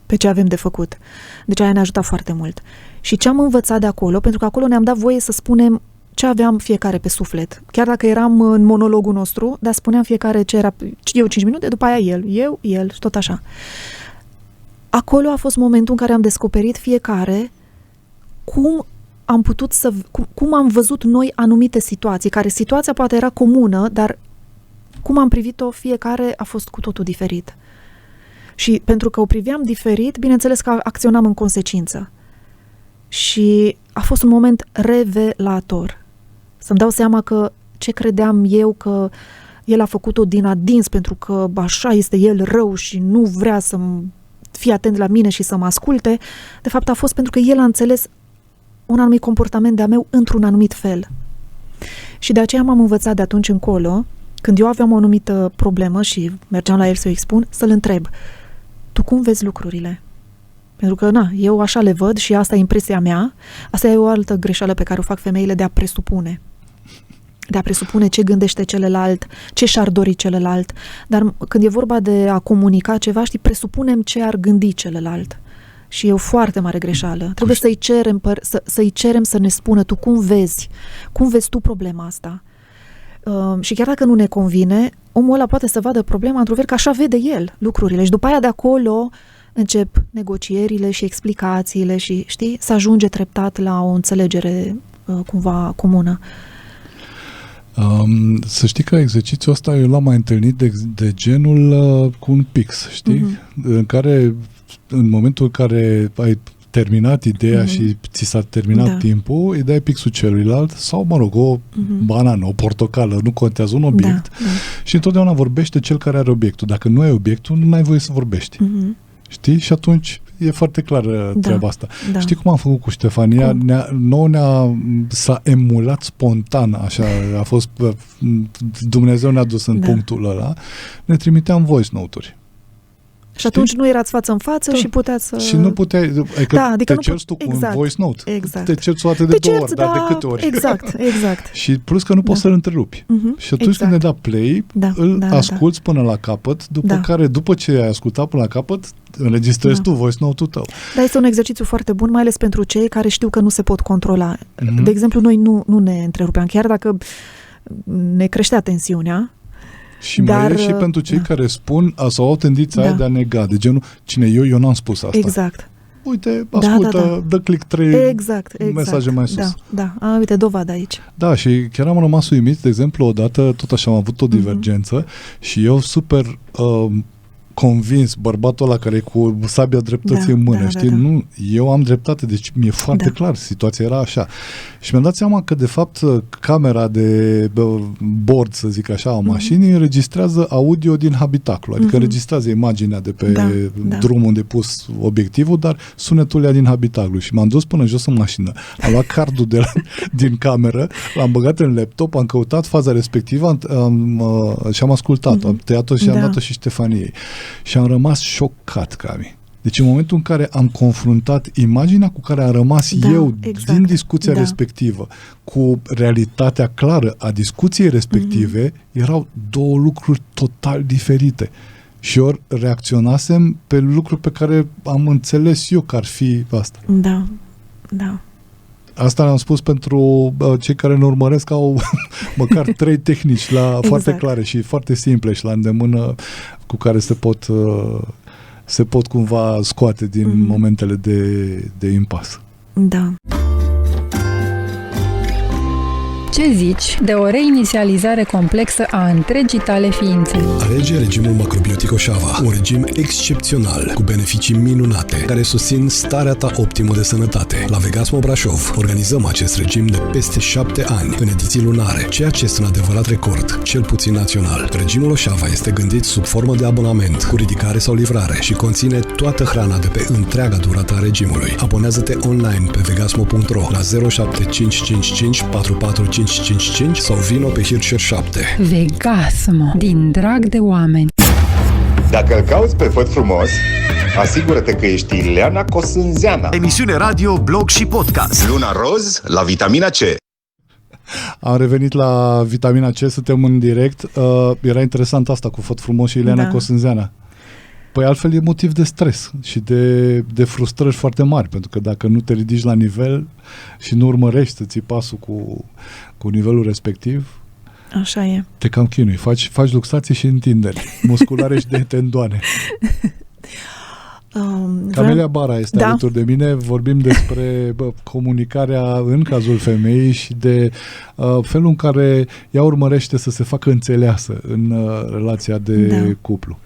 pe ce avem de făcut. Deci aia ne ajută foarte mult. Și ce am învățat de acolo, pentru că acolo ne-am dat voie să spunem ce aveam fiecare pe suflet. Chiar dacă eram în monologul nostru, dar spuneam fiecare ce era, eu 5 minute, după aia el și tot așa. Acolo a fost momentul în care am descoperit fiecare cum am văzut noi anumite situații, care situația poate era comună, dar cum am privit-o fiecare a fost cu totul diferit. Și pentru că o priveam diferit, bineînțeles că acționam în consecință. Și a fost un moment revelator. Să-mi dau seama că ce credeam eu că el a făcut-o din adins pentru că așa este el rău și nu vrea să fie atent la mine și să mă asculte, de fapt a fost pentru că el a înțeles un anumit comportament de-a meu într-un anumit fel. Și de aceea m-am învățat de atunci încolo, când eu aveam o anumită problemă și mergeam la el să o expun, să-l întreb: tu cum vezi lucrurile? Pentru că, eu așa le văd și asta e impresia mea. Asta e o altă greșeală pe care o fac femeile, de a presupune. De a presupune ce gândește celălalt, ce și-ar dori celălalt. Dar când e vorba de a comunica ceva, presupunem ce ar gândi celălalt. Și e o foarte mare greșeală. Trebuie să-i cerem să ne spună: tu cum vezi tu problema asta? Și chiar dacă nu ne convine, omul ăla poate să vadă problema într-un fel că așa vede el lucrurile. Și după aia de acolo încep negocierile și explicațiile și, știi, să ajunge treptat la o înțelegere cumva comună. Să știi că exercițiul ăsta eu l-am mai întâlnit de genul cu un pix, știi? În care, în momentul în care ai terminat ideea și ți s-a terminat timpul, îi dai pixul celuilalt sau, mă rog, o banană, o portocală, nu contează, un obiect. Și întotdeauna vorbește cel care are obiectul. Dacă nu ai obiectul, nu ai voie să vorbești. Știi? Și atunci e foarte clară treaba asta. Da. Știi cum am făcut cu Ștefania? S-a emulat spontan, așa, a fost, Dumnezeu ne-a dus în punctul ăla, ne trimiteam voice note-uri. Și atunci nu erați față în față și puteați să... Și nu puteai... Adică te cerți tu cu un voice note. Exact. Te cerți o dată de 2 ori, dar de câte ori? Exact. Și plus că nu poți să-l întrerupi. Și atunci când ne da play, îl asculți până la capăt, după care, după ce ai ascultat până la capăt, înregistrezi tu voice note-ul tău. Dar este un exercițiu foarte bun, mai ales pentru cei care știu că nu se pot controla. De exemplu, noi nu ne întrerupeam, chiar dacă ne creștea tensiunea. Și mai e și pentru cei care spun sau au tendința aia de a nega, de genul, cine eu n-am spus asta. Exact. Uite, ascultă, dă click 3 mesaje mai sus. Uite, dovadă aici. Da, și chiar am rămas uimit, de exemplu, odată, tot așa am avut o divergență și eu super convins, bărbatul ăla care e cu sabia dreptății în mână, știi? Nu, eu am dreptate, deci mi-e foarte clar, situația era așa. Și mi-am dat seama că, de fapt, camera de bord, să zic așa, a mașinii înregistrează audio din habitaclu, adică înregistrează imaginea de pe drumul unde pus obiectivul, dar sunetul ia din habitaclu. Și m-am dus până jos în mașină, am luat cardul din cameră, l-am băgat în laptop, am căutat faza respectivă și am ascultat-o, am tăiat-o și am dat-o și Ștefaniei. Și am rămas șocat, Cami. Deci în momentul în care am confruntat imaginea cu care am rămas eu din discuția respectivă cu realitatea clară a discuției respective, erau două lucruri total diferite. Și eu reacționasem pe lucruri pe care am înțeles eu că ar fi asta. Da. Asta am spus pentru cei care ne urmăresc, au măcar 3 tehnici foarte clare și foarte simple și la îndemână cu care se pot cumva scoate din momentele de impas. Da. Ce zici de o reinițializare complexă a întregii tale ființe? Alege regimul macrobiotic Oșava, un regim excepțional, cu beneficii minunate, care susțin starea ta optimă de sănătate. La Vegasmo Brașov organizăm acest regim de peste 7 ani, în ediții lunare, ceea ce este un adevărat record, cel puțin național. Regimul Oșava este gândit sub formă de abonament, cu ridicare sau livrare și conține toată hrana de pe întreaga durată a regimului. Abonează-te online pe vegasmo.ro la 07555 44555 sau vino pe Hirscher 7. Vegasmo, din drag de oameni. Dacă îl cauți pe Făt Frumos, asigură-te că ești Ileana Cosânzeana. Emisiune radio, blog și podcast. Luna roz la vitamina C. Am revenit la vitamina C, suntem în direct. Era interesant asta cu Făt Frumos și Ileana Cosânzeana. Păi altfel e motiv de stres și de frustrări foarte mari, pentru că dacă nu te ridici la nivel și nu urmărești să ții pasul cu nivelul respectiv, așa e. Te cam chinui. Faci luxații și întinderi musculare și de tendoane. Camelia Bara este alături de mine. Vorbim despre comunicarea în cazul femeii și de felul în care ea urmărește să se facă înțeleasă în relația de cuplu.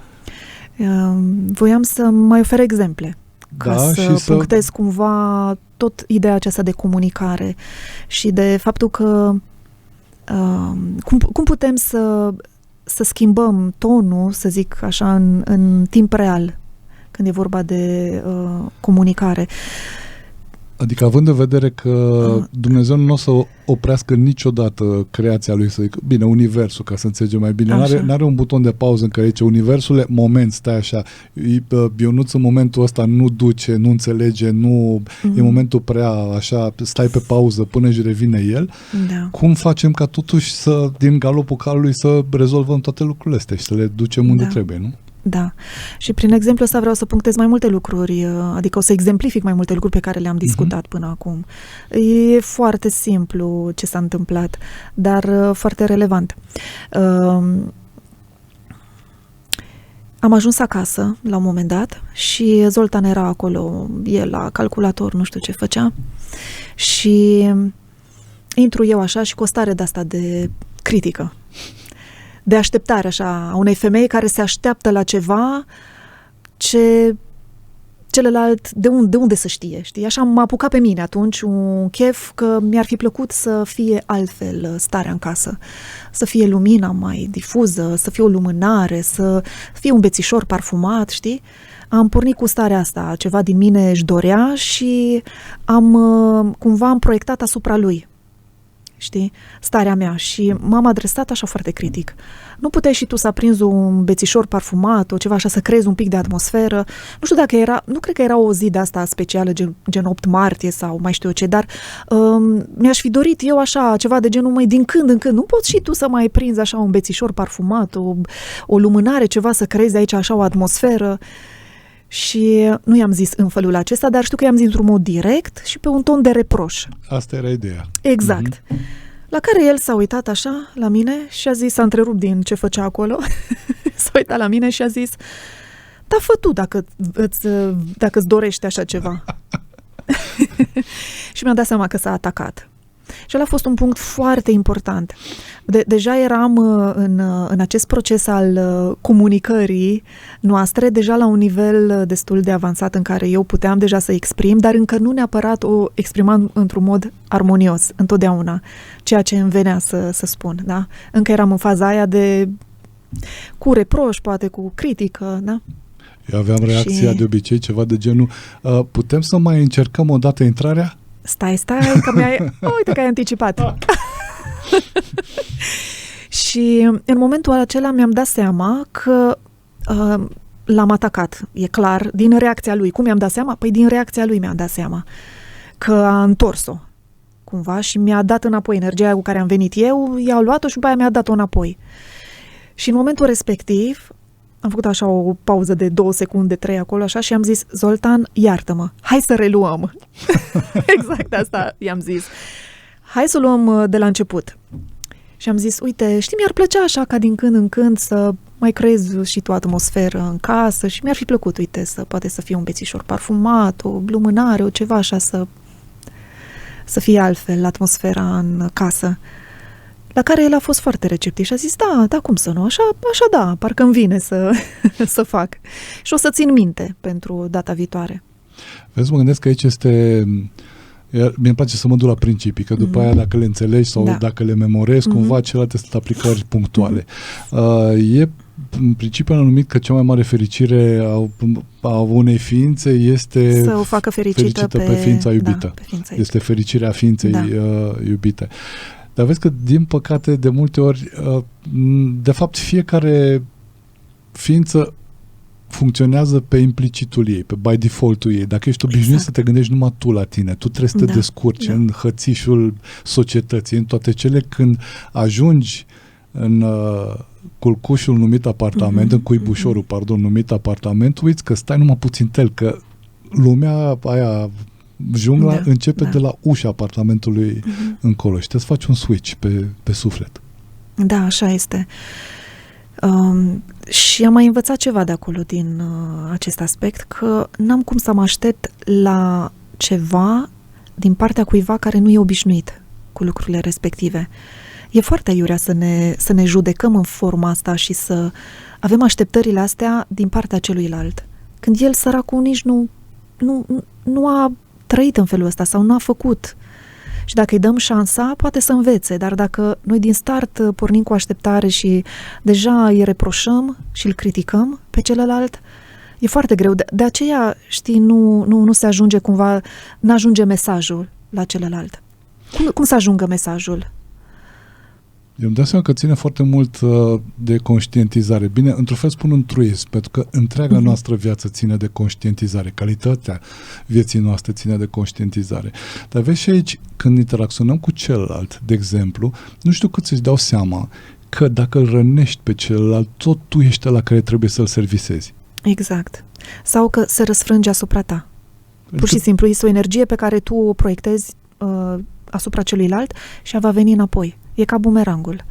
Voiam să mai ofer exemple ca să punctez cumva tot ideea aceasta de comunicare și de faptul că cum putem să schimbăm tonul, să zic așa, în timp real când e vorba de comunicare. Adică având în vedere că Dumnezeu nu o să oprească niciodată creația lui, să zic, bine, universul, ca să înțelegem mai bine, n-are un buton de pauză în care zice, universule, moment, stai așa, Ionuț în momentul ăsta nu duce, nu înțelege, nu e momentul prea așa, stai pe pauză până își revine el. Da. Cum facem ca totuși să, din galopul calului, să rezolvăm toate lucrurile astea și să le ducem unde trebuie, nu? Da. Și prin exemplu ăsta vreau să punctez mai multe lucruri, adică o să exemplific mai multe lucruri pe care le-am discutat până acum. E foarte simplu ce s-a întâmplat, dar foarte relevant. Am ajuns acasă la un moment dat și Zoltan era acolo, el la calculator, nu știu ce făcea, și intru eu așa și cu o stare de-asta de critică, de așteptare așa, a unei femei care se așteaptă la ceva ce celălalt de unde să știe, știi? Așa m-a apucat pe mine atunci un chef că mi-ar fi plăcut să fie altfel starea în casă, să fie lumina mai difuză, să fie o lumânare, să fie un bețișor parfumat, știi? Am pornit cu starea asta, ceva din mine își dorea și cumva am proiectat asupra lui, știi, starea mea, și m-am adresat așa foarte critic. Nu puteai și tu să aprinzi un bețișor parfumat, o ceva așa, să creezi un pic de atmosferă? Nu știu dacă era, nu cred că era o zi de asta specială, gen 8 martie sau mai știu eu ce, dar mi-aș fi dorit eu așa, ceva de genul, din când în când, nu poți și tu să mai prinzi așa un bețișor parfumat, o lumânare, ceva, să creezi aici așa o atmosferă? Și nu i-am zis în felul acesta, dar știu că i-am zis într-un mod direct și pe un ton de reproș. Asta era ideea. Exact. La care el s-a uitat așa la mine și a zis, s-a întrerupt din ce făcea acolo, s-a uitat la mine și a zis, da, fă tu dacă îți dorești așa ceva. Și mi-a dat seama că s-a atacat. Și ăla a fost un punct foarte important. Deja eram în acest proces al comunicării noastre, deja la un nivel destul de avansat în care eu puteam deja să exprim, dar încă nu neapărat o exprimam într-un mod armonios, întotdeauna, ceea ce îmi venea să spun. Da? Încă eram în faza aia cu reproș, poate cu critică, da? Eu aveam reacția de obicei, ceva de genul, putem să mai încercăm o dată intrarea? Stai, că uite că ai anticipat. Și în momentul acela mi-am dat seama că l-am atacat, e clar, din reacția lui. Cum mi-am dat seama? Păi din reacția lui mi-am dat seama că a întors-o cumva și mi-a dat înapoi energia cu care am venit eu, i-a luat-o și după aia mi-a dat-o înapoi. Și în momentul respectiv am făcut așa o pauză de 2 secunde, 3 acolo așa și am zis, Zoltan, iartă-mă, hai să reluăm. Exact asta i-am zis. Hai să luăm de la început. Și am zis, uite, știi, mi-ar plăcea așa ca din când în când să mai creezi și tu atmosferă în casă și mi-ar fi plăcut, uite, poate să fie un bețișor parfumat, o lumânare, o ceva așa, să fie altfel atmosfera în casă. La care el a fost foarte receptiv și a zis, da, cum să nu, așa da, parcă îmi vine să fac. Și o să țin minte pentru data viitoare. Vezi, mă gândesc că aici este... Mi-e place să mă duc la principii, că după aia dacă le înțelegi sau dacă le memorezi, cumva celelalte sunt aplicări punctuale. E în principiu anumit că cea mai mare fericire a unei ființe este să o facă fericită pe ființa iubită. Da, pe ființa iubită. Este fericirea ființei iubite. Dar vezi că, din păcate, de multe ori, de fapt, fiecare ființă funcționează pe implicitul ei, pe by default-ul ei. Dacă ești obișnuit să te gândești numai tu la tine, tu trebuie să te descurci în hățișul societății, în toate cele, când ajungi în culcușul numit apartament, în cuibușorul, numit apartament, uiți că stai numai puțin tel, că lumea aia, jungla, începe de la ușa apartamentului încolo și trebuie să faci un switch pe suflet. Da, așa este. Și am mai învățat ceva de acolo din acest aspect, că n-am cum să mă aștept la ceva din partea cuiva care nu e obișnuit cu lucrurile respective. E foarte aiurea să ne judecăm în forma asta și să avem așteptările astea din partea celuilalt. Când el, săracul, nici nu a trăit în felul ăsta sau nu a făcut. Și dacă îi dăm șansa, poate să învețe, dar dacă noi din start pornim cu așteptare și deja îi reproșăm și îl criticăm pe celălalt, E foarte greu. De aceea, știi, nu se ajunge cumva, n-ajunge mesajul la celălalt. Cum să ajungă mesajul? Eu îmi dau seama că ține foarte mult de conștientizare. Bine, într-un fel spun un truism, pentru că întreaga noastră viață ține de conștientizare. Calitatea vieții noastre ține de conștientizare. Dar vezi și aici, când interacționăm cu celălalt, de exemplu, nu știu cât îți dau seama că dacă îl rănești pe celălalt, tot tu ești ăla care trebuie să-l servisezi. Exact. Sau că se răsfrânge asupra ta. Pur și simplu, este o energie pe care tu o proiectezi asupra celuilalt și ea va veni înapoi. E ca bumerangul.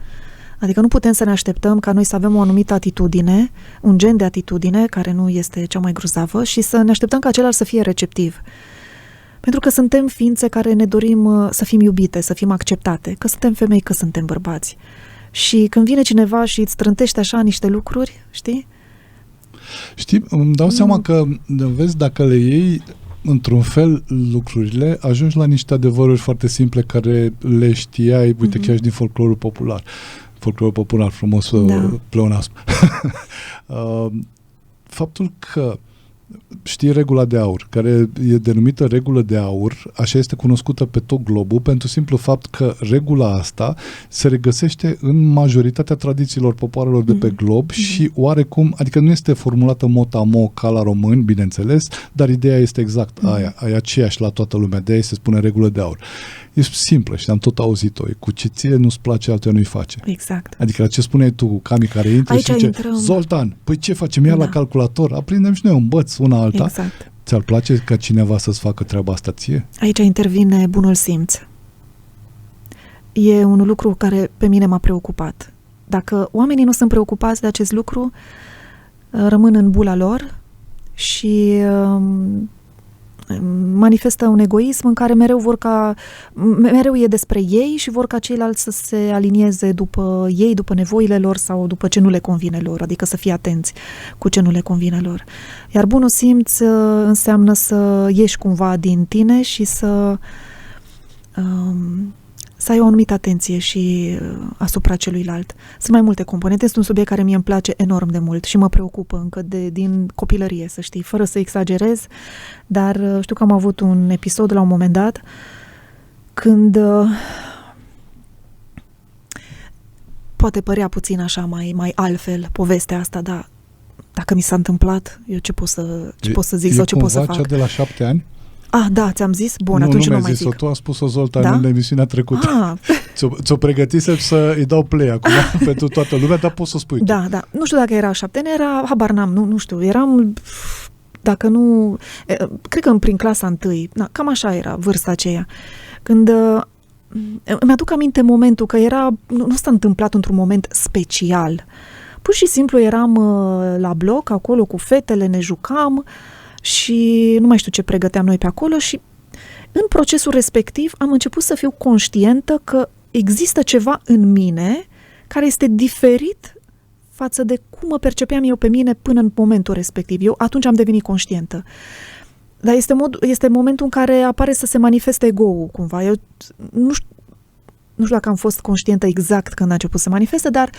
Adică nu putem să ne așteptăm ca noi să avem o anumită atitudine, un gen de atitudine care nu este cea mai grozavă și să ne așteptăm ca celălalt să fie receptiv. Pentru că suntem ființe care ne dorim să fim iubite, să fim acceptate, că suntem femei, că suntem bărbați. Și când vine cineva și îți trântește așa niște lucruri, știi? Știi, îmi dau seama că, vezi, dacă le iei într-un fel lucrurile, ajungi la niște adevăruri foarte simple care le știai, uite, chiar și din folclorul popular. Folclorul popular, frumos, pleonasm. Faptul că știi regula de aur, care e denumită regulă de aur, așa este cunoscută pe tot globul, pentru simplu fapt că regula asta se regăsește în majoritatea tradițiilor popoarelor de pe glob și oarecum, adică nu este formulată mot-a-mot ca la români, bineînțeles, dar ideea este exact aia, e aceeași la toată lumea, de aia se spune regulă de aur. E simplă și am tot auzit-o, e cu ce ție nu-ți place, altuia nu-i face. Exact. Adică la ce spuneai tu, Cami, care intră și zice, Zoltan, păi ce facem? Ia la calculator, aprindem și noi un băț una alta. Exact. Ți-ar place ca cineva să-ți facă treaba asta ție? Aici intervine bunul simț. E un lucru care pe mine m-a preocupat. Dacă oamenii nu sunt preocupați de acest lucru, rămân în bula lor și manifestă un egoism în care mereu e despre ei și vor ca ceilalți să se alinieze după ei, după nevoile lor sau după ce nu le convine lor, adică să fie atenți cu ce nu le convine lor. Iar bunul simț înseamnă să ieși cumva din tine și să ai o anumită atenție și asupra celuilalt. Sunt mai multe componente, este un subiect care mie îmi place enorm de mult și mă preocupă încă din copilărie, să știi, fără să exagerez, dar știu că am avut un episod la un moment dat când poate părea puțin așa mai altfel povestea asta, dar dacă mi s-a întâmplat, eu ce pot să zic sau ce pot să fac? E cumva cea de la 7 ani? Da, ți-am zis? Bun, atunci nu mai zic. Tu a spus-o, Zoltan, în emisiunea trecută. Ți-o pregătisem să îi dau play acum pentru toată lumea, dar poți să spui. Da. Nu știu dacă era 7 ani, habar n-am, nu știu, eram, dacă nu, cred că prin clasa 1, cam așa era vârsta aceea. Când îmi aduc aminte momentul că nu s-a întâmplat într-un moment special. Pur și simplu eram la bloc, acolo cu fetele, ne jucam, și nu mai știu ce pregăteam noi pe acolo și în procesul respectiv am început să fiu conștientă că există ceva în mine care este diferit față de cum mă percepeam eu pe mine până în momentul respectiv. Eu atunci am devenit conștientă. Dar este momentul în care apare să se manifeste ego-ul cumva. Eu nu știu dacă am fost conștientă exact când a început să manifeste, dar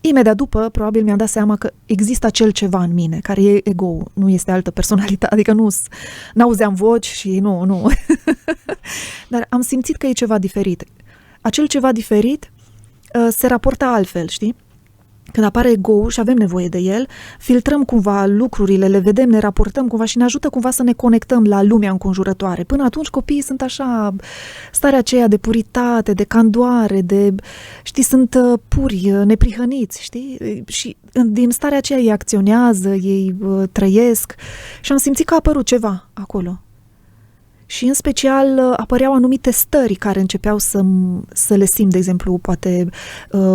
imediat după, probabil mi-am dat seama că există acel ceva în mine, care e ego, nu este altă personalitate, adică n-auzeam voci și nu. Dar am simțit că e ceva diferit. Acel ceva diferit se raportă altfel, știi? Când apare ego-ul și avem nevoie de el, filtrăm cumva lucrurile, le vedem, ne raportăm cumva și ne ajută cumva să ne conectăm la lumea înconjurătoare. Până atunci copiii sunt așa, starea aceea de puritate, de candoare, știi, sunt puri, neprihăniți, știi? Și din starea aceea ei acționează, ei trăiesc și am simțit că a apărut ceva acolo. Și în special apăreau anumite stări care începeau să le simt, de exemplu, poate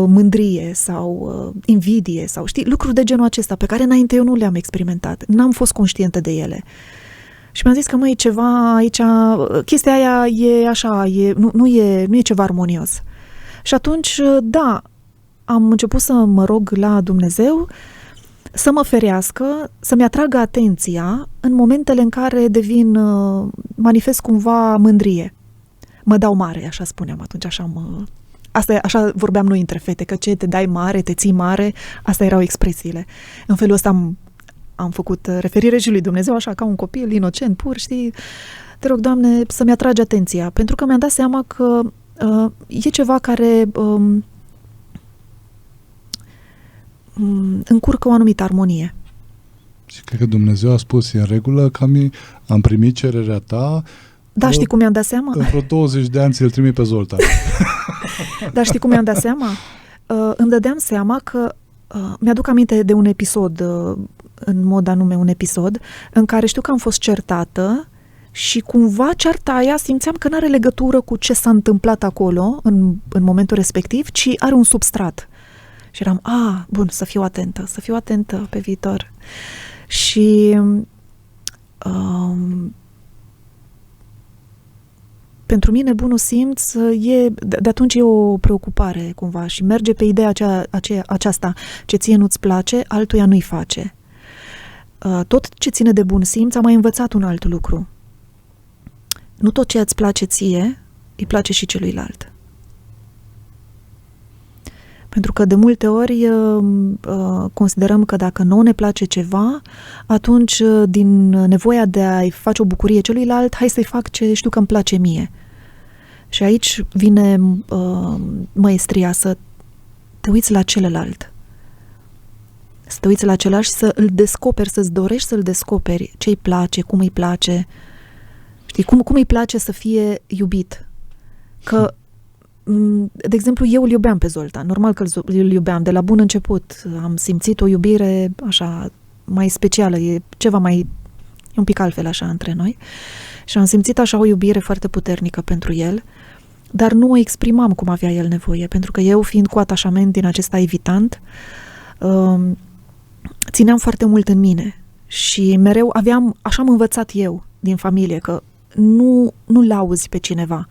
mândrie sau invidie sau, știi, lucruri de genul acesta pe care înainte eu nu le-am experimentat. N-am fost conștientă de ele. Și mi-am zis că, măi, ceva aici, chestia aia e așa, nu e ceva armonios. Și atunci, da, am început să mă rog la Dumnezeu să mă ferească, să-mi atragă atenția în momentele în care manifest cumva mândrie. Mă dau mare, așa spuneam atunci, așa vorbeam noi între fete, că ce te dai mare, te ții mare, astea erau expresiile. În felul ăsta am făcut referire și lui Dumnezeu, așa, ca un copil inocent, pur, știi? Te rog, Doamne, să-mi atragi atenția, pentru că mi-am dat seama că e ceva care încurcă o anumită armonie. Și cred că Dumnezeu a spus, e în regulă, că am primit cererea ta. Da, știi cum mi-am dat seama? În vreo 20 de ani ți-l trimit pe Zoltan. Dar știi cum mi-am dat seama? Îmi dădeam seama că mi-aduc aminte de un episod, în mod anume un episod, în care știu că am fost certată și cumva cearta aia simțeam că nu are legătură cu ce s-a întâmplat acolo în momentul respectiv, ci are un substrat. Și eram, bun, să fiu atentă pe viitor. Și pentru mine bunul simț de atunci e o preocupare cumva și merge pe ideea aceasta, ce ție nu-ți place, altuia nu-i face. Tot ce ține de bun simț, am mai învățat un alt lucru. Nu tot ce îți place ție, îi place și celuilalt. Pentru că de multe ori considerăm că dacă nouă ne place ceva, atunci din nevoia de a-i face o bucurie celuilalt, hai să-i fac ce știu că îmi place mie. Și aici vine măestria să te uiți la celălalt. Să te uiți la celălalt și să îl descoperi, să-ți dorești să-l descoperi ce-i place, cum îi place. Știi, cum îi place să fie iubit. Că de exemplu, eu îl iubeam pe Zoltan. Normal că îl iubeam. De la bun început am simțit o iubire așa mai specială. E ceva mai... E un pic altfel așa între noi. Și am simțit așa o iubire foarte puternică pentru el, dar nu o exprimam cum avea el nevoie. Pentru că eu, fiind cu atașament din acesta evitant, țineam foarte mult în mine. Și mereu așa am învățat eu din familie, că nu lauzi pe cineva.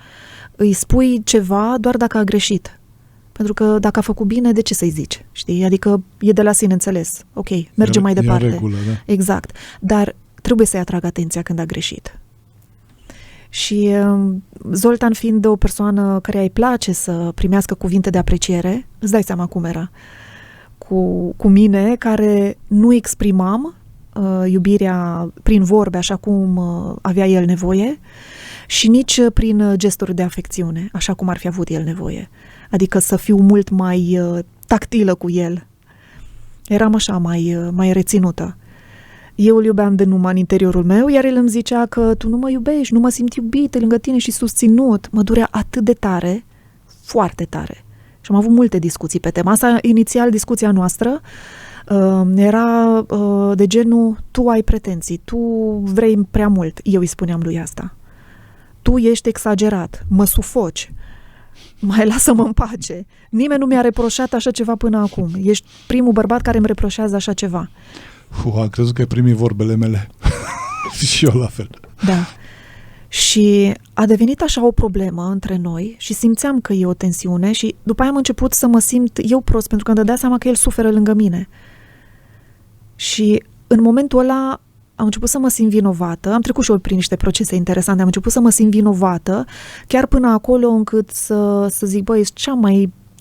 Îi spui ceva doar dacă a greșit. Pentru că dacă a făcut bine, de ce să-i zici? Știi? Adică e de la sine înțeles. Ok, merge mai departe. E regulă, da. Exact. Dar trebuie să-i atrag atenția când a greșit. Și Zoltan, fiind o persoană care îi place să primească cuvinte de apreciere, îți dai seama cum era cu mine, care nu exprimam iubirea prin vorbe, așa cum avea el nevoie, și nici prin gesturi de afecțiune, așa cum ar fi avut el nevoie. Adică să fiu mult mai tactilă cu el. Eram așa mai reținută. Eu îl iubeam de numai în interiorul meu, iar el îmi zicea că tu nu mă iubești, nu mă simt iubit lângă tine și susținut. Mă durea atât de tare, foarte tare. Și am avut multe discuții pe tema asta. Inițial, discuția noastră era de genul, tu ai pretenții, tu vrei prea mult. Eu îi spuneam lui asta. Tu ești exagerat, mă sufoci, mai lasă-mă în pace. Nimeni nu mi-a reproșat așa ceva până acum. Ești primul bărbat care îmi reproșează așa ceva. Am crezut că ai primit vorbele mele. Și eu la fel. Da. Și a devenit așa o problemă între noi și simțeam că e o tensiune și după aia am început să mă simt eu prost, pentru că îmi dădea seama că el suferă lângă mine. Și în momentul ăla am început să mă simt vinovată, am trecut și eu prin niște procese interesante, am început să mă simt vinovată, chiar până acolo încât să zic, băi, ești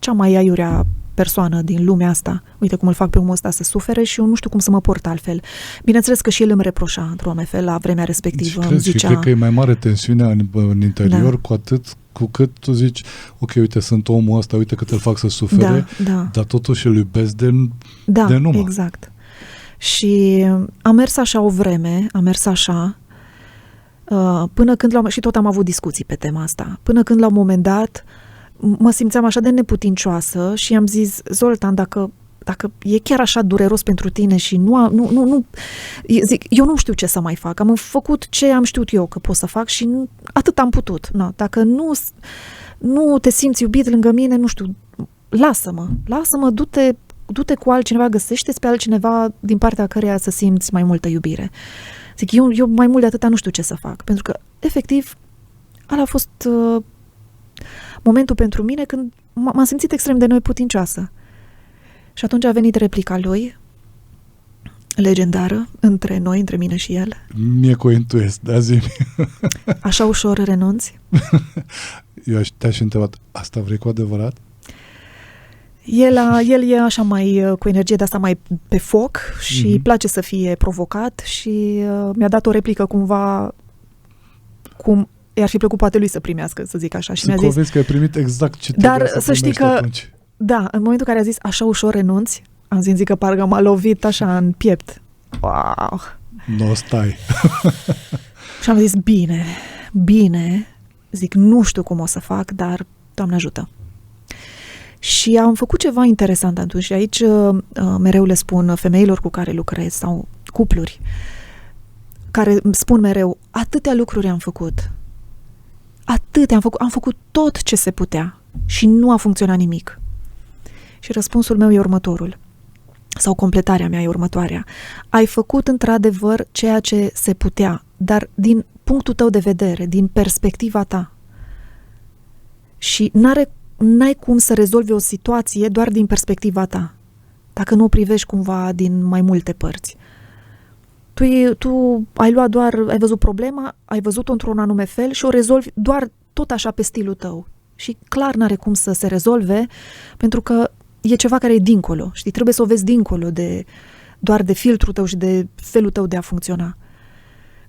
cea mai aiurea persoană din lumea asta. Uite cum îl fac pe omul ăsta să sufere și eu nu știu cum să mă port altfel. Bineînțeles că și el îmi reproșa într-un anume fel la vremea respectivă. Și cred că e mai mare tensiunea în interior, da, cu cât tu zici, ok, uite, sunt omul ăsta, uite cât îl fac să sufere, dar totuși îl iubesc de numai. Exact. Și am mers așa o vreme, până când și tot am avut discuții pe tema asta, până când la un moment dat mă simțeam așa de neputincioasă și am zis, Zoltan, dacă e chiar așa dureros pentru tine și zic, eu nu știu ce să mai fac, am făcut ce am știut eu că pot să fac și atât am putut. Dacă nu te simți iubit lângă mine, nu știu, lasă-mă, du-te cu altcineva, găsește-ți pe altcineva din partea căreia să simți mai multă iubire. Zic, eu mai mult de atâta nu știu ce să fac, pentru că, efectiv, ăla a fost momentul pentru mine când m-am simțit extrem de neputincioasă. Și atunci a venit replica lui, legendară, între noi, între mine și el. Mie cointuiesc, da, zi-mi. Așa ușor renunți? Eu te-aș întrebat, asta vrei cu adevărat? El e așa mai cu energie de asta mai pe foc și îi place să fie provocat și mi-a dat o replică cumva cum i-ar fi plăcut poate lui să primească, să zic așa. Și mi-a zis că ai primit exact ce dar trebuie să știi că atunci. Da, în momentul în care a zis așa ușor renunți, am simțit că parcă m-a lovit așa în piept. Wow! Nu stai. Și am zis, bine, zic, nu știu cum o să fac, dar Doamne ajută. Și am făcut ceva interesant atunci și aici mereu le spun femeilor cu care lucrez sau cupluri care îmi spun mereu, atâtea lucruri am făcut. Am făcut tot ce se putea și nu a funcționat nimic. Și răspunsul meu e următorul. Sau completarea mea e următoarea. Ai făcut într-adevăr ceea ce se putea, dar din punctul tău de vedere, din perspectiva ta. Și n-ai cum să rezolvi o situație doar din perspectiva ta, dacă nu o privești cumva din mai multe părți. Tu ai văzut problema, ai văzut-o într-un anume fel și o rezolvi doar tot așa pe stilul tău. Și clar n-are cum să se rezolve, pentru că e ceva care e dincolo, știi? Trebuie să o vezi dincolo doar de filtrul tău și de felul tău de a funcționa.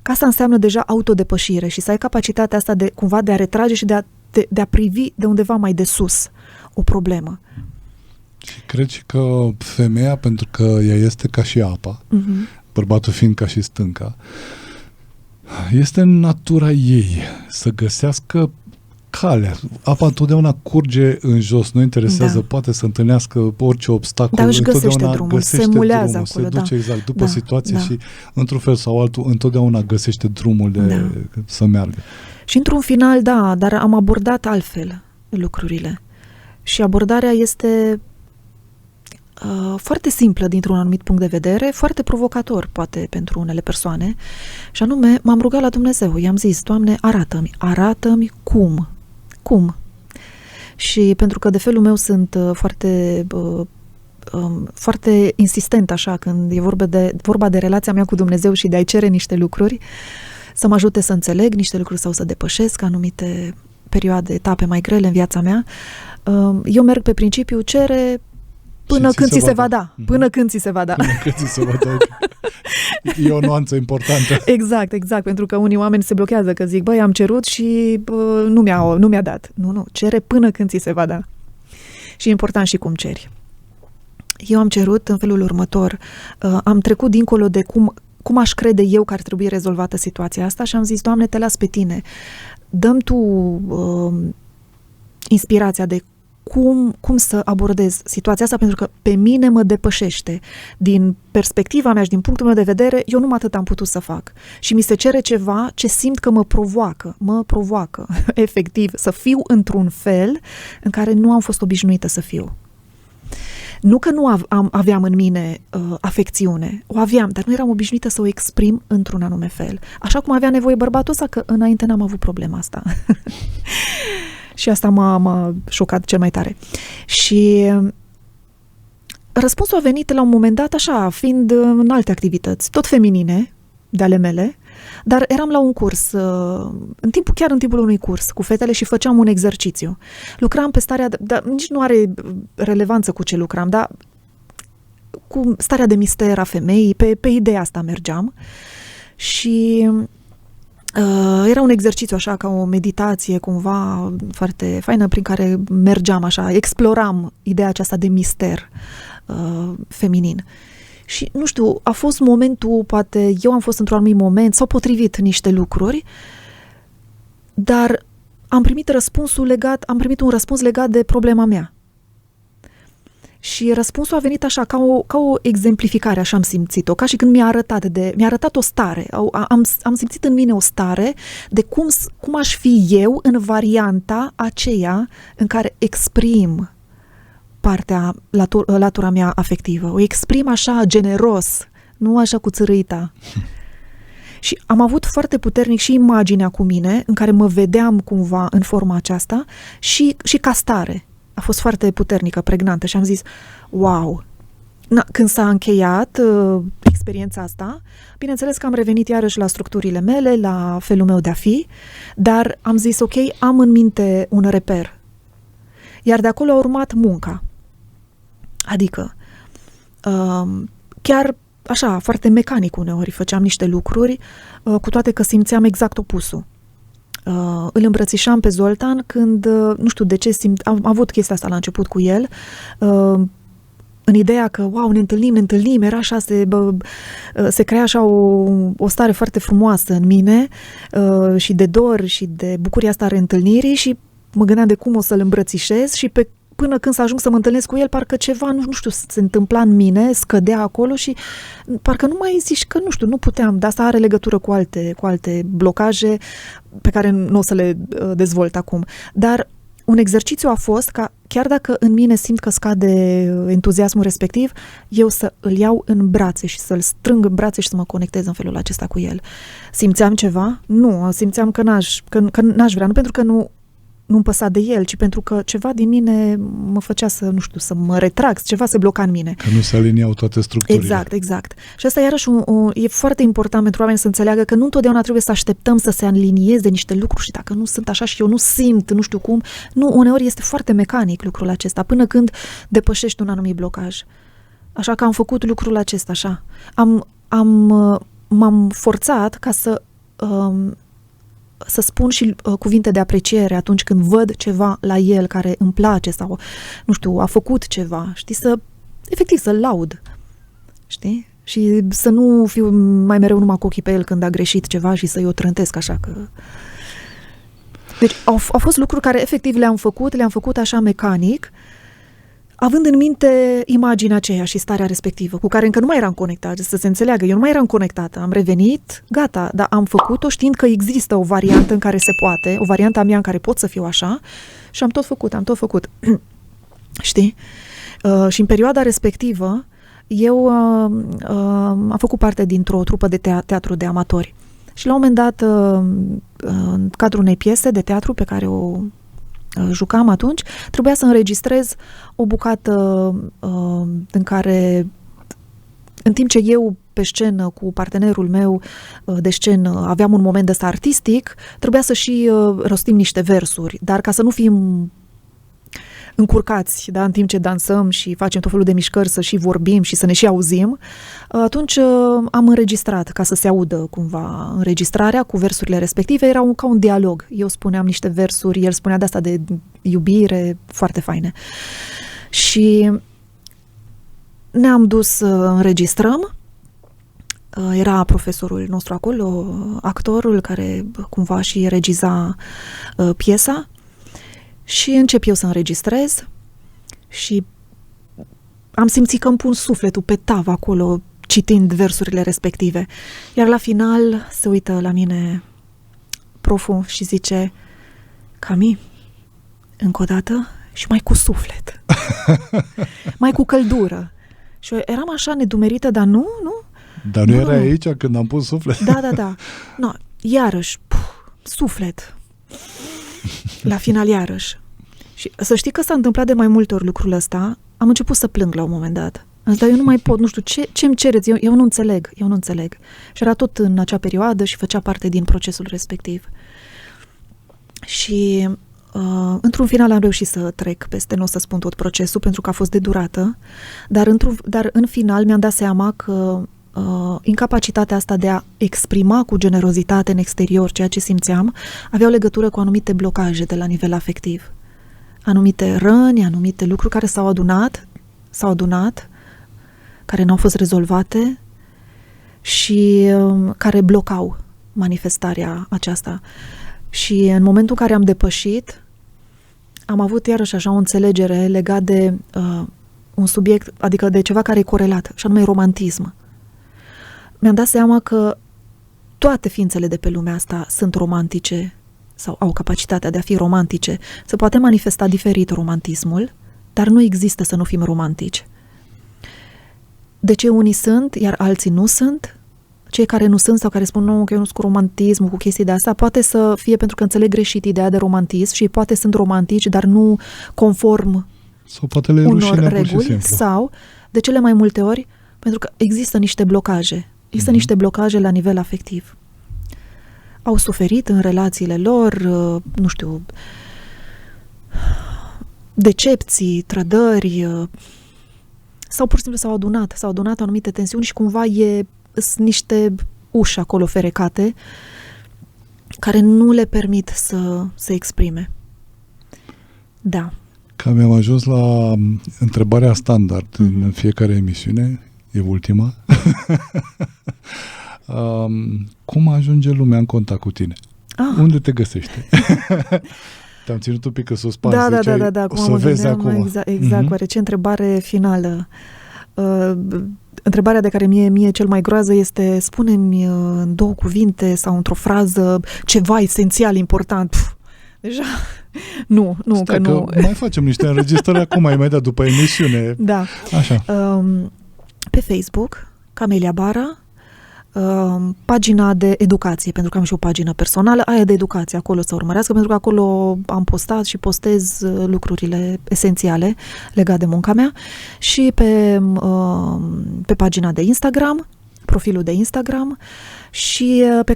Că asta înseamnă deja autodepășire și să ai capacitatea asta de a retrage și de a privi de undeva mai de sus o problemă. Și cred și că femeia, pentru că ea este ca și apa, bărbatul fiind ca și stânca, este în natura ei să găsească calea. Apa întotdeauna curge în jos, nu interesează, poate să întâlnească orice obstacol, dar își găsește drumul, se mulează acolo, se duce exact după situație și într-un fel sau altul întotdeauna găsește drumul să meargă. Și într-un final, dar am abordat altfel lucrurile. Și abordarea este foarte simplă dintr-un anumit punct de vedere, foarte provocator, poate, pentru unele persoane. Și anume, m-am rugat la Dumnezeu. I-am zis, Doamne, arată-mi cum. Cum? Și pentru că de felul meu sunt foarte insistent așa când e vorba de relația mea cu Dumnezeu și de a-i cere niște lucruri, să mă ajute să înțeleg niște lucruri sau să depășesc anumite perioade, etape mai grele în viața mea, eu merg pe principiu cere până când ți se va da. Până când ți se va da. Până când ți se va da. E o nuanță importantă. Exact, pentru că unii oameni se blochează că zic, am cerut și nu mi-a dat. Nu, cere până când ți se va da. Și e important și cum ceri. Eu am cerut în felul următor, am trecut dincolo de cum aș crede eu că ar trebui rezolvată situația asta și am zis, Doamne, te las pe tine. Dă-mi tu inspirația de cum să abordez situația asta, pentru că pe mine mă depășește. Din perspectiva mea și din punctul meu de vedere, eu numai atât am putut să fac. Și mi se cere ceva ce simt că mă provoacă, efectiv, să fiu într-un fel în care nu am fost obișnuită să fiu. Nu că nu aveam în mine afecțiune, o aveam, dar nu eram obișnuită să o exprim într-un anume fel. Așa cum avea nevoie bărbatul ăsta, că înainte n-am avut problema asta. Și asta m-a șocat cel mai tare. Și răspunsul a venit la un moment dat așa, fiind în alte activități, tot feminine, de ale mele, dar eram la un curs, chiar în timpul unui curs cu fetele și făceam un exercițiu. Lucram pe starea, nici nu are relevanță cu ce lucram, dar cu starea de mister a femeii, pe ideea asta mergeam și era un exercițiu așa, ca o meditație cumva foarte faină prin care mergeam așa, exploram ideea aceasta de mister feminin. Și, nu știu, a fost momentul, poate eu am fost într-un anumit moment, s-au potrivit niște lucruri, dar am primit un răspuns legat de problema mea. Și răspunsul a venit așa, ca o exemplificare, așa am simțit-o, ca și când mi-a arătat o stare. Am simțit în mine o stare de cum aș fi eu în varianta aceea în care exprim latura mea afectivă. O exprim așa generos, nu așa cu țărâita. Și am avut foarte puternic și imaginea cu mine, în care mă vedeam cumva în forma aceasta și ca stare. A fost foarte puternică, pregnantă și am zis, wow! Când s-a încheiat experiența asta, bineînțeles că am revenit iarăși la structurile mele, la felul meu de a fi, dar am zis, ok, am în minte un reper. Iar de acolo a urmat munca. Adică, chiar așa, foarte mecanic uneori făceam niște lucruri, cu toate că simțeam exact opusul. Îl îmbrățișam pe Zoltan când, nu știu de ce, am avut chestia asta la început cu el, în ideea că, wow, ne întâlnim, era așa, se crea așa o stare foarte frumoasă în mine și de dor și de bucuria asta a reîntâlnirii și mă gândeam de cum o să-l îmbrățișez și până când să ajung să mă întâlnesc cu el, parcă ceva, nu știu, se întâmpla în mine, scădea acolo și parcă nu mai zici că, nu știu, nu puteam, dar asta are legătură cu alte blocaje pe care nu o să le dezvolt acum. Dar un exercițiu a fost ca, chiar dacă în mine simt că scade entuziasmul respectiv, eu să îl iau în brațe și să-l strâng în brațe și să mă conectez în felul acesta cu el. Simțeam ceva? Nu, simțeam că n-aș vrea, nu pentru că nu-mi păsa de el, ci pentru că ceva din mine mă făcea să, nu știu, să mă retrag, ceva se bloca în mine. Că nu se aliniau toate structurile. Exact. Și asta iarăși e foarte important pentru oameni să înțeleagă că nu întotdeauna trebuie să așteptăm să se alinieze niște lucruri și dacă nu sunt așa și eu nu simt, nu știu cum, nu, uneori este foarte mecanic lucrul acesta, până când depășești un anumit blocaj. Așa că am făcut lucrul acesta, așa. M-am forțat ca să spun și cuvinte de apreciere atunci când văd ceva la el care îmi place sau, nu știu, a făcut ceva, știi, efectiv să-l laud, știi? Și să nu fiu mai mereu numai cu ochii pe el când a greșit ceva și să-i o trântesc așa că... Deci au fost lucruri care efectiv le-am făcut așa mecanic, având în minte imaginea aceea și starea respectivă, cu care încă nu mai eram conectată, să se înțeleagă, eu nu mai eram conectată, am revenit, gata, dar am făcut-o știind că există o variantă în care se poate, o variantă a mea în care pot să fiu așa și am tot făcut. Știi? Și în perioada respectivă, eu am făcut parte dintr-o trupă de teatru de amatori și la un moment dat, în cadrul unei piese de teatru pe care o jucam atunci, trebuia să înregistrez o bucată în care, în timp ce eu pe scenă cu partenerul meu de scenă aveam un moment ăsta artistic, trebuia să și rostim niște versuri, dar ca să nu fim încurcați, da, în timp ce dansăm și facem tot felul de mișcări să și vorbim și să ne și auzim, atunci am înregistrat ca să se audă cumva înregistrarea cu versurile respective, era ca un dialog. Eu spuneam niște versuri, el spunea de asta de iubire, foarte faine. Și ne-am dus să înregistrăm, era profesorul nostru acolo, actorul care cumva și regiza piesa. Și încep eu să înregistrez și am simțit că îmi pun sufletul pe tavă acolo, citind versurile respective. Iar la final se uită la mine proful și zice: Cami, încă o dată și mai cu suflet. Mai cu căldură. Și eu eram așa nedumerită, dar nu. Dar nu era aici când am pus suflet? Da. No, iarăși, suflet. La final iarăși. Și să știi că s-a întâmplat de mai multe ori lucrul ăsta, am început să plâng la un moment dat. Dar eu nu mai pot, nu știu, ce îmi cereți? Eu nu înțeleg. Și era tot în acea perioadă și făcea parte din procesul respectiv. Și într-un final am reușit să trec peste, nu o să spun tot procesul, pentru că a fost de durată, dar în final mi-am dat seama că incapacitatea asta de a exprima cu generozitate în exterior ceea ce simțeam avea o legătură cu anumite blocaje de la nivel afectiv. Anumite răni, anumite lucruri care s-au adunat, care n-au fost rezolvate și care blocau manifestarea aceasta. Și în momentul în care am depășit, am avut iarăși așa o înțelegere legat de un subiect, adică de ceva care e corelat, și anume romantism. Mi-am dat seama că toate ființele de pe lumea asta sunt romantice sau au capacitatea de a fi romantice. Se poate manifesta diferit romantismul, dar nu există să nu fim romantici. De ce unii sunt, iar alții nu sunt? Cei care nu sunt sau care spun nu, că eu nu sunt cu romantismul, cu chestii de asta, poate să fie pentru că înțeleg greșit ideea de romantism și poate sunt romantici, dar nu conform sau poate le unor reguli, sau de cele mai multe ori pentru că există niște blocaje. Există niște blocaje la nivel afectiv. Au suferit în relațiile lor, nu știu, decepții, trădări, sau pur și simplu s-au adunat anumite tensiuni și cumva sunt niște uși acolo ferecate care nu le permit să se exprime. Da. Cam am ajuns la întrebarea standard în fiecare emisiune, e ultima. Cum ajunge lumea în contact cu tine? Unde te găsește? Te-am ținut un pic că sus pas, da. o să vezi acum. Exact, oarece întrebare finală. Întrebarea de care mie cel mai groază este spune-mi în 2 cuvinte sau într-o frază ceva esențial, important. Deja, nu, Stai, că nu. Mai facem niște înregistrări acum, imediat după emisiune. Da. Așa. Pe Facebook, Camelia Bara, pagina de educație, pentru că am și o pagină personală, aia de educație, acolo să urmărească, pentru că acolo am postat și postez lucrurile esențiale legate de munca mea, și pe pagina de Instagram, profilul de Instagram, și pe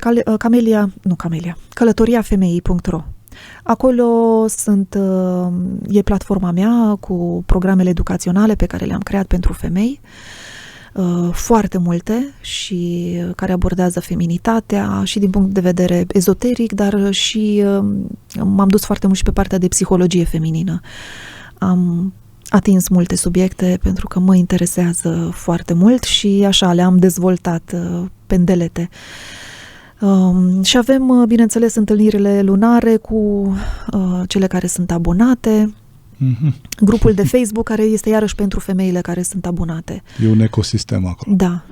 călătoriafemeii.ro. Acolo e platforma mea cu programele educaționale pe care le-am creat pentru femei, foarte multe, și care abordează feminitatea și din punct de vedere ezoteric, dar și m-am dus foarte mult și pe partea de psihologie feminină. Am atins multe subiecte pentru că mă interesează foarte mult și așa le-am dezvoltat pendelete. Și avem, bineînțeles, întâlnirile lunare cu cele care sunt abonate, grupul de Facebook care este iarăși pentru femeile care sunt abonate. E un ecosistem acolo. Da.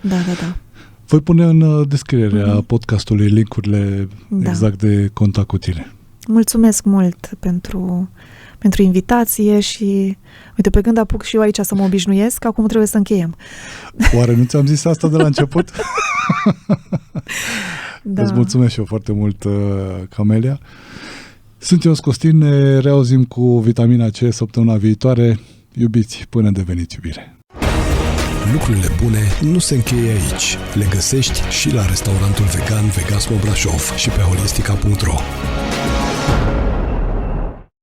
Voi pune în descrierea podcastului link-urile exact de contact cu tine. Mulțumesc mult pentru invitație și uite, pe când apuc și eu aici să mă obișnuiesc, acum trebuie să încheiem. Oare nu ți-am zis asta de la început? Da. Îți mulțumesc și eu foarte mult, Camelia. Sunt eu, Costin, ne reauzim cu Vitamina C săptămâna viitoare. Iubiți până deveniți iubire. Lucrurile bune nu se încheie aici. Le găsești și la restaurantul vegan Vegasmo Brașov și pe holistica.ro.